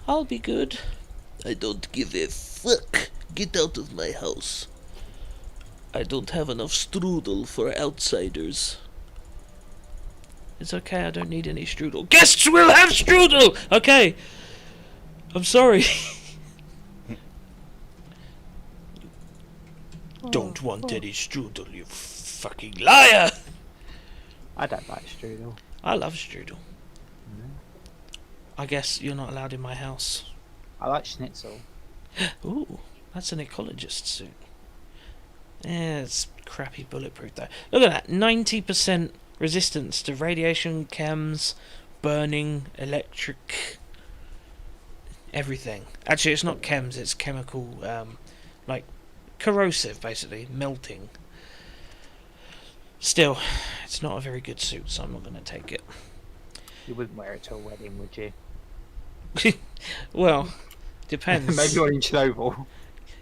I'll be good." I don't give a fuck. Get out of my house. I don't have enough strudel for outsiders. It's okay, I don't need any strudel. Guests will have strudel! Okay. I'm sorry. Don't want any strudel, you fucking liar! I don't like strudel. I love strudel. I guess you're not allowed in my house. I like schnitzel. Ooh, that's an ecologist suit. Yeah, it's crappy bulletproof though. Look at that, 90% resistance to radiation, chems, burning, electric, everything. Actually, it's not chems, it's chemical, like corrosive, basically, melting. Still, it's not a very good suit, so I'm not going to take it. You wouldn't wear it to a wedding, would you? Well, depends. Maybe on in Chernobyl.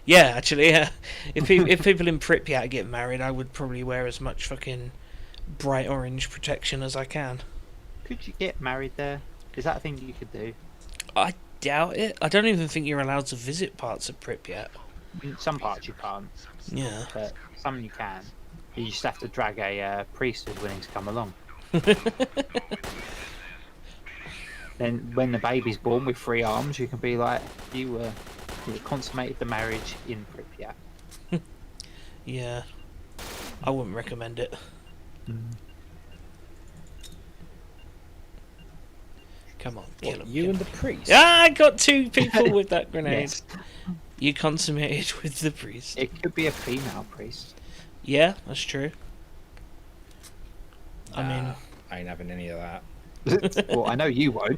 Yeah, actually, yeah. If people in Pripyat get married, I would probably wear as much fucking bright orange protection as I can. Could you get married there? Is that a thing you could do? I doubt it. I don't even think you're allowed to visit parts of Pripyat. In some parts you can't, Yeah. but some you can. You just have to drag a priest who's willing to come along. Then when the baby's born with 3 arms, you can be like, you consummated the marriage in Pripyat. Yeah. I wouldn't recommend it. Come on, kill him. You and the priest? Ah, I got 2 people with that grenade. Yes. You consummated with the priest. It could be a female priest. Yeah, that's true. I mean... I ain't having any of that. Well, I know you won't.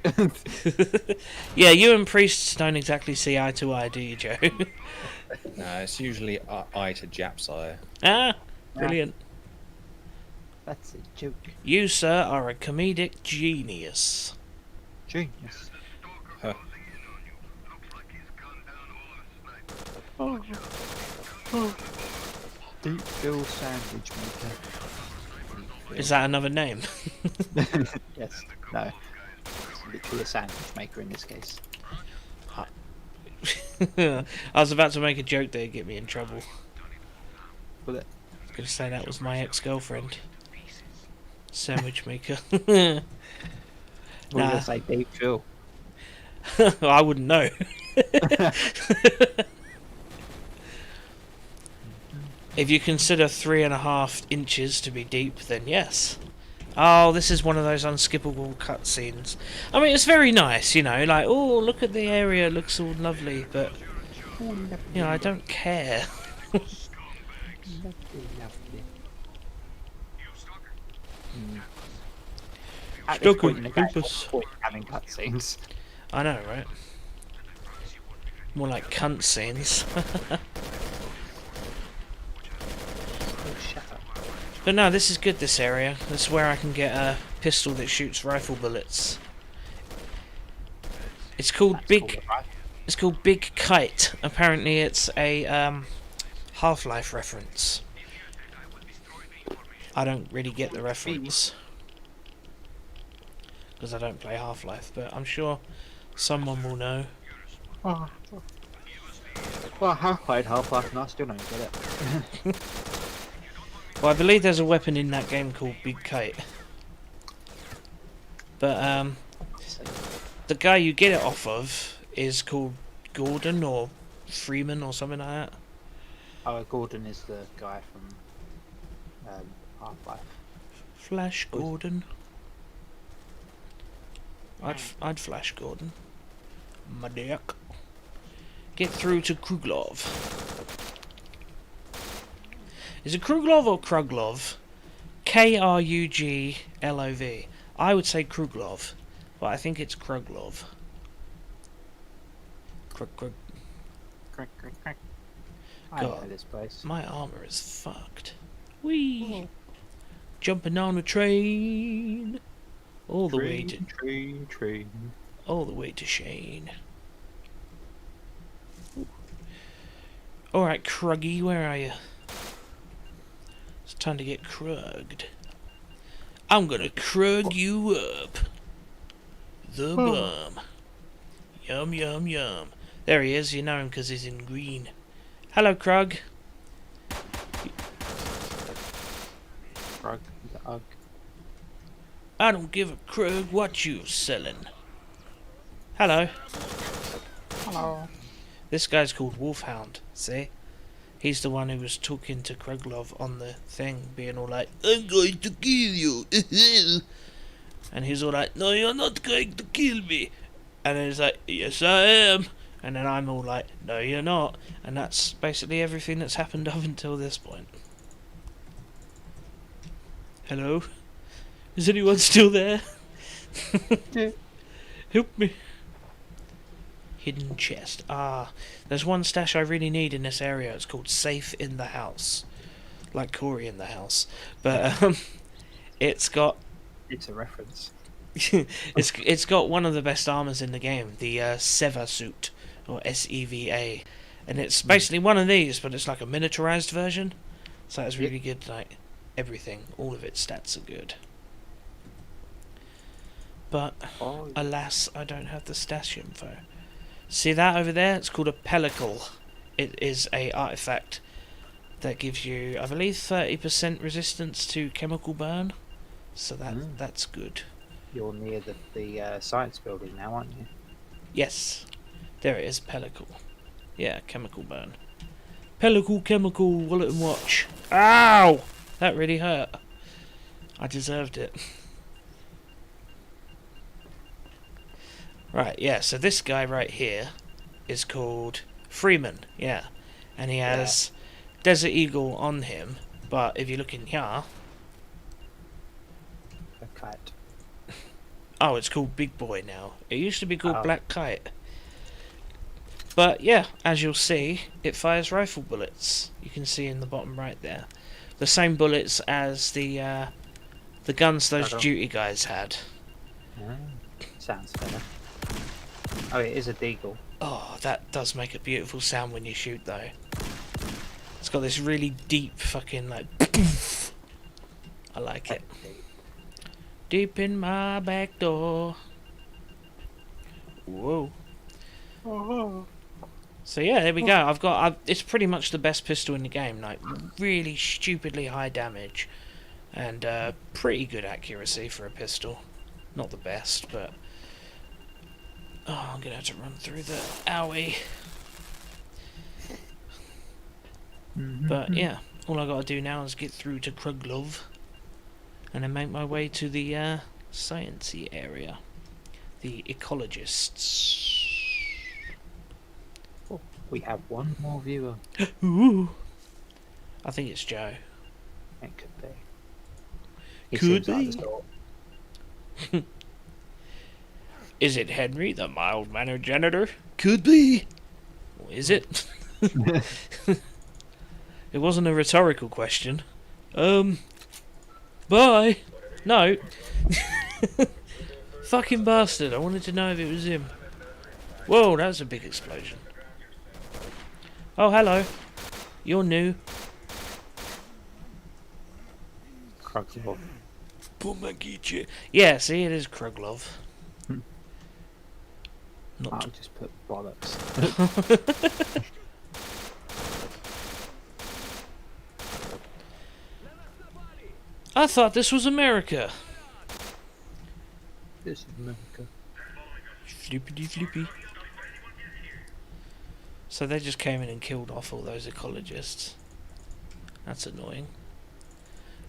Yeah, you and priests don't exactly see eye to eye, do you, Joe? No, it's usually eye to Jap's eye. Ah, brilliant. That's a joke. You, sir, are a comedic genius. Genius. Huh. Oh. Deep Bill sandwich maker. Is that another name? Yes. No. It's literally a sandwich maker in this case. I was about to make a joke that'd get me in trouble. Will it? I was going to say that was my ex-girlfriend. Sandwich maker. We're Nah. gonna say Dave Phil. I wouldn't know. If you consider 3.5 inches to be deep, then yes. Oh, this is one of those unskippable cutscenes. I mean, it's very nice, you know, like, oh, look at the area, it looks all lovely, but, you know, I don't care. At this Stalker, point in the game, help us. what's the point in having cutscenes? I know, right? More like cunt scenes. Oh, shut up. But no, this is good, this area. This is where I can get a pistol that shoots rifle bullets. It's called That's Big... cool, right? It's called Big Kite. Apparently it's a Half-Life reference. I don't really get the reference. Because I don't play Half-Life, but I'm sure someone will know. Oh. Well, I have played Half-Life and I still don't get it. Well, I believe there's a weapon in that game called Big Kite. But the guy you get it off of is called Gordon or Freeman or something like that. Oh, Gordon is the guy from Half-Life. Flash Gordon. I'd flash Gordon. My dick. Get through to Kruglov. Is it Kruglov or Kruglov? Kruglov. I would say Kruglov, but I think it's Kruglov. Krug. Crack, crack, crack. I God. know this place. My armor is fucked. Whee! Jumping on a train. All the way to Train. all the way to Shane. Alright, Kruggy, where are you? It's time to get Krugged. I'm gonna Krug you up. The bum. Yum, yum, yum. There he is, you know him because he's in green. Hello, Krug. Rug, the Ugg. I don't give a Krug what you selling. Hello. Hello. This guy's called Wolfhound, see? He's the one who was talking to Kruglov on the thing, being all like, I'm going to kill you. And he's all like, no, you're not going to kill me. And then he's like, yes, I am. And then I'm all like, no, you're not. And that's basically everything that's happened up until this point. Hello? Is anyone still there? Help me. Hidden chest. Ah, there's one stash I really need in this area. It's called Safe in the House. Like Corey in the House. But it's got It's a reference. it's got one of the best armors in the game, the Seva suit, or SEVA, and it's basically one of these, but it's like a miniaturized version. So it's really good. Like everything, all of its stats are good. But Oh, alas, I don't have the stash info. See that over there? It's called a pellicle. It is a artifact that gives you, I believe, 30% resistance to chemical burn. So that's good. you're near the science building now, aren't you? Yes, there it is, pellicle. Yeah, chemical burn. Pellicle, chemical, wallet and watch. Ow! That really hurt. I deserved it. Right, yeah, so this guy right here is called Freeman, yeah. And he has Desert Eagle on him, but if you look in here... A kite. Oh, it's called Big Boy now. It used to be called Oh. Black Kite. But yeah, as you'll see, it fires rifle bullets. You can see in the bottom right there. The same bullets as the guns those Uh-oh. duty guys had. Sounds better. Oh, it is a deagle. Oh, that does make a beautiful sound when you shoot though. It's got this really deep fucking like... I like it. Deep. Deep in my back door. Whoa. So yeah, there we go. It's pretty much the best pistol in the game. Like really stupidly high damage, and pretty good accuracy for a pistol. Not the best, but I'm gonna have to run through the alley. But yeah, all I gotta do now is get through to Kruglov, and then make my way to the sciencey area, the ecologists. Oh, we have one more viewer. Ooh. I think it's Joe. It could be. He Could seems like the be. sort. Is it Henry, the mild-mannered janitor? Could be. Or is it? It wasn't a rhetorical question. Bye. No. Fucking bastard. I wanted to know if it was him. Whoa, that was a big explosion. Oh, hello. You're new. Kruglov. Pomagiche. Yeah, see, it is Kruglov. I'll Not. just put bollocks. I thought this was America. This is America. Flippity flippy. So they just came in and killed off all those ecologists. That's annoying.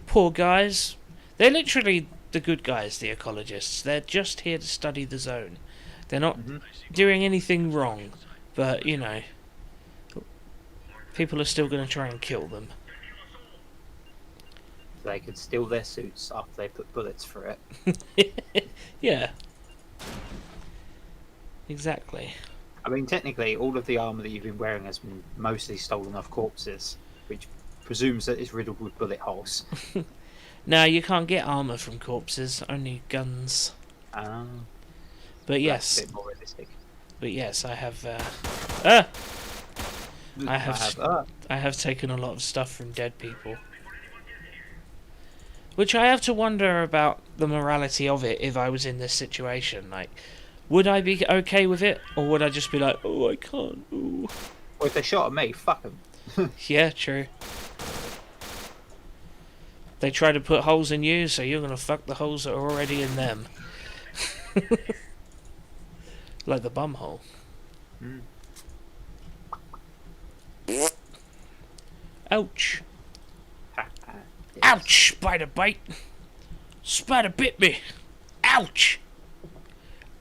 Poor guys. They're literally the good guys, the ecologists. They're just here to study the zone. They're not doing anything wrong. But, you know, people are still going to try and kill them. They could steal their suits after they put bullets through it. Yeah. Exactly. I mean, technically, all of the armour that you've been wearing has been mostly stolen off corpses, which presumes that it's riddled with bullet holes. No, you can't get armour from corpses, only guns. But yes, That's a bit more realistic. but yes, I have. I have taken a lot of stuff from dead people, which I have to wonder about the morality of it. If I was in this situation, like, would I be okay with it, or would I just be like, oh, I can't. Ooh. Well, if they shot at me, fuck them. Yeah, true. They try to put holes in you, so you're gonna fuck the holes that are already in them. Like the bum hole. Ouch. Ouch! Spider bite! Spider bit me! Ouch!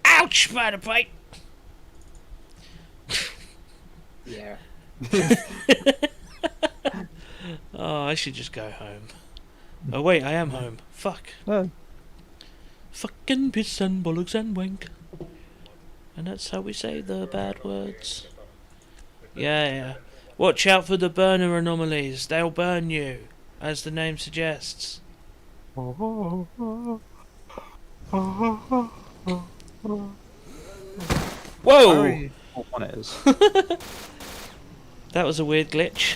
Ouch! Spider bite! Yeah. Oh, I should just go home. Oh wait, I am home. Fuck. Oh. Fucking piss and bollocks and wank. And that's how we say the bad words. Yeah, yeah. Watch out for the burner anomalies. They'll burn you, as the name suggests. Whoa! Monitors. That was a weird glitch.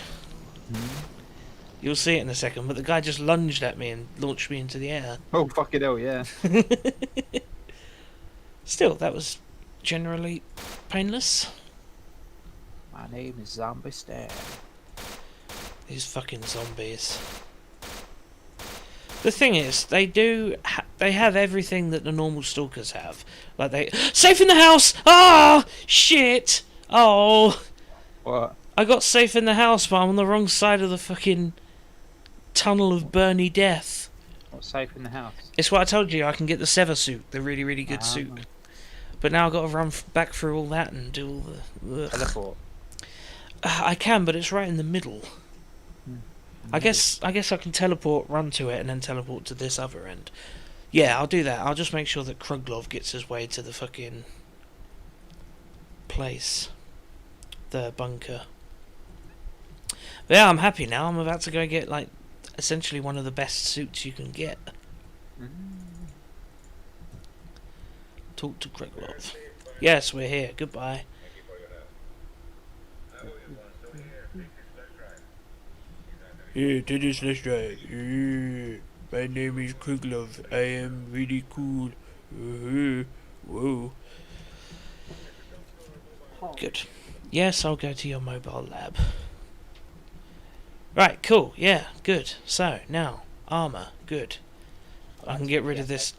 You'll see it in a second, but the guy just lunged at me and launched me into the air. Oh, fucking hell, yeah. Still, that was generally painless. My name is Zombie Star. These fucking zombies. The thing is, they have everything that the normal stalkers have. Like they safe in the house. Ah, shit. Oh, What? I got safe in the house, but I'm on the wrong side of the fucking tunnel of Bernie death. What's safe in the house? It's what I told you. I can get the Sever suit, the really, really good suit. But now I've got to run back through all that and do all the. Ugh. Teleport. I can, but it's right in the middle. I guess I can teleport, run to it, and then teleport to this other end. Yeah, I'll do that. I'll just make sure that Kruglov gets his way to the fucking place. The bunker. But yeah, I'm happy now. I'm about to go get, like, essentially one of the best suits you can get. Talk to Kruglov. Yes, we're here. Goodbye. Yeah, to this let's drive. Yeah. My name is Kruglov. I am really cool. Whoa. Good. Yes, I'll go to your mobile lab. Right, cool. Yeah, good. So, now, armour. Good. I can get rid of this.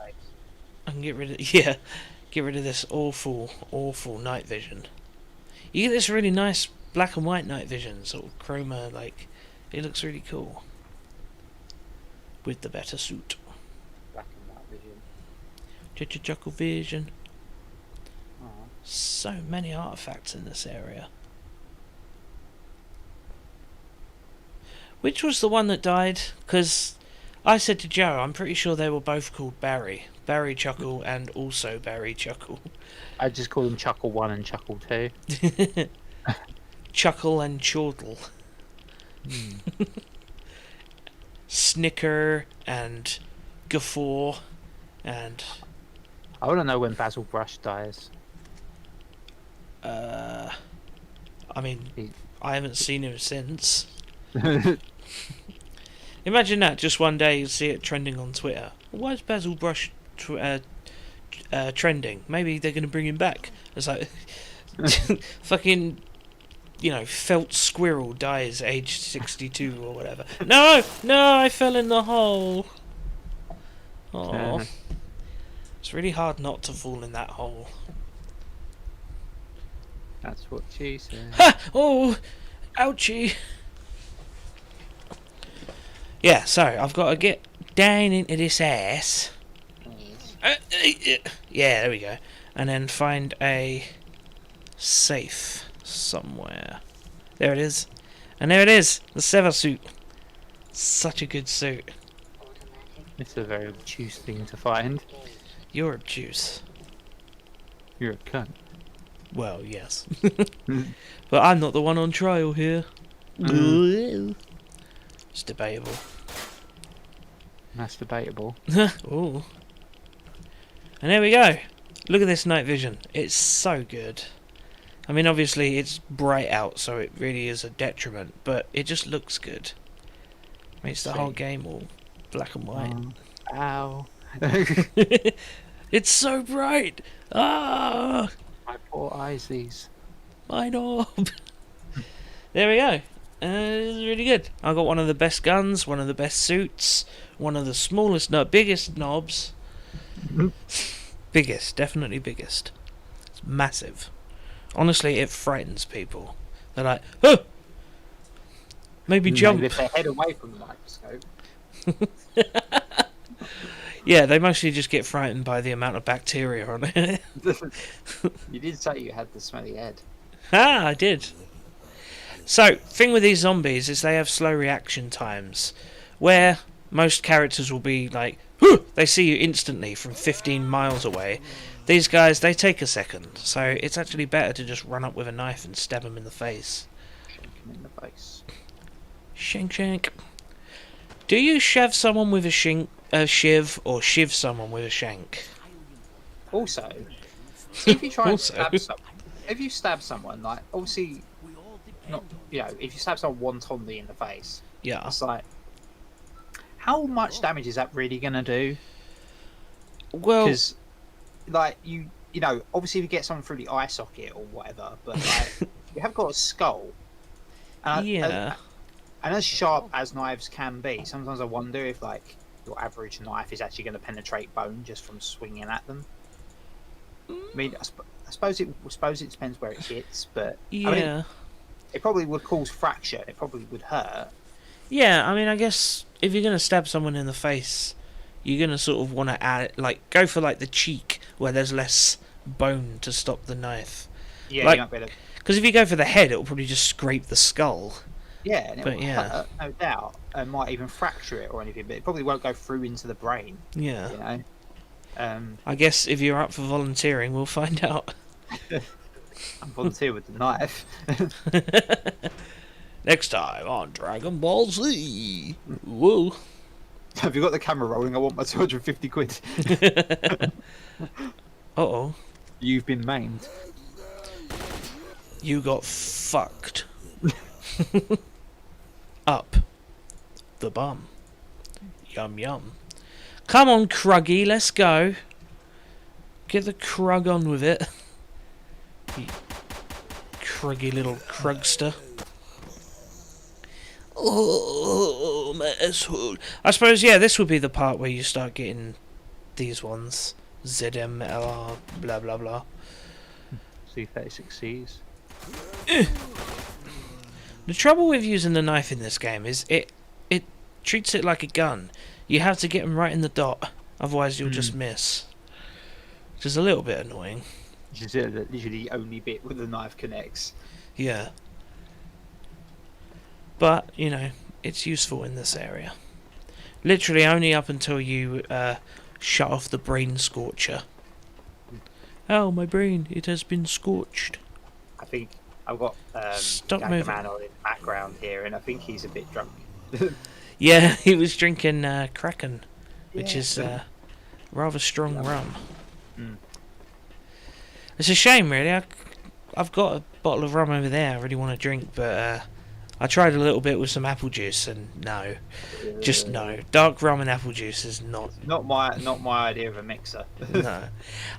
I can get rid of... Yeah. Get rid of this awful, awful night vision. You get this really nice black and white night vision, sort of chroma, like, it looks really cool. With the better suit. Black and white vision. Chuckle vision. Oh. So many artifacts in this area. Which was the one that died? Because I said to Joe, I'm pretty sure they were both called Barry. Barry Chuckle and also Barry Chuckle. I just call them Chuckle 1 and Chuckle 2. Chuckle and Chortle. Snicker and Guffaw and... I want to know when Basil Brush dies. I mean, I haven't seen him since. Imagine that, just one day you see it trending on Twitter. Why is Basil Brush trending? Maybe they're going to bring him back. It's like, fucking, felt squirrel dies aged 62 or whatever. No, I fell in the hole. Oh, it's really hard not to fall in that hole. That's what she said. Ha! Oh, ouchie. Yeah, so I've got to get down into this ass. Yeah, there we go. And then find a safe somewhere. There it is. And there it is, the Sever suit. Such a good suit. It's a very obtuse thing to find. You're obtuse. You're a cunt. Well, yes. But I'm not the one on trial here. It's debatable. That's debatable. Ooh. And there we go. Look at this night vision. It's so good. I mean, obviously it's bright out, so it really is a detriment, but it just looks good. Makes the whole game all black and white. Ow. It's so bright! Ah! My poor eyesies. My knob! There we go. It's really good. I got one of the best guns, one of the best suits, one of the smallest, biggest knobs. Biggest, definitely biggest. It's massive. Honestly, it frightens people. They're like, oh! Maybe jump. Maybe if they head away from the microscope. Yeah, they mostly just get frightened by the amount of bacteria on it. You did say you had the smelly head. Ah, I did. So, thing with these zombies is they have slow reaction times, where most characters will be like, whoo! They see you instantly from 15 miles away. These guys, they take a second, so it's actually better to just run up with a knife and stab them in the face. Shank him in the face. Shank, shank. Do you shove someone with a shiv, or shiv someone with a shank? Also, if you try and Also. stab someone, if you stab someone, like, obviously, not, if you stab someone wantonly in the face, Yeah. it's like, how much damage is that really going to do? Well, Because, like, obviously if you get someone through the eye socket or whatever, but, like, you have got a skull. And yeah. and as sharp as knives can be, sometimes I wonder if, like, your average knife is actually going to penetrate bone just from swinging at them. I mean, I suppose it depends where it hits, but Yeah. I mean, it probably would cause fracture. It probably would hurt. Yeah, I mean, I guess if you're going to stab someone in the face, you're going to sort of want to add, go for, the cheek, where there's less bone to stop the knife. Yeah, Like- you might be able to, Because if you go for the head, it'll probably just scrape the skull. yeah, and it but will yeah. hurt, no doubt, and might even fracture it or anything, but it probably won't go through into the brain. Yeah. You know. I guess if you're up for volunteering, we'll find out. I'm volunteer with the knife. Next time on Dragon Ball Z. Whoa. Have you got the camera rolling? I want my 250 quid. Uh-oh. You've been maimed. You got fucked. Up the bum. Yum yum. Come on, Cruggy, let's go. Get the Krug on with it. You cruggy little Krugster. Oh, my asshole. I suppose, yeah, this would be the part where you start getting these ones. ZMLR, blah blah blah. C36Cs. The trouble with using the knife in this game is it treats it like a gun. You have to get them right in the dot, otherwise you'll just miss. Which is a little bit annoying. Which is literally the only bit where the knife connects. Yeah. But, you know, it's useful in this area. Literally only up until you shut off the brain scorcher. Oh, my brain, it has been scorched. I think I've got Stop Gagger moving. Man on in the background here, and I think he's a bit drunk. Yeah, he was drinking Kraken, which Yeah. is rather strong rum. Mm. It's a shame, really. I've got a bottle of rum over there I really want to drink, but I tried a little bit with some apple juice, and no. Just no. Dark rum and apple juice is not... Not my idea of a mixer. No.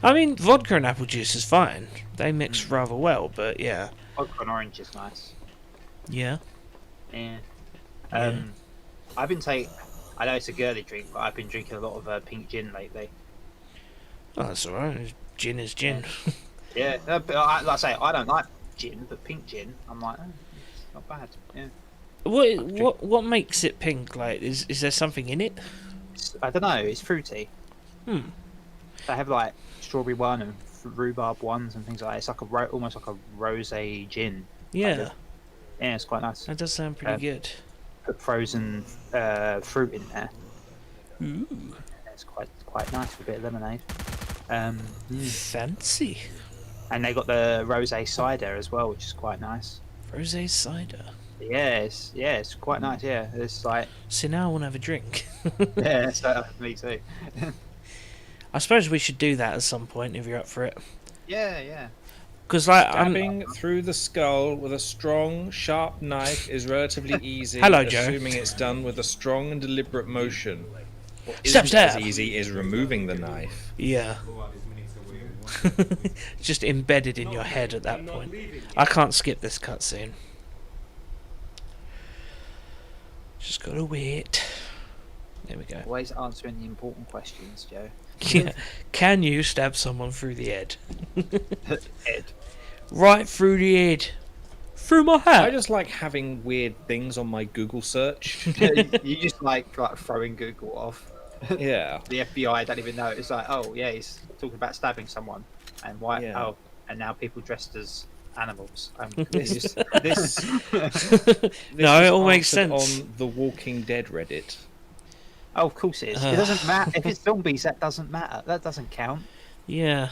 I mean, vodka and apple juice is fine. They mix rather well, but yeah. Vodka and orange is nice. Yeah. Yeah. Yeah. I've been I know it's a girly drink, but I've been drinking a lot of pink gin lately. Oh, that's alright. Gin is gin. Yeah, but like I say, I don't like gin, but pink gin, I'm like, it's not bad. Yeah. What makes it pink? Like, is there something in it? I don't know. It's fruity. Hmm. They have like strawberry one and rhubarb ones and things like that. It's like almost like a rosé gin. Yeah. Yeah, it's quite nice. That does sound pretty good. Put frozen fruit in there. Ooh. It's quite nice with a bit of lemonade. Fancy. And they got the rosé cider as well, which is quite nice. Rosé cider. Yeah, it's quite nice. Yeah, it's like See, now I want to have a drink. yeah, so, me too. I suppose we should do that at some point if you're up for it. Yeah. Because, like, Stabbing through the skull with a strong, sharp knife is relatively easy. Hello, Joe. Assuming it's done with a strong and deliberate motion. What Stab, isn't as stab. easy is removing the knife. Yeah. Just embedded in your head at that point. I can't skip this cutscene. Just gotta wait. There we go. Always answering the important questions, Joe. Yeah. Can you stab someone through the head? Ed. Right through the head. Through my hat. I just like having weird things on my Google search. You just like throwing Google off. Yeah. The FBI don't even know. It's like, oh yeah, he's talking about stabbing someone, and why? Yeah. Oh, and now people dressed as animals. This No, was it all makes answered sense. on the Walking Dead Reddit. Oh, of course it is. It doesn't matter if it's zombies. That doesn't matter. That doesn't count. Yeah.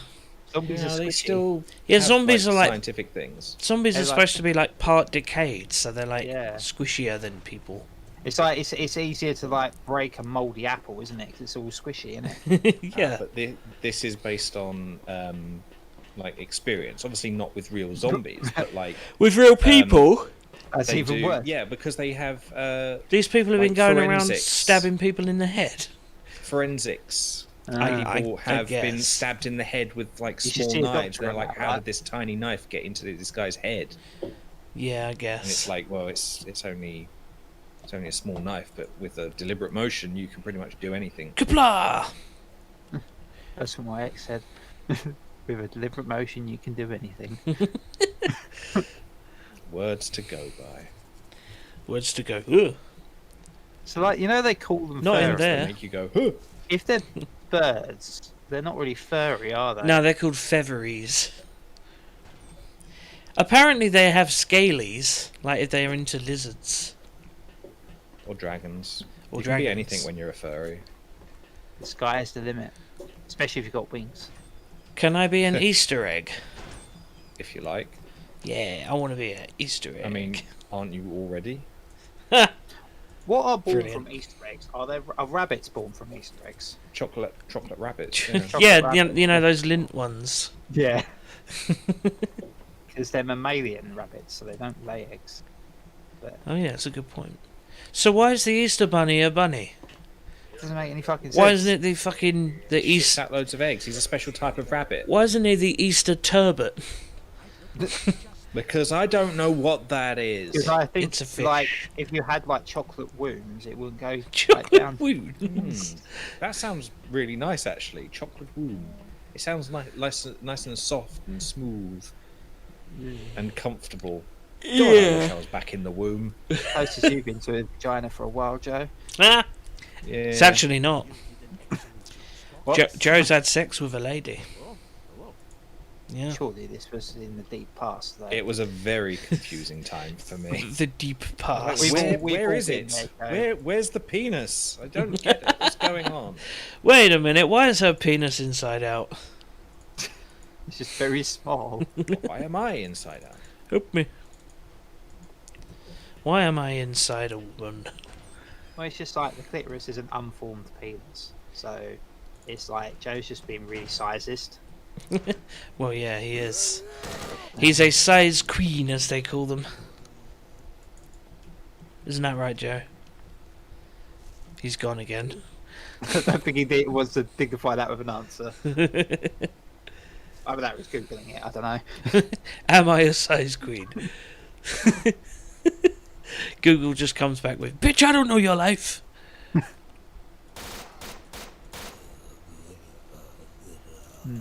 Zombies are They squishy. still Yeah, have, zombies are like... scientific things. Zombies are They're like- supposed to be like part decayed, so they're like Yeah. squishier than people. It's like it's easier to like break a mouldy apple, isn't it? 'Cause it's all squishy, isn't it? Yeah. But this is based on like experience. Obviously not with real zombies, but like With real people, That's they even do. worse. Yeah, because they have these people have been like going around forensics. stabbing people in the head. forensics. I People have been guess. stabbed in the head with like You should small see a knives. doctor They're on like, that, how right? did this tiny knife get into this guy's head? Yeah, I And guess. it's like, well, it's only a small knife, but with a deliberate motion, you can pretty much do anything. Kapla! That's what my ex said. With a deliberate motion, you can do anything. Words to go by. Words to go. Ugh. So, like, they call them Not in furry. there. They make you go, huh. If they're birds, they're not really furry, are they? No, they're called featheries. Apparently they have scalies, like if they're into lizards. Or dragons. Or You can be dragons. anything when you're a furry. The sky is the limit. Especially if you've got wings. Can I be an Easter egg? If you like. Yeah, I want to be an Easter egg. I mean, aren't you already? What are born Brilliant. from Easter eggs? Are rabbits born from Easter eggs? Chocolate rabbits. Yeah. Chocolate yeah, rabbit. you know those lint ones. Yeah. Because they're mammalian rabbits, so they don't lay eggs. Oh yeah, that's a good point. So why is the Easter bunny a bunny? Doesn't make any fucking sense. Why isn't it the fucking the Shits East? out loads of eggs. He's a special type of rabbit. Why isn't he the Easter turbot? Because I don't know what that is. Because I think, It's a fish. like, if you had like chocolate wombs, it wouldn't go like Chocolate down. wounds. That sounds really nice, actually. Chocolate womb. It sounds nice and soft and smooth and comfortable. God, I wish I was back in the womb. Closest you've been to a vagina for a while, Joe. Ah, Yeah. it's actually not. What? Joe's had sex with a lady. Yeah. Surely this was in the deep past, though. It was a very confusing time for me. The deep past. We've all Where is been it? there, Joe. Where's the penis? I don't get it. What's going on. Wait a minute. Why is her penis inside out? It's just very small. Why am I inside out? Help me. Why am I inside a woman? Well, it's just like the clitoris is an unformed penis, so it's like Joe's just being really sizist. Well, yeah, he is. He's a size queen, as they call them. Isn't that right, Joe? He's gone again. I don't think he wants to dignify that with an answer. Either that was googling it. I don't know. Am I a size queen? Google just comes back with, "Bitch, I don't know your life."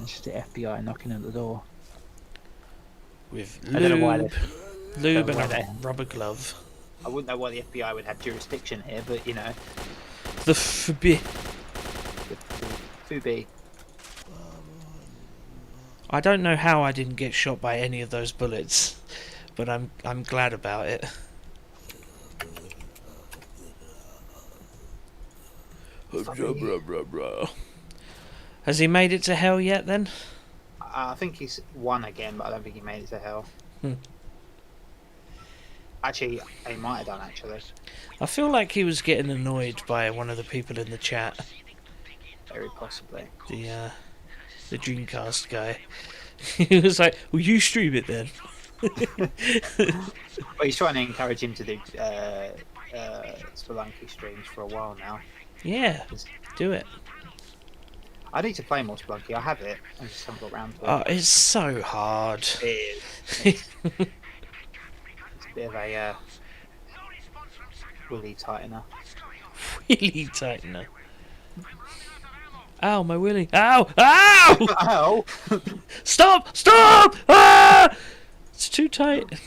It's just the FBI knocking at the door. With I don't know why lube, they- lube don't know and why a rubber glove. I wouldn't know why the FBI would have jurisdiction here, but you know, The FB. Fubi. I don't know how I didn't get shot by any of those bullets, but I'm glad about it. Has he made it to hell yet then? I think he's won again, but I don't think he made it to hell. Hmm. Actually, he might have done. Actually, I feel like he was getting annoyed by one of the people in the chat. very possibly. The Dreamcast guy. He was like, "Well, you stream it then." Well, he's trying to encourage him to do Spelunky streams for a while now. Yeah, do it. I need to play more Spelunky. I have it. I just haven't got around to it. Oh, it's so hard. It is. It's a bit of a willy tightener. Really tightener. Ow, my willy. Ow! Ow! Ow! Stop! Stop! Ah! It's too tight.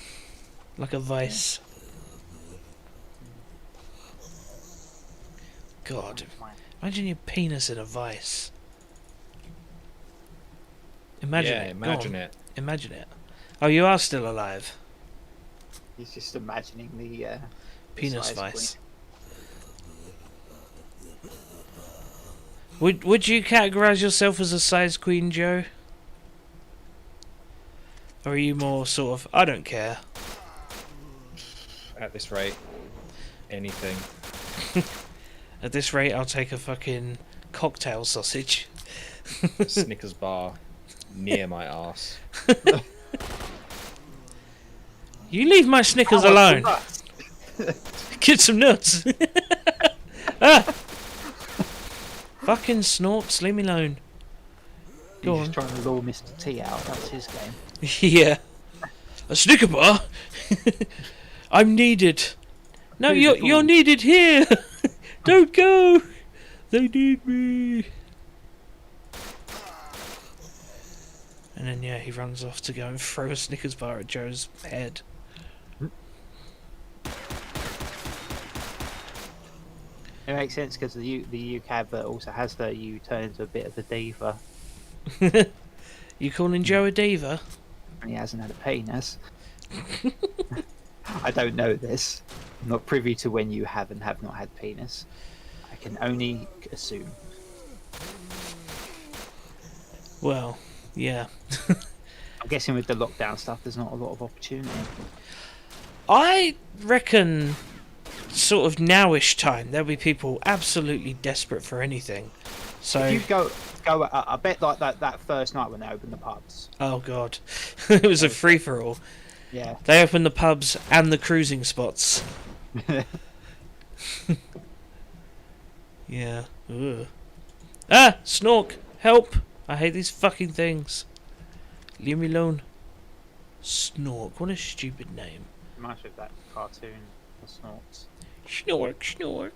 Like a vice. God. Imagine your penis in a vice. Imagine Yeah, it. Go imagine on. it. Imagine it. Oh, you are still alive. He's just imagining the Penis size vice. Would you categorise yourself as a size queen, Joe? Or are you more sort of, I don't care? At this rate, anything. At this rate, I'll take a fucking cocktail sausage. A Snickers bar near my arse. You leave my Snickers alone. Get some nuts. Ah! Fucking snorts, leave me alone. Go He's on. just trying to lure Mr. T out. That's his game. Yeah. A Snicker bar? I'm needed. No, Who's you're the you're fool? needed here. Don't go. They need me. And then yeah, he runs off to go and throw a Snickers bar at Joe's head. It makes sense because the UK advert also has the you turn into a bit of a diva You calling Joe a diva? and he hasn't had a penis. I don't know this. I'm not privy to when you have and have not had penis. I can only assume. Well, yeah. I'm guessing with the lockdown stuff, there's not a lot of opportunity. I reckon sort of nowish time there'll be people absolutely desperate for anything. So If you go, I bet like that first night when they opened the pubs. oh god. It was a free for all. Yeah. They opened the pubs and the cruising spots. Yeah. Ugh. Ah! Snork! Help! I hate these fucking things. Leave me alone. Snork. What a stupid name. Reminds me of that cartoon, The Snorks. Snork, snork.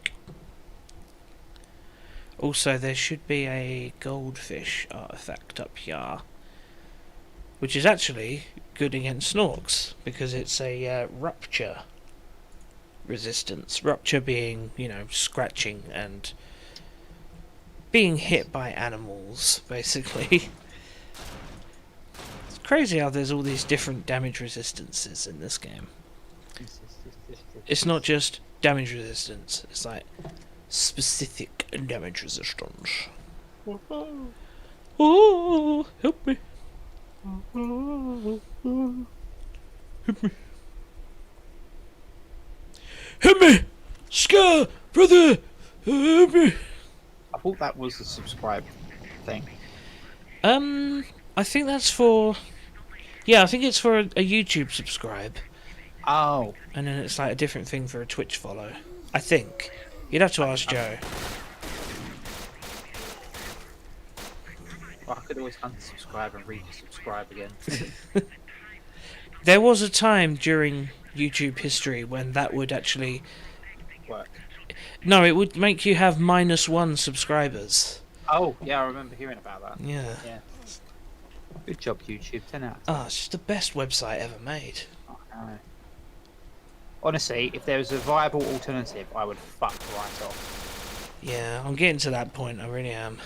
Also, there should be a goldfish artifact up here, which is actually good against snorks because it's a rupture resistance. Rupture being, scratching and being hit by animals, basically. It's crazy how there's all these different damage resistances in this game. It's not just damage resistance, it's like specific damage resistance. Oh, help me. Help me. Help me! Scar! Brother! Help me! I thought that was the subscribe thing. I think that's for... Yeah, I think it's for a YouTube subscribe. Oh. And then it's like a different thing for a Twitch follow. I think. You'd have to ask Joe. Well, I could always unsubscribe and resubscribe again. There was a time during YouTube history when that would actually... Work. No, it would make you have -1 subscribers. Oh, yeah, I remember hearing about that. Yeah. Yeah. Good job, YouTube. 10 out of 10. Oh, it's just the best website ever made. Oh, no. Honestly, if there was a viable alternative, I would fuck right off. Yeah, I'm getting to that point, I really am.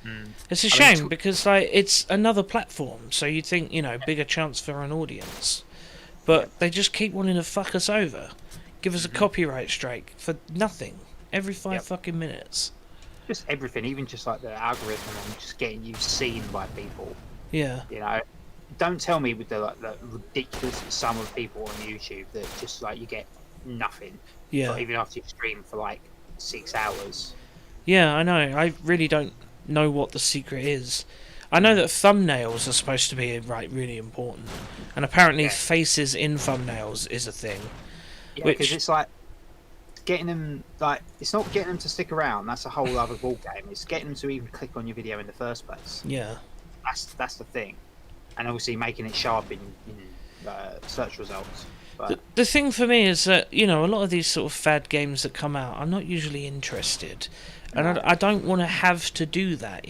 Mm. It's a I mean, shame because like it's another platform, so you'd think, bigger chance for an audience. But they just keep wanting to fuck us over. Give us a copyright strike for nothing. Every 5 fucking minutes. Just everything, even just like the algorithm and just getting you seen by people. Yeah. Don't tell me with the ridiculous sum of people on YouTube that just like you get nothing. Yeah. Even after you stream for like 6 hours. Yeah, I know. I really don't know what the secret is. I know that thumbnails are supposed to be really important, and apparently faces in thumbnails is a thing. Yeah, because it's like getting them it's not getting them to stick around. That's a whole other ball game. It's getting them to even click on your video in the first place. Yeah. That's the thing, and obviously making it show up in search results. But The thing for me is that a lot of these sort of fad games that come out, I'm not usually interested, and I don't want to have to do that.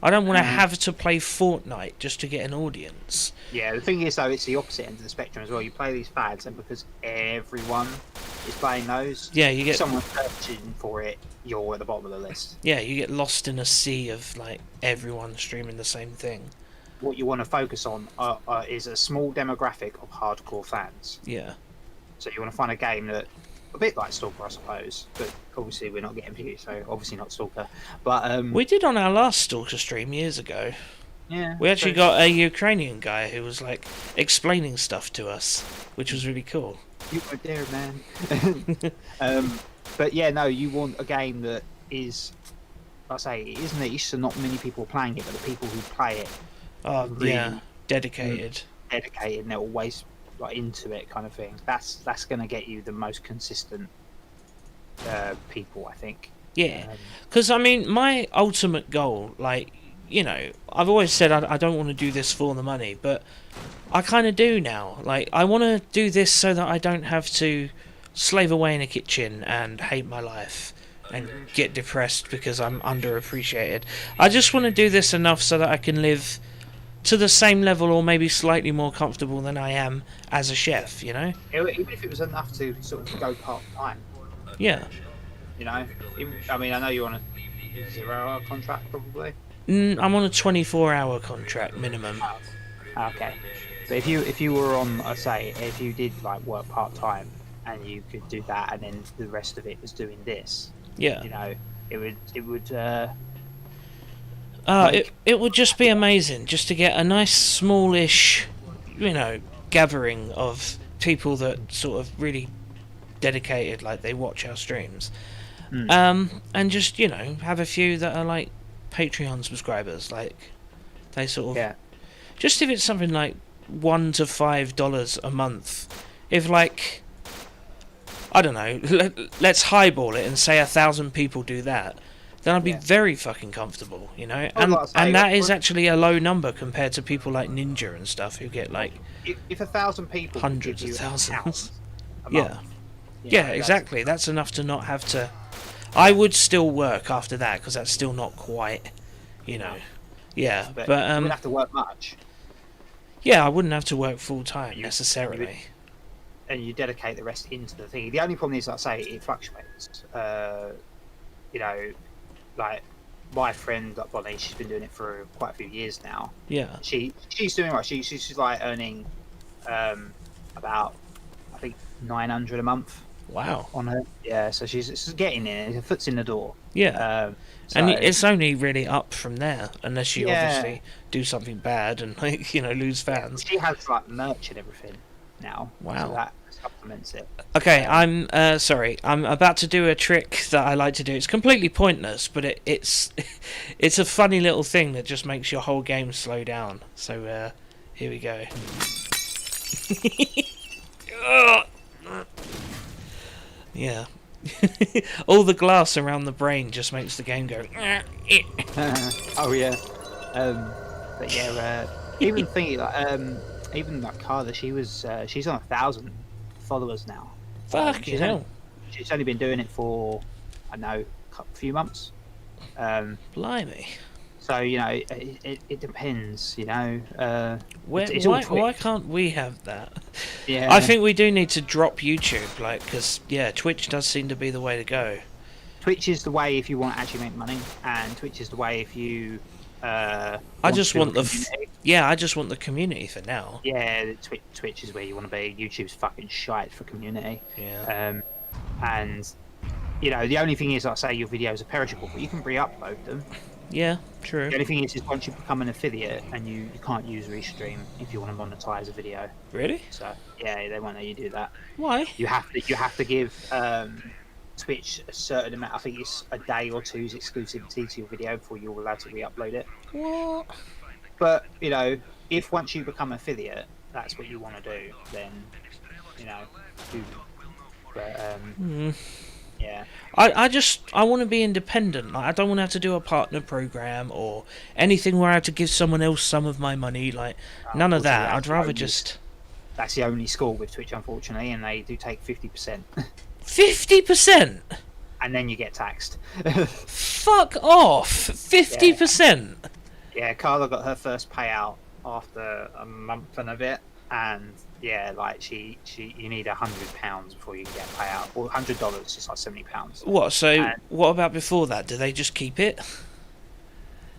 I don't want to have to play Fortnite just to get an audience. yeah, the thing is though, it's the opposite end of the spectrum as well. You play these fads, and because everyone is playing those, Yeah, you get someone searching for it, you're at the bottom of the list. Yeah, you get lost in a sea of like everyone streaming the same thing. What you want to focus on is a small demographic of hardcore fans. Yeah. So you want to find a game that, a bit like S.T.A.L.K.E.R, I suppose, but obviously we're not getting views, so obviously not S.T.A.L.K.E.R. But We did on our last Stalker stream years ago. yeah, We actually got a Ukrainian guy who was like explaining stuff to us, which was really cool. You were there, man. But yeah, no, you want a game that is, like I say, it is niche, so not many people are playing it, but the people who play it Oh, really yeah. Dedicated. dedicated and they're always like into it, kind of thing. That's going to get you the most consistent people, I think. Yeah. Because, my ultimate goal, I've always said I don't want to do this for the money, but I kind of do now. Like, I want to do this so that I don't have to slave away in a kitchen and hate my life and get depressed because I'm underappreciated. I just want to do this enough so that I can live to the same level or maybe slightly more comfortable than I am as a chef, Even if it was enough to sort of go part-time. Yeah. I know you're on a 0-hour contract, probably. I'm on a 24-hour contract minimum. Okay. But if you were on, if you did like work part-time and you could do that and then the rest of it was doing this, Yeah. it would it would just be amazing just to get a nice smallish, gathering of people that sort of really dedicated, like they watch our streams. And just, have a few that are like Patreon subscribers, like they sort of just if it's something like $1 to $5 a month, if like I don't know, let's highball it and say 1,000 people do that, then I'd be Yeah. very fucking comfortable, you know. I would like to say, And that is actually a low number compared to people like Ninja and stuff who get like if 1,000 people could give hundreds of you thousands. a Yeah. month, you Yeah, know, exactly. That's enough to not have to. I would still work after that because that's still not quite, you know. No. Yeah, But but you wouldn't have to work much. yeah, I wouldn't have to work full time You- necessarily. And you dedicate the rest into the thing. The only problem is, like I say, it fluctuates. You know, like my friend, like Bonnie, she's been doing it for quite a few years now. Yeah. She's doing right. She's like earning about, I think, 900 a month Wow. on her. Yeah, so she's getting in. Her foot's in the door. Yeah. And it's only really up from there, unless you obviously do something bad and like lose fans. She has like merch and everything now. Wow. So that supplements it. Okay, I'm sorry. I'm about to do a trick that I like to do. It's completely pointless, but it's it's a funny little thing that just makes your whole game slow down. So here we go. Yeah. All the glass around the brain just makes the game go. Oh yeah. But yeah, even thinking like even like Carla, she's on 1,000 followers now. Fucking hell. She's only been doing it for, I don't know, a few months. Blimey. So it depends. Why can't we have that? Yeah. I think we do need to drop YouTube, like, because Twitch does seem to be the way to go. Twitch is the way if you want to actually make money, and Twitch is the way if you. I just want I just want the community for now. Yeah, Twitch is where you want to be. YouTube's fucking shite for community. Yeah. And the only thing is, like, say your videos are perishable, but you can re-upload them. Yeah, true. The only thing is once you become an affiliate, and you can't use Restream if you want to monetize a video. Really? So yeah, they won't let you do that. Why? You have to give Twitch a certain amount. I think it's a day or two's exclusivity to your video before you're allowed to re-upload it. What? But if once you become an affiliate, that's what you want to do, then do. But yeah. I want to be independent. Like, I don't want to have to do a partner program or anything where I have to give someone else some of my money. Like, none of that. I'd rather just. That's the only score with Twitch, unfortunately, and they do take 50%. 50%. And then you get taxed. Fuck off! 50%. Yeah, Carla got her first payout after a month and a bit, and yeah, like you need £100 before you can get a payout, or $100, just like £70. What? So what about before that? Do they just keep it?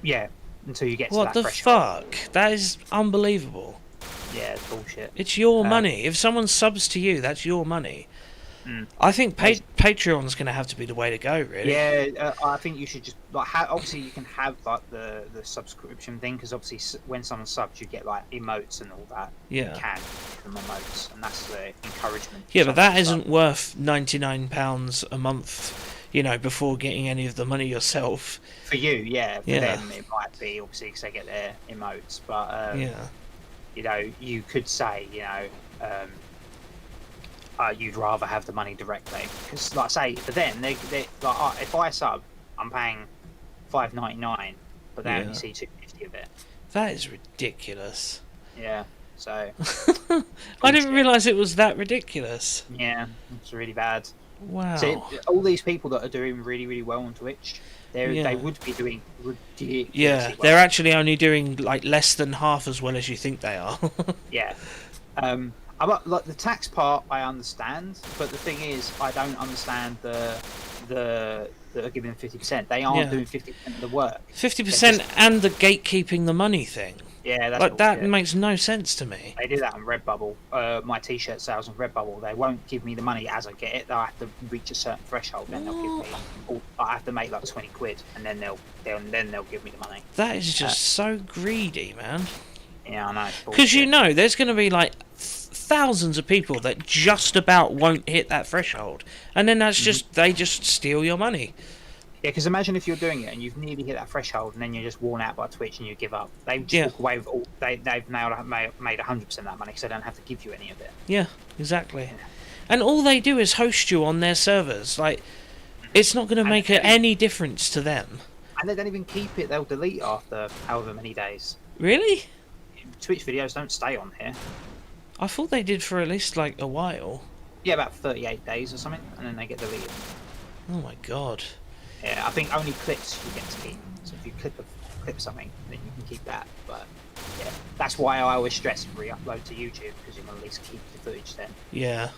Yeah, until you get to what that the threshold. fuck? That is unbelievable. Yeah, it's bullshit. It's your money. If someone subs to you, that's your money. Mm. I think Patreon's going to have to be the way to go, really. Yeah, I think you should just like obviously you can have like the subscription thing, because obviously when someone subs, you get like emotes and all that. Yeah. You can give them emotes, and that's the encouragement. Yeah, but that isn't worth £99 a month, before getting any of the money yourself. For you, yeah. For Yeah. them, it might be obviously because they get their emotes, but you could say you'd rather have the money directly, because like I say, for them, they like if I sub, I'm paying $5.99, but they only see $2.50 of it. That is ridiculous. Yeah, so I didn't realise it was that ridiculous. yeah, it's really bad. Wow. So all these people that are doing really, really well on Twitch, they would be doing ridiculously Yeah, well. they're actually only doing like less than half as well as you think they are. Yeah. Like the tax part, I understand, but the thing is, I don't understand the that are giving 50%. They aren't doing 50% of the work. 50% and the gatekeeping the money thing. Yeah, that's like that bullshit. makes no sense to me. They do that on Redbubble. My T-shirt sales on Redbubble, they won't give me the money as I get it. They'll have to reach a certain threshold, then they'll give me. I have to make like 20 quid, and then they'll give me the money. That is just so greedy, man. Yeah, I know. Because there's going to be like thousands of people that just about won't hit that threshold, and then that's they just steal your money. Yeah, because imagine if you're doing it and you've nearly hit that threshold, and then you're just worn out by Twitch and you give up. They just walk away with all. They've made 100% of that money, because they don't have to give you any of it. Yeah, exactly. And all they do is host you on their servers. Like, It's not going to And make then- any difference to them. And they don't even keep it; they'll delete after however many days. Really? Twitch videos don't stay on here. I thought they did for at least like a while. Yeah, about 38 days or something, and then they get deleted. Oh my god. Yeah, I think only clips you get to keep. So if you clip something, then you can keep that. But yeah, that's why I always stress re-upload to YouTube, because you can at least keep the footage then. Yeah.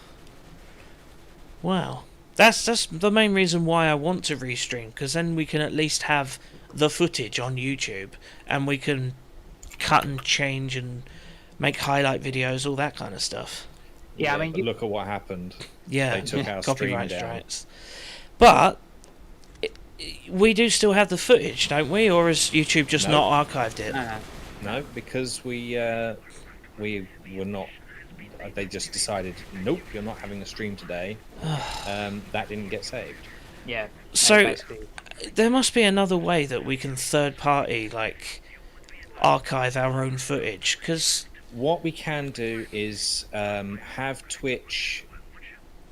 Wow. That's the main reason why I want to restream, because then we can at least have the footage on YouTube, and we can cut and change and make highlight videos, all that kind of stuff. Yeah, I mean, but look at what happened. Yeah, They took our stream copyright down. strikes. But we do still have the footage, don't we? Or has YouTube just No. not archived it? no. No, because we were not. They just decided, nope, you're not having a stream today. That didn't get saved. Yeah. So basically, there must be another way that we can third party like archive our own footage, because What we can do is have Twitch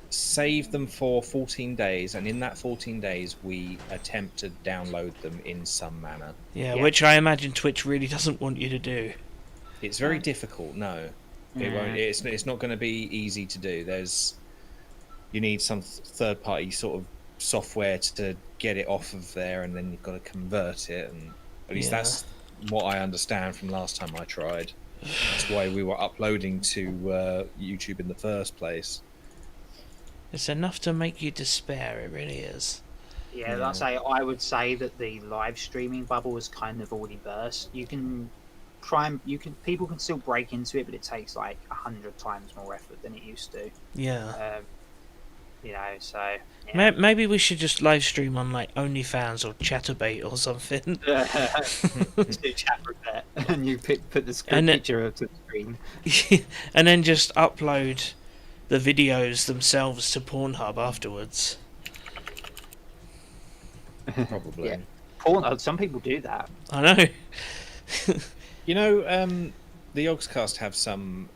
save them for 14 days, and in that 14 days we attempt to download them in some manner. yeah, Yeah. which I imagine Twitch really doesn't want you to do. It's very difficult. No, it won't. It's not going to be easy to do. You need some third-party sort of software to get it off of there, and then you've got to convert it. And at least Yeah. that's what I understand from last time I tried. That's why we were uploading to YouTube in the first place. It's enough to make you despair, it really is. yeah, I would say that the live streaming bubble has kind of already burst. You can people can still break into it, but it takes like 100 times more effort than it used to. Yeah. So yeah. Maybe we should just live stream on like OnlyFans or Chatterbait or something. Just do chat for a bit, and you put the And picture up to the screen. And then just upload the videos themselves to Pornhub afterwards. Probably. Yeah. Porn. Some people do that. I know. You know, the Yogscast have some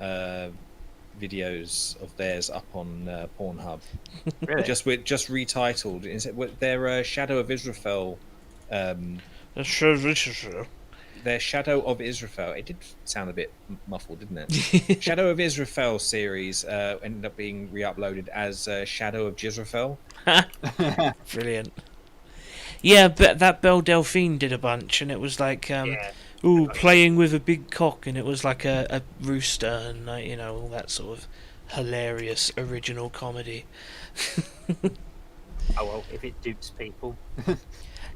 videos of theirs up on Pornhub. Really? just retitled. They're Shadow of Israel. Their Shadow of Israel. It did sound a bit muffled, didn't it? Shadow of Israel series ended up being re-uploaded as Shadow of Jizrael. Brilliant. Yeah, but that Belle Delphine did a bunch, and it was like, Yeah. ooh, playing with a big cock, and it was like a rooster, and all that sort of hilarious original comedy. Oh well, if it dupes people.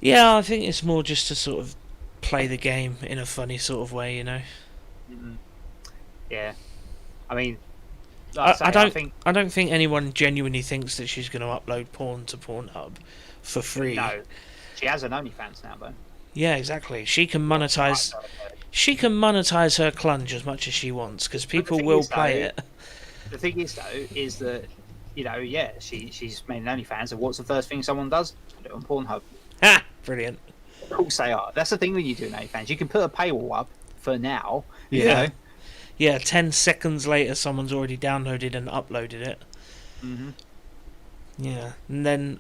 Yeah, I think it's more just to sort of play the game in a funny sort of way, Mhm. Yeah. I mean, I I think don't think anyone genuinely thinks that she's going to upload porn to Pornhub for free. no. She has an OnlyFans now, though. Yeah, exactly. She can monetize. She can monetize her clunge as much as she wants, because people thing will is, play though, it. The thing is, though, is that she's made an OnlyFans, and what's the first thing someone does? Put it on Pornhub. Ha! Brilliant. Of course they are. That's the thing when you do an OnlyFans. You can put a paywall up for now. You Yeah. know? Yeah, 10 seconds later, someone's already downloaded and uploaded it. Mm-hmm. Yeah, and then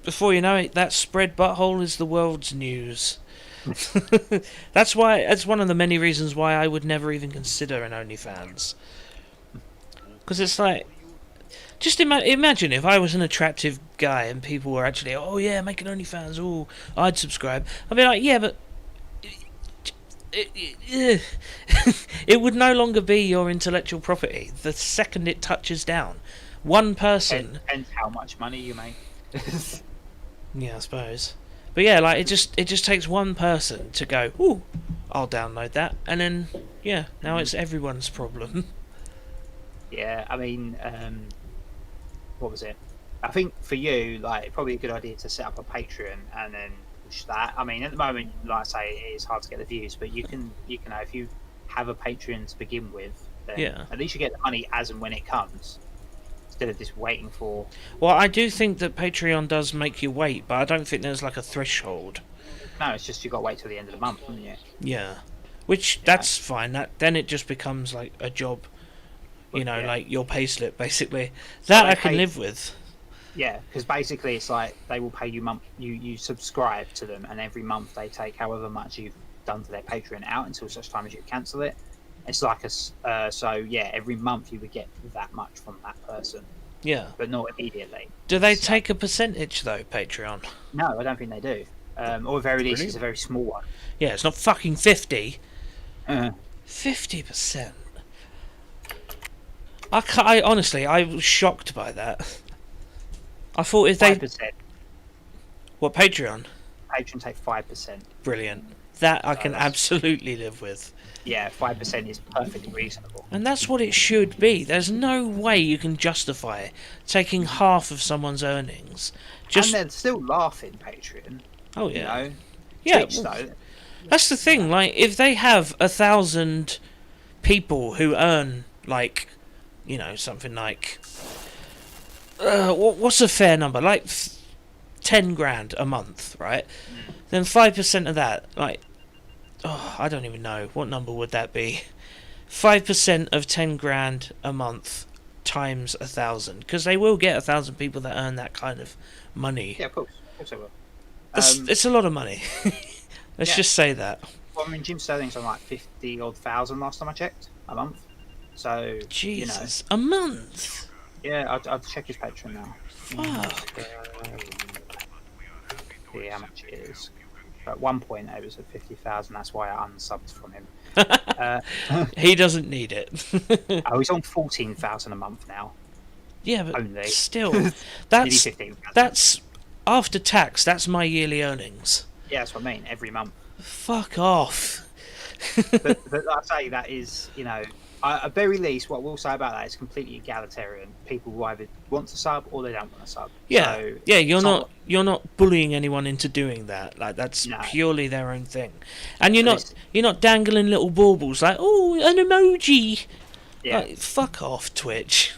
before you know it, that spread butthole is the world's news. That's one of the many reasons why I would never even consider an OnlyFans. Because it's like, just imagine if I was an attractive guy and people were actually, oh yeah, make an OnlyFans, oh, I'd subscribe. I'd be like, yeah, but it would no longer be your intellectual property the second it touches down. One person. Depends how much money you make. Yeah, I suppose. But yeah, like it just takes one person to go, ooh, I'll download that, and then yeah, now it's everyone's problem. Yeah, I mean, what was it? I think for you, like, probably a good idea to set up a Patreon and then push that. I mean, at the moment, like I say, it is hard to get the views, but you can if you have a Patreon to begin with, then Yeah. at least you get the money as and when it comes, instead of just waiting for. Well, I do think that Patreon does make you wait, but I don't think there's like a threshold. No, it's just you got to wait till the end of the month, haven't you? Yeah, which that's fine. Then it just becomes like a job, Yeah. like your payslip basically. That I I can pay- live with. Yeah, because basically it's like they will pay you you subscribe to them, and every month they take however much you've done to their Patreon out until such time as you cancel it. It's like so yeah, every month you would get that much from that person, Yeah. but not immediately. Do they So, take a percentage though, Patreon? no, I don't think they do. Or at very least, Really? it's a very small one. Yeah, it's not fucking 50. Uh, 50%. I honestly, I was shocked by that. I thought if they 5%. what Patreon, Patreon take 5%. brilliant. That I So can that's- absolutely live with. Yeah, 5% is perfectly reasonable. And that's what it should be. There's no way you can justify taking half of someone's earnings. Just And they're still laughing, Patreon. oh You yeah, know, yeah. Twitch though. That's the thing. Like, if they have 1,000 people who earn like, something like, what's a fair number? Like 10 grand a month, right? Then 5% of that, like, I don't even know what number would that be. 5% of 10 grand a month times 1,000, because they will get 1,000 people that earn that kind of money. Yeah, of course I will. It's a lot of money. Let's Yeah. just say that. Well, I mean, Jim Sterling's on like 50 odd thousand last time I checked a month. So Jesus, a month. yeah, I'll check his Patreon now. Fuck. See how much it is. At one point, it was at 50,000. That's why I unsubbed from him. He doesn't need it. Oh, he's on 14,000 a month now. Yeah, but Only. still, Nearly that's 15,000. that's after tax. That's my yearly earnings. Yeah, that's what I mean. Every month. Fuck off. But I say that is, at very least, what we'll say about that is completely egalitarian. People will either want to sub or they don't want to sub. Yeah, So yeah. You're it's not bullying anyone into doing that. Like, that's No. purely their own thing, and But you're not dangling little baubles like, oh, an emoji. Yeah. Like, fuck off, Twitch.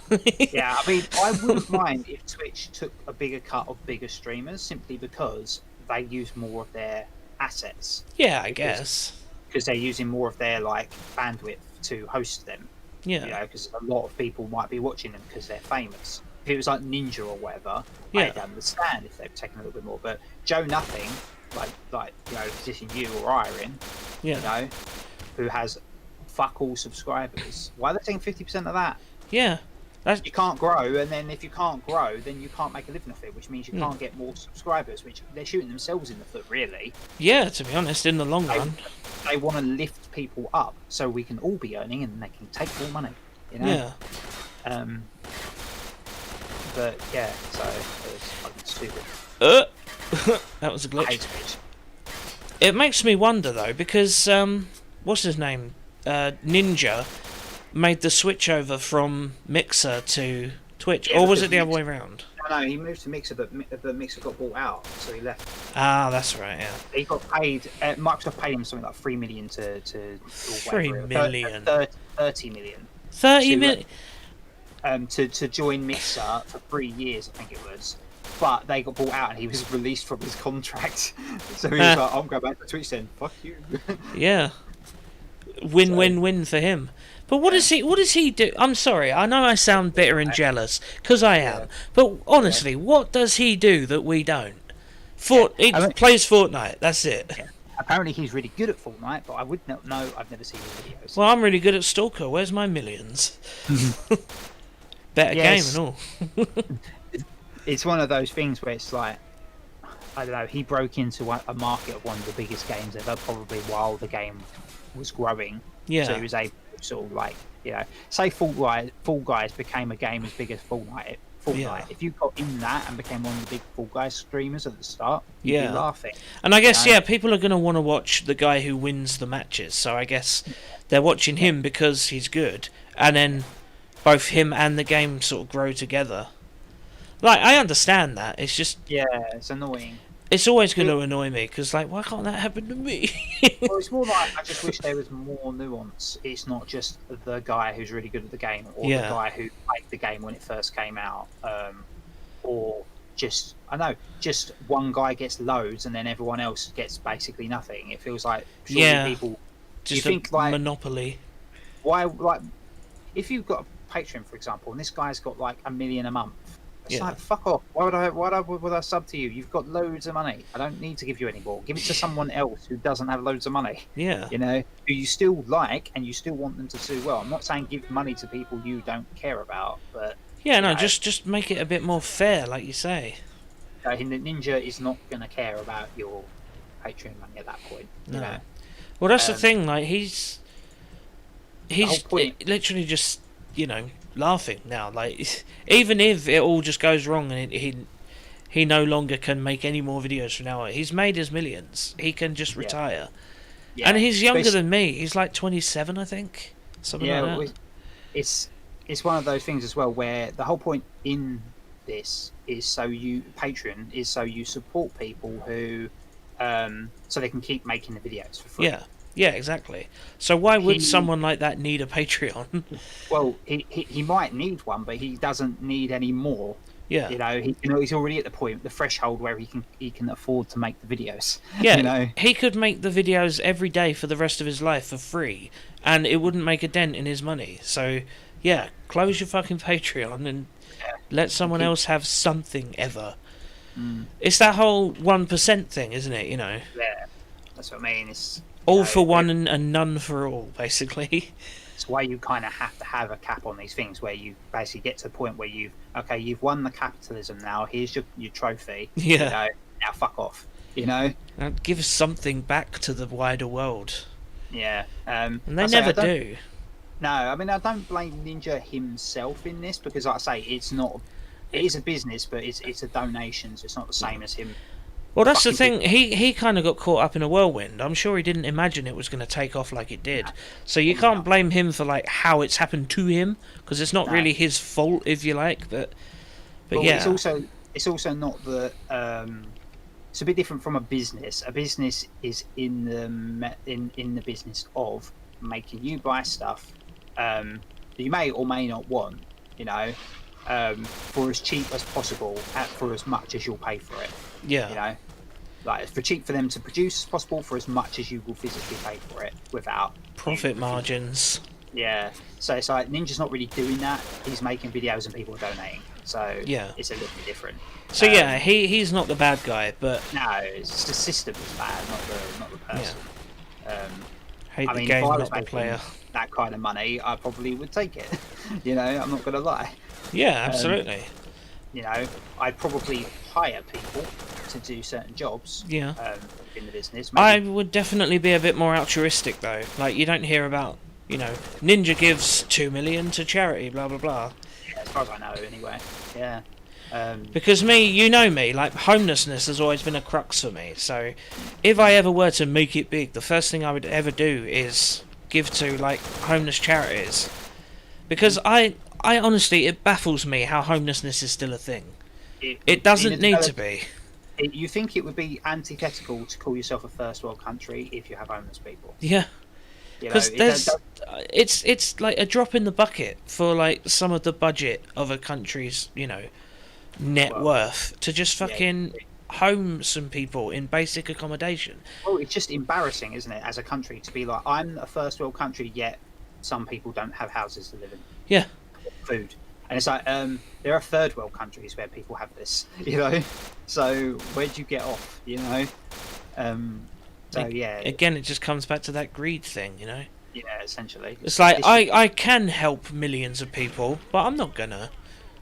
Yeah, I mean, I wouldn't mind if Twitch took a bigger cut of bigger streamers simply because they use more of their assets. Yeah, I Because- guess. Because they're using more of their bandwidth to host them. Yeah, Because a lot of people might be watching them because they're famous. If it was like Ninja or whatever, Yeah. I'd understand if they've taken a little bit more. But Joe Nothing, like the position you or I are in, yeah, who has fuck all subscribers, why are they taking 50% of that? yeah. You can't grow, and then if you can't grow, then you can't make a living off it, which means you Hmm. can't get more subscribers, which they're shooting themselves in the foot, really. Yeah, to be honest, in the long They, run. they want to lift people up so we can all be earning and they can take more money, Yeah. But yeah, so it's fucking stupid. That was a I glitch. hate Twitch. It makes me wonder though, because what's his name? Ninja made the switch over from Mixer to Twitch, Yeah, or was because it the other way Mixer- around? No, he moved to Mixer, but Mixer got bought out, so he left. Ah, that's right. Yeah, He got paid. Microsoft paid him something like 3 million to or 3 whatever, million. 30 million. 30 To- minutes. To join Mixer for 3 years, I think it was. But they got bought out and he was released from his contract. So he was like, I'm going back to Twitch then. Fuck you. Yeah, win-win-win for him. But what does he do? I'm sorry, I know I sound bitter and jealous, because I am. Yeah. But honestly, what does he do that we don't? He I mean- plays Fortnite, that's it. Yeah. Apparently he's really good at Fortnite, but I would not know. I've never seen his videos. Well, I'm really good at S.T.A.L.K.E.R. Where's my millions? Better Yes. game and all. It's one of those things where it's like, I don't know, he broke into a market of one of the biggest games ever, probably while the game was growing. Yeah. So he was able to sort of say Fall Guys became a game as big as Fortnite. Yeah. If you got in that and became one of the big Fall Guys streamers at the start, you'd Yeah. be laughing. And I guess, No. yeah, people are going to want to watch the guy who wins the matches. So I guess they're watching him because he's good. And then both him and the game sort of grow together. Like, I understand that. It's just, Yeah, it's annoying. it's always going to annoy me. Because, like, why can't that happen to me? Well, it's more like I just wish there was more nuance. It's not just the guy who's really good at the game, or Yeah. the guy who played the game when it first came out, or just one guy gets loads and then everyone else gets basically nothing. It feels like surely Yeah. people. Just You think, like- monopoly. Why if you've got a Patreon, for example, and this guy's got like 1 million a month, It's Yeah. like, fuck off. Would I sub to you? You've got loads of money. I don't need to give you any more. Give it to someone else who doesn't have loads of money. Yeah. You know, who you still like and you still want them to do well. I'm not saying give money to people you don't care about, but Yeah, you no, know, just make it a bit more fair, like you say. Ninja is not going to care about your Patreon money at that point. You No. know, Well, that's the um, thing. Like whole he's point- literally just laughing now. Like even if it all just goes wrong and he no longer can make any more videos from now on, he's made his millions. He can just Yeah. retire. yeah. And he's But younger it's- than me. He's like 27, I think. Something yeah, like that. it's one of those things as well where the whole point in this is Patreon is so you support people who so they can keep making the videos for free. Yeah. Yeah, exactly. So why would He- someone like that need a Patreon? Well, he might need one, but he doesn't need any more. Yeah. You know, he's already at the threshold where he can afford to make the videos. Yeah, You know, he could make the videos every day for the rest of his life for free, and it wouldn't make a dent in his money. So, yeah, close your fucking Patreon and let someone else have something ever. It's that whole 1% thing, isn't it? yeah, that's what I mean. It's All for one and none for all, basically. It's why you kind of have to have a cap on these things, where you basically get to the point where you've won the capitalism. Now here's your trophy. Yeah. You know, now fuck off. You know. Now give something back to the wider world. Yeah. And they I say, never do. No, I mean I don't blame Ninja himself in this because, like I say, it's not. It is a business, but it's a donation, so it's not the same as him. Well, that's the fucking thing. He kind of got caught up in a whirlwind. I'm sure he didn't imagine it was going to take off like it did. So you can't blame him for like how it's happened to him, because it's not No. really his fault, if you like. But Well, yeah, it's also not the. It's a bit different from a business. A business is in the business of making you buy stuff that you may or may not want. You know, for as cheap as possible, for as much as you'll pay for it. yeah, You know, like for cheap for them to produce as possible, for as much as you will physically pay for it without profit margins. Yeah. So it's like Ninja's not really doing that. He's making videos and people are donating. So Yeah. it's a little bit different. So yeah, he's not the bad guy, but No, it's just the system is bad, not the person. hate I the mean, game, if I was not the making player. that kind of money, I probably would take it. You know, I'm not gonna lie. Yeah, absolutely. You know, I'd probably hire people to do certain jobs. Yeah. In the business. I Maybe, would definitely be a bit more altruistic though. Like you don't hear about, Ninja gives 2 million to charity, blah blah blah. as far as I know, anyway. Yeah. Because me, like homelessness has always been a crux for me. So if I ever were to make it big, the first thing I would ever do is give to like homeless charities. Because I honestly, it baffles me how homelessness is still a thing. It doesn't need to be. You think it would be antithetical to call yourself a first world country if you have homeless people? Yeah. You know, Because it's like a drop in the bucket for like some of the budget of a country's net worth to just fucking home some people in basic accommodation. well, it's just embarrassing, isn't it, as a country to be like, I'm a first world country, yet some people don't have houses to live in. Yeah. Food, and it's like there are third world countries where people have this, So where do you get off, So yeah, Again, it just comes back to that greed thing, yeah, essentially. It's like I can help millions of people, but I'm not gonna.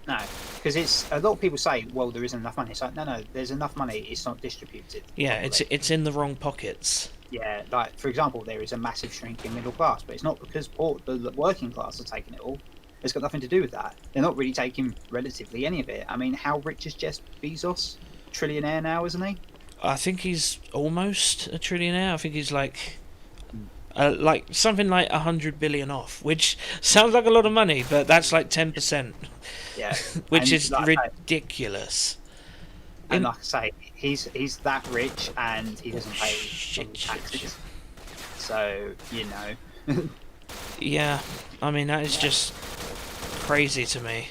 No, because it's a lot of people say, well, there isn't enough money. It's like, no, there's enough money. It's not distributed. Yeah, properly. it's in the wrong pockets. Yeah, like for example, there is a massive shrink in middle class, but it's not because the working class are taking it all. It's got nothing to do with that. They're not really taking relatively any of it. I mean, how rich is Jeff Bezos? Trillionaire now, isn't he? I think he's almost a trillionaire. I think he's like something like 100 billion off, which sounds like a lot of money, but that's like 10%. Yeah, Which and is like ridiculous. And like I say, he's that rich and he doesn't pay any taxes. So Yeah, I mean that is just crazy to me.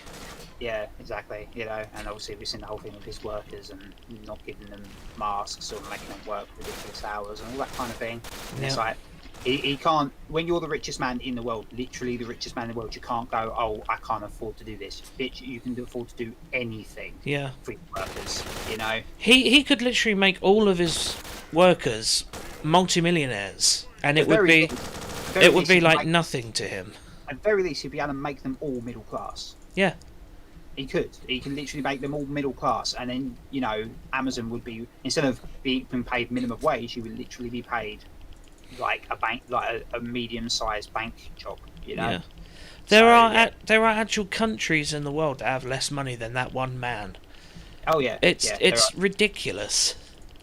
Yeah, exactly. And obviously we've seen the whole thing with his workers and not giving them masks or making them work ridiculous hours and all that kind of thing. And it's Yeah. like, He can't. When you're the richest man in the world, literally the richest man in the world, you can't go, "Oh, I can't afford to do this." Bitch, you can afford to do anything Yeah. for your workers. You know. He could literally make all of his workers multimillionaires, and At very least, very it would least be he can like make, nothing to him. at very least, he'd be able to make them all middle class. Yeah. He could. He can literally make them all middle class, and then Amazon would be, instead of being paid minimum wage, you would literally be paid like a bank, like a medium-sized bank job. Yeah. So, yeah. There are actual countries in the world that have less money than that one man. Oh yeah. It's ridiculous.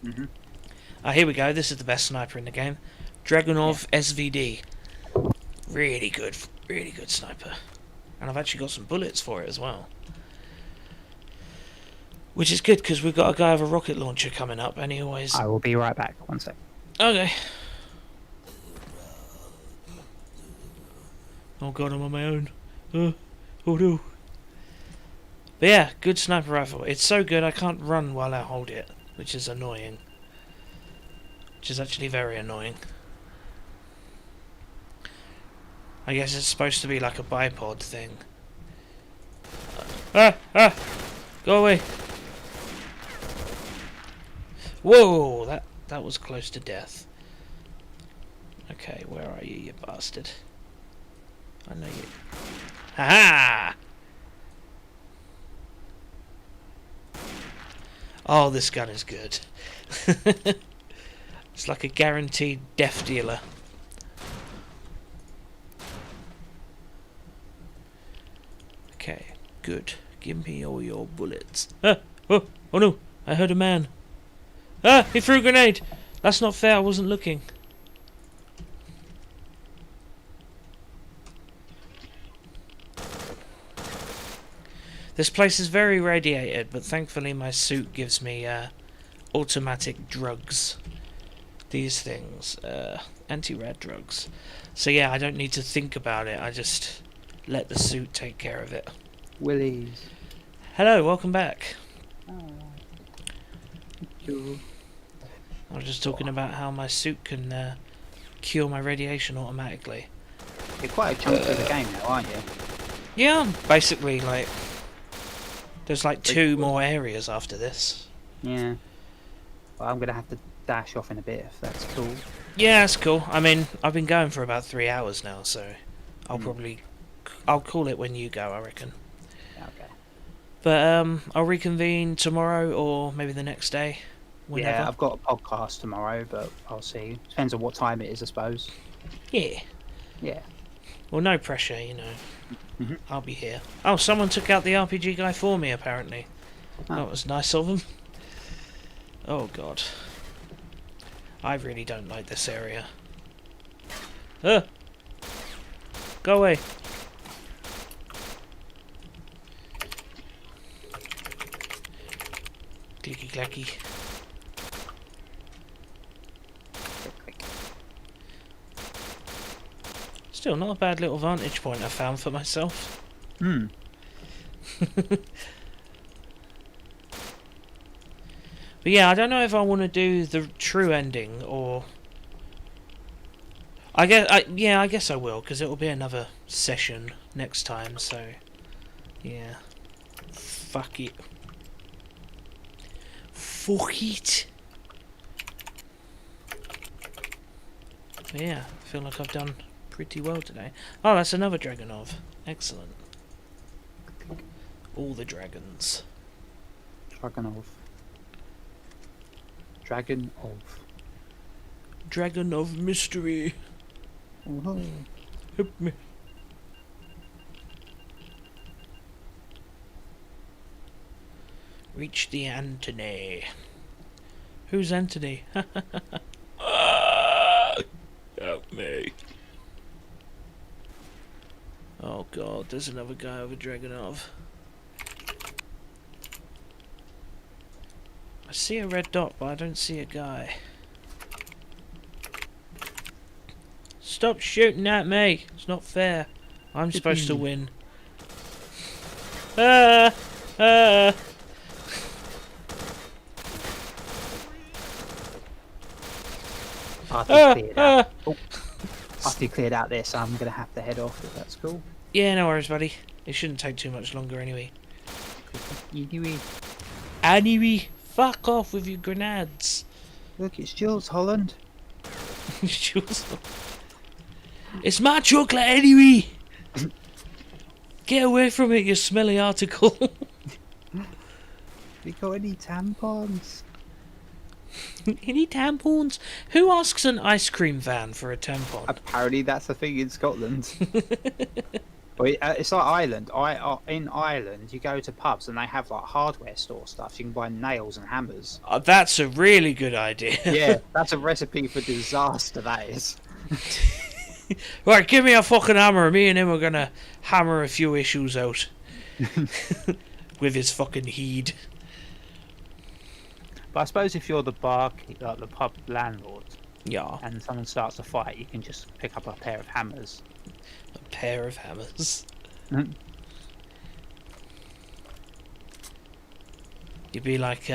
Mm-hmm. Here we go. This is the best sniper in the game, Dragunov SVD. Really good sniper, and I've actually got some bullets for it as well. Which is good, because we've got a guy with a rocket launcher coming up, and he always... I will be right back. One sec. Okay. Oh god, I'm on my own. Oh no. But yeah, good sniper rifle. It's so good I can't run while I hold it, which is annoying. Which is actually very annoying. I guess it's supposed to be like a bipod thing. Go away. Whoa, that was close to death. Okay, where are you, you bastard? I know you. Ha-ha! Oh, this gun is good. It's like a guaranteed death dealer. Okay, good. Give me all your bullets. Oh no! I heard a man. He threw a grenade! That's not fair, I wasn't looking. This place is very radiated, but thankfully my suit gives me automatic drugs. These things, anti-rad drugs. So yeah, I don't need to think about it, I just let the suit take care of it. Willies. Hello, welcome back. Oh. Thank you. I was just talking about how my suit can cure my radiation automatically. You're quite a chunk of the game now, aren't you? Yeah, I'm basically like... There's like 2 more areas after this. Yeah. Well, I'm going to have to dash off in a bit if that's cool. Yeah, that's cool. I mean, I've been going for about 3 hours now, so I'll call it when you go, I reckon. Okay. But I'll reconvene tomorrow or maybe the next day. Whenever. Yeah, I've got a podcast tomorrow, but I'll see. Depends on what time it is, I suppose. Yeah. Yeah. Well, no pressure, you know. Mhm. I'll be here. Oh, someone took out the RPG guy for me, apparently. Oh. That was nice of them. Oh, God. I really don't like this area. Go away. Clicky clacky. Still not a bad little vantage point I found for myself. Hmm. But yeah, I don't know if I want to do the true ending or... I guess I will, because it will be another session next time, so... Yeah. Fuck it. Fuck it! But yeah, I feel like I've done pretty well today. Oh, that's another Dragunov. Excellent. All the dragons. Dragunov. Dragon of. Dragon of mystery. Oh. Help me. Reach the Antony. Who's Antony? Help me. Oh god, there's another guy with a Dragunov. I see a red dot, but I don't see a guy. Stop shooting at me! It's not fair. I'm supposed to win. Ah! Ah! Ah! Ah! Oh. After you cleared out this, I'm going to have to head off if that's cool. Yeah, no worries, buddy. It shouldn't take too much longer anyway. Anyway, Anyway, fuck off with your grenades. look, it's Jules Holland. Jules. It's my chocolate anyway. Get away from it, you smelly article. We got any tampons? Any tampons? Who asks an ice cream van for a tampon? Apparently, that's a thing in Scotland. Well, it's like Ireland. In Ireland, you go to pubs and they have like hardware store stuff. You can buy nails and hammers. That's a really good idea. Yeah, that's a recipe for disaster. That is. Right, give me a fucking hammer. Me and him are gonna hammer a few issues out with his fucking heed. But I suppose if you're the like the pub landlord, Yeah, and someone starts a fight, you can just pick up a pair of hammers. a pair of hammers. Mhm. You'd be like,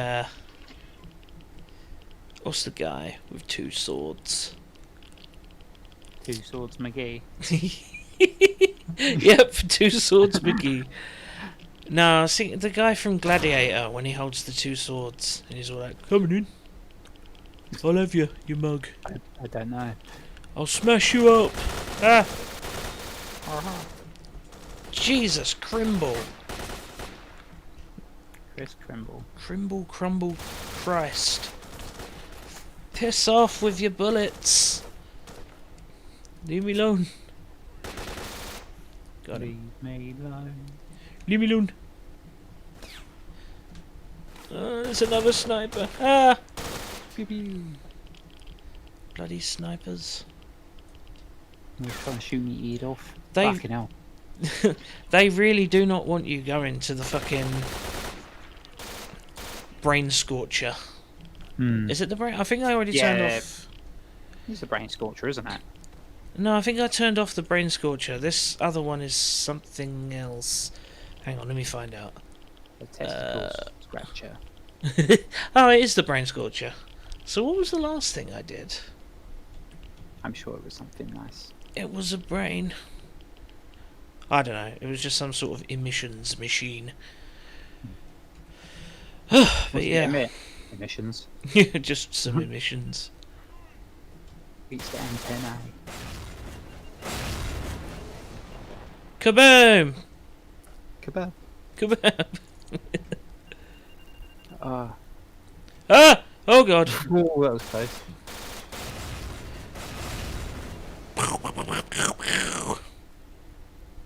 what's the guy with two swords? Two Swords McGee. Yep, two swords McGee. No, I think the guy from Gladiator when he holds the two swords and he's all like, "Coming in, I'll have you mug. I don't know. I'll smash you up." Ah, Jesus, Crimble, Chris Krimble. Crimble, crumble, Christ! Piss off with your bullets. Leave me alone. Got him. Leave me alone. Leave me alone. There's another sniper. Ah! Pew pew. Bloody snipers. They're trying to shoot me head off. They- Fucking hell. They really do not want you going to the fucking brain scorcher. Hmm. Is it the brain? I think I already turned Yeah. off. It's a brain scorcher, isn't it? No, I think I turned off the brain scorcher. This other one is something else. Hang on, let me find out. The testicles scratcher. Oh, it is the brain scorcher. So what was the last thing I did? I'm sure it was something nice. It was a brain. I don't know. It was just some sort of emissions machine. But What's yeah, the emissions. just some emissions. Beats the antennae. Kaboom! Kebab. Kaboom! Ah. Ah! Oh god! Oh, that was close.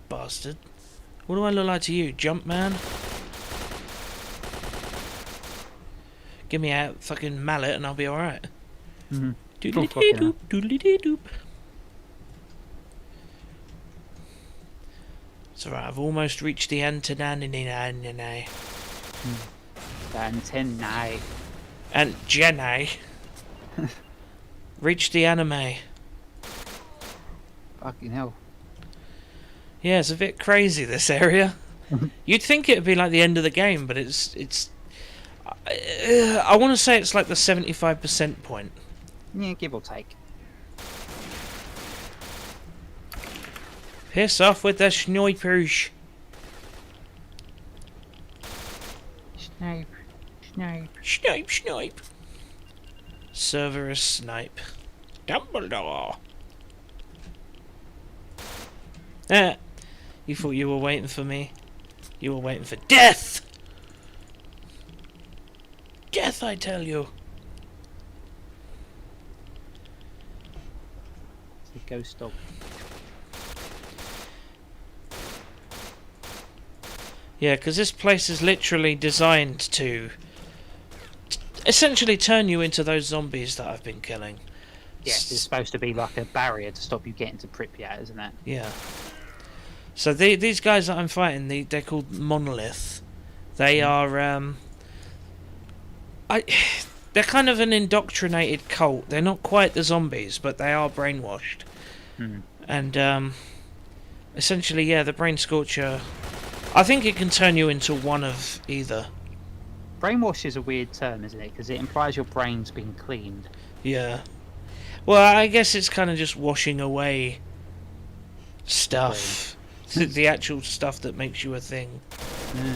Bastard. What do I look like to you, Jumpman? Give me a fucking mallet and I'll be alright. Mm-hmm. Doodly-dee-doop, doodly-dee-doop. It's alright, I've almost reached the antennae. The antennae. And Jenny. Reached the anime. Fucking hell. Yeah, it's a bit crazy, this area. You'd think it'd be like the end of the game, but it's. I want to say it's like the 75% point. Yeah, give or take. Piss off with the snipers. Snipe. Snipe. Snipe, snipe. Cerberus snipe. Dumbledore. Ah, you thought you were waiting for me? You were waiting for death! Death, I tell you. It's a ghost dog. Yeah, because this place is literally designed to essentially turn you into those zombies that I've been killing. Yes, it's supposed to be like a barrier to stop you getting to Pripyat, isn't it? Yeah. So these guys that I'm fighting, they're called Monolith. They are they're kind of an indoctrinated cult. They're not quite the zombies, but they are brainwashed. Hmm. And essentially, yeah, the brain scorcher. I think it can turn you into one of either. Brainwash is a weird term, isn't it? Because it implies your brain's been cleaned. Yeah. Well, I guess it's kind of just washing away stuff. The actual stuff that makes you a thing. Yeah.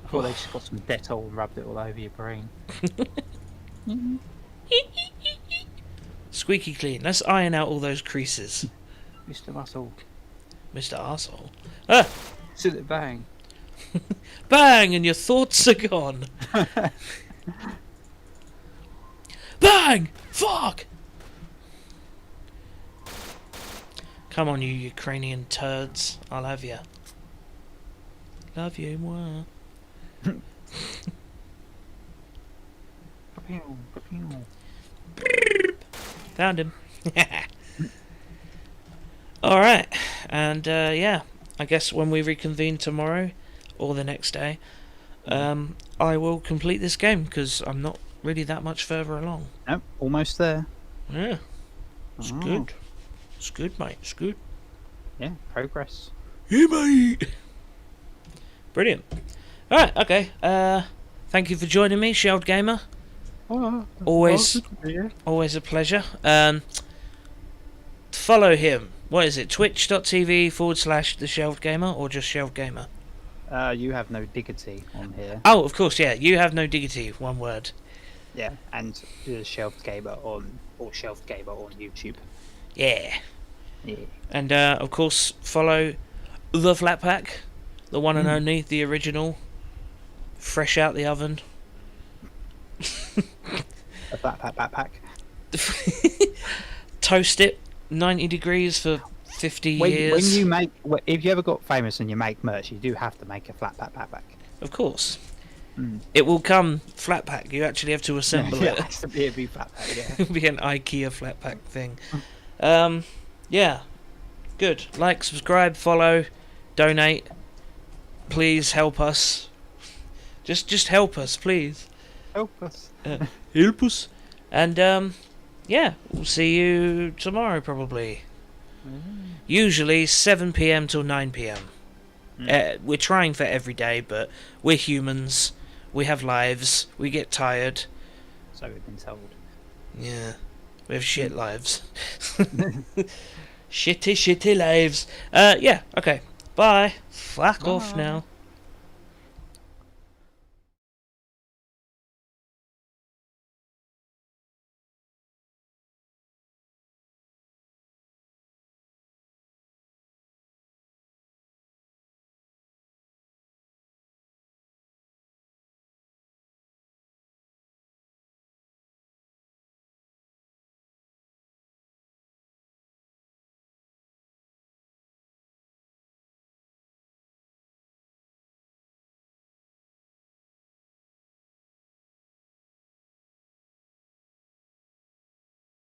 I thought they just got some Dettol and rubbed it all over your brain. Squeaky clean. Let's iron out all those creases. Mr. Muscle. Mr. Arsehole. Ah! Sit it bang. Bang! And your thoughts are gone. Bang! Fuck! Come on, you Ukrainian turds. I'll have ya. Love you, moi. Found him. Alright. And, yeah. I guess when we reconvene tomorrow, or the next day, I will complete this game, because I'm not really that much further along. Nope, almost there. Yeah. It's Oh. good. It's good, mate. It's good. Yeah, progress. Yeah, mate. Brilliant. Alright, okay. Thank you for joining me, Shelved Gamer. Always a pleasure. Follow him. What is it? Twitch.tv/The Shelved Gamer, or just Shelved Gamer? You have no diggity on here. Oh, of course, yeah. You have no diggity. One word. Yeah, and Shelved Gamer on YouTube. Yeah. Yeah. And, of course, follow the Flat Pack. The one and only. The original. Fresh out the oven. A backpack. Toast it 90 degrees for 50 When years. you make, if you ever got famous and you make merch, you do have to make a flat backpack. Of course. Mm. It will come flat pack. You actually have to assemble Yeah, it. it has to be a big flat pack. Yeah. It'll be an IKEA flat pack thing. Yeah. Good. Like, subscribe, follow, donate. Please help us. Just help us, please. Help us. Help us. And yeah, we'll see you tomorrow probably. Usually 7 p.m. till 9 p.m. We're trying for every day, but we're humans. We have lives. We get tired. So we've been told. Yeah. We have shit lives. Shitty lives. Yeah, okay. Bye. Fuck off Bye. now.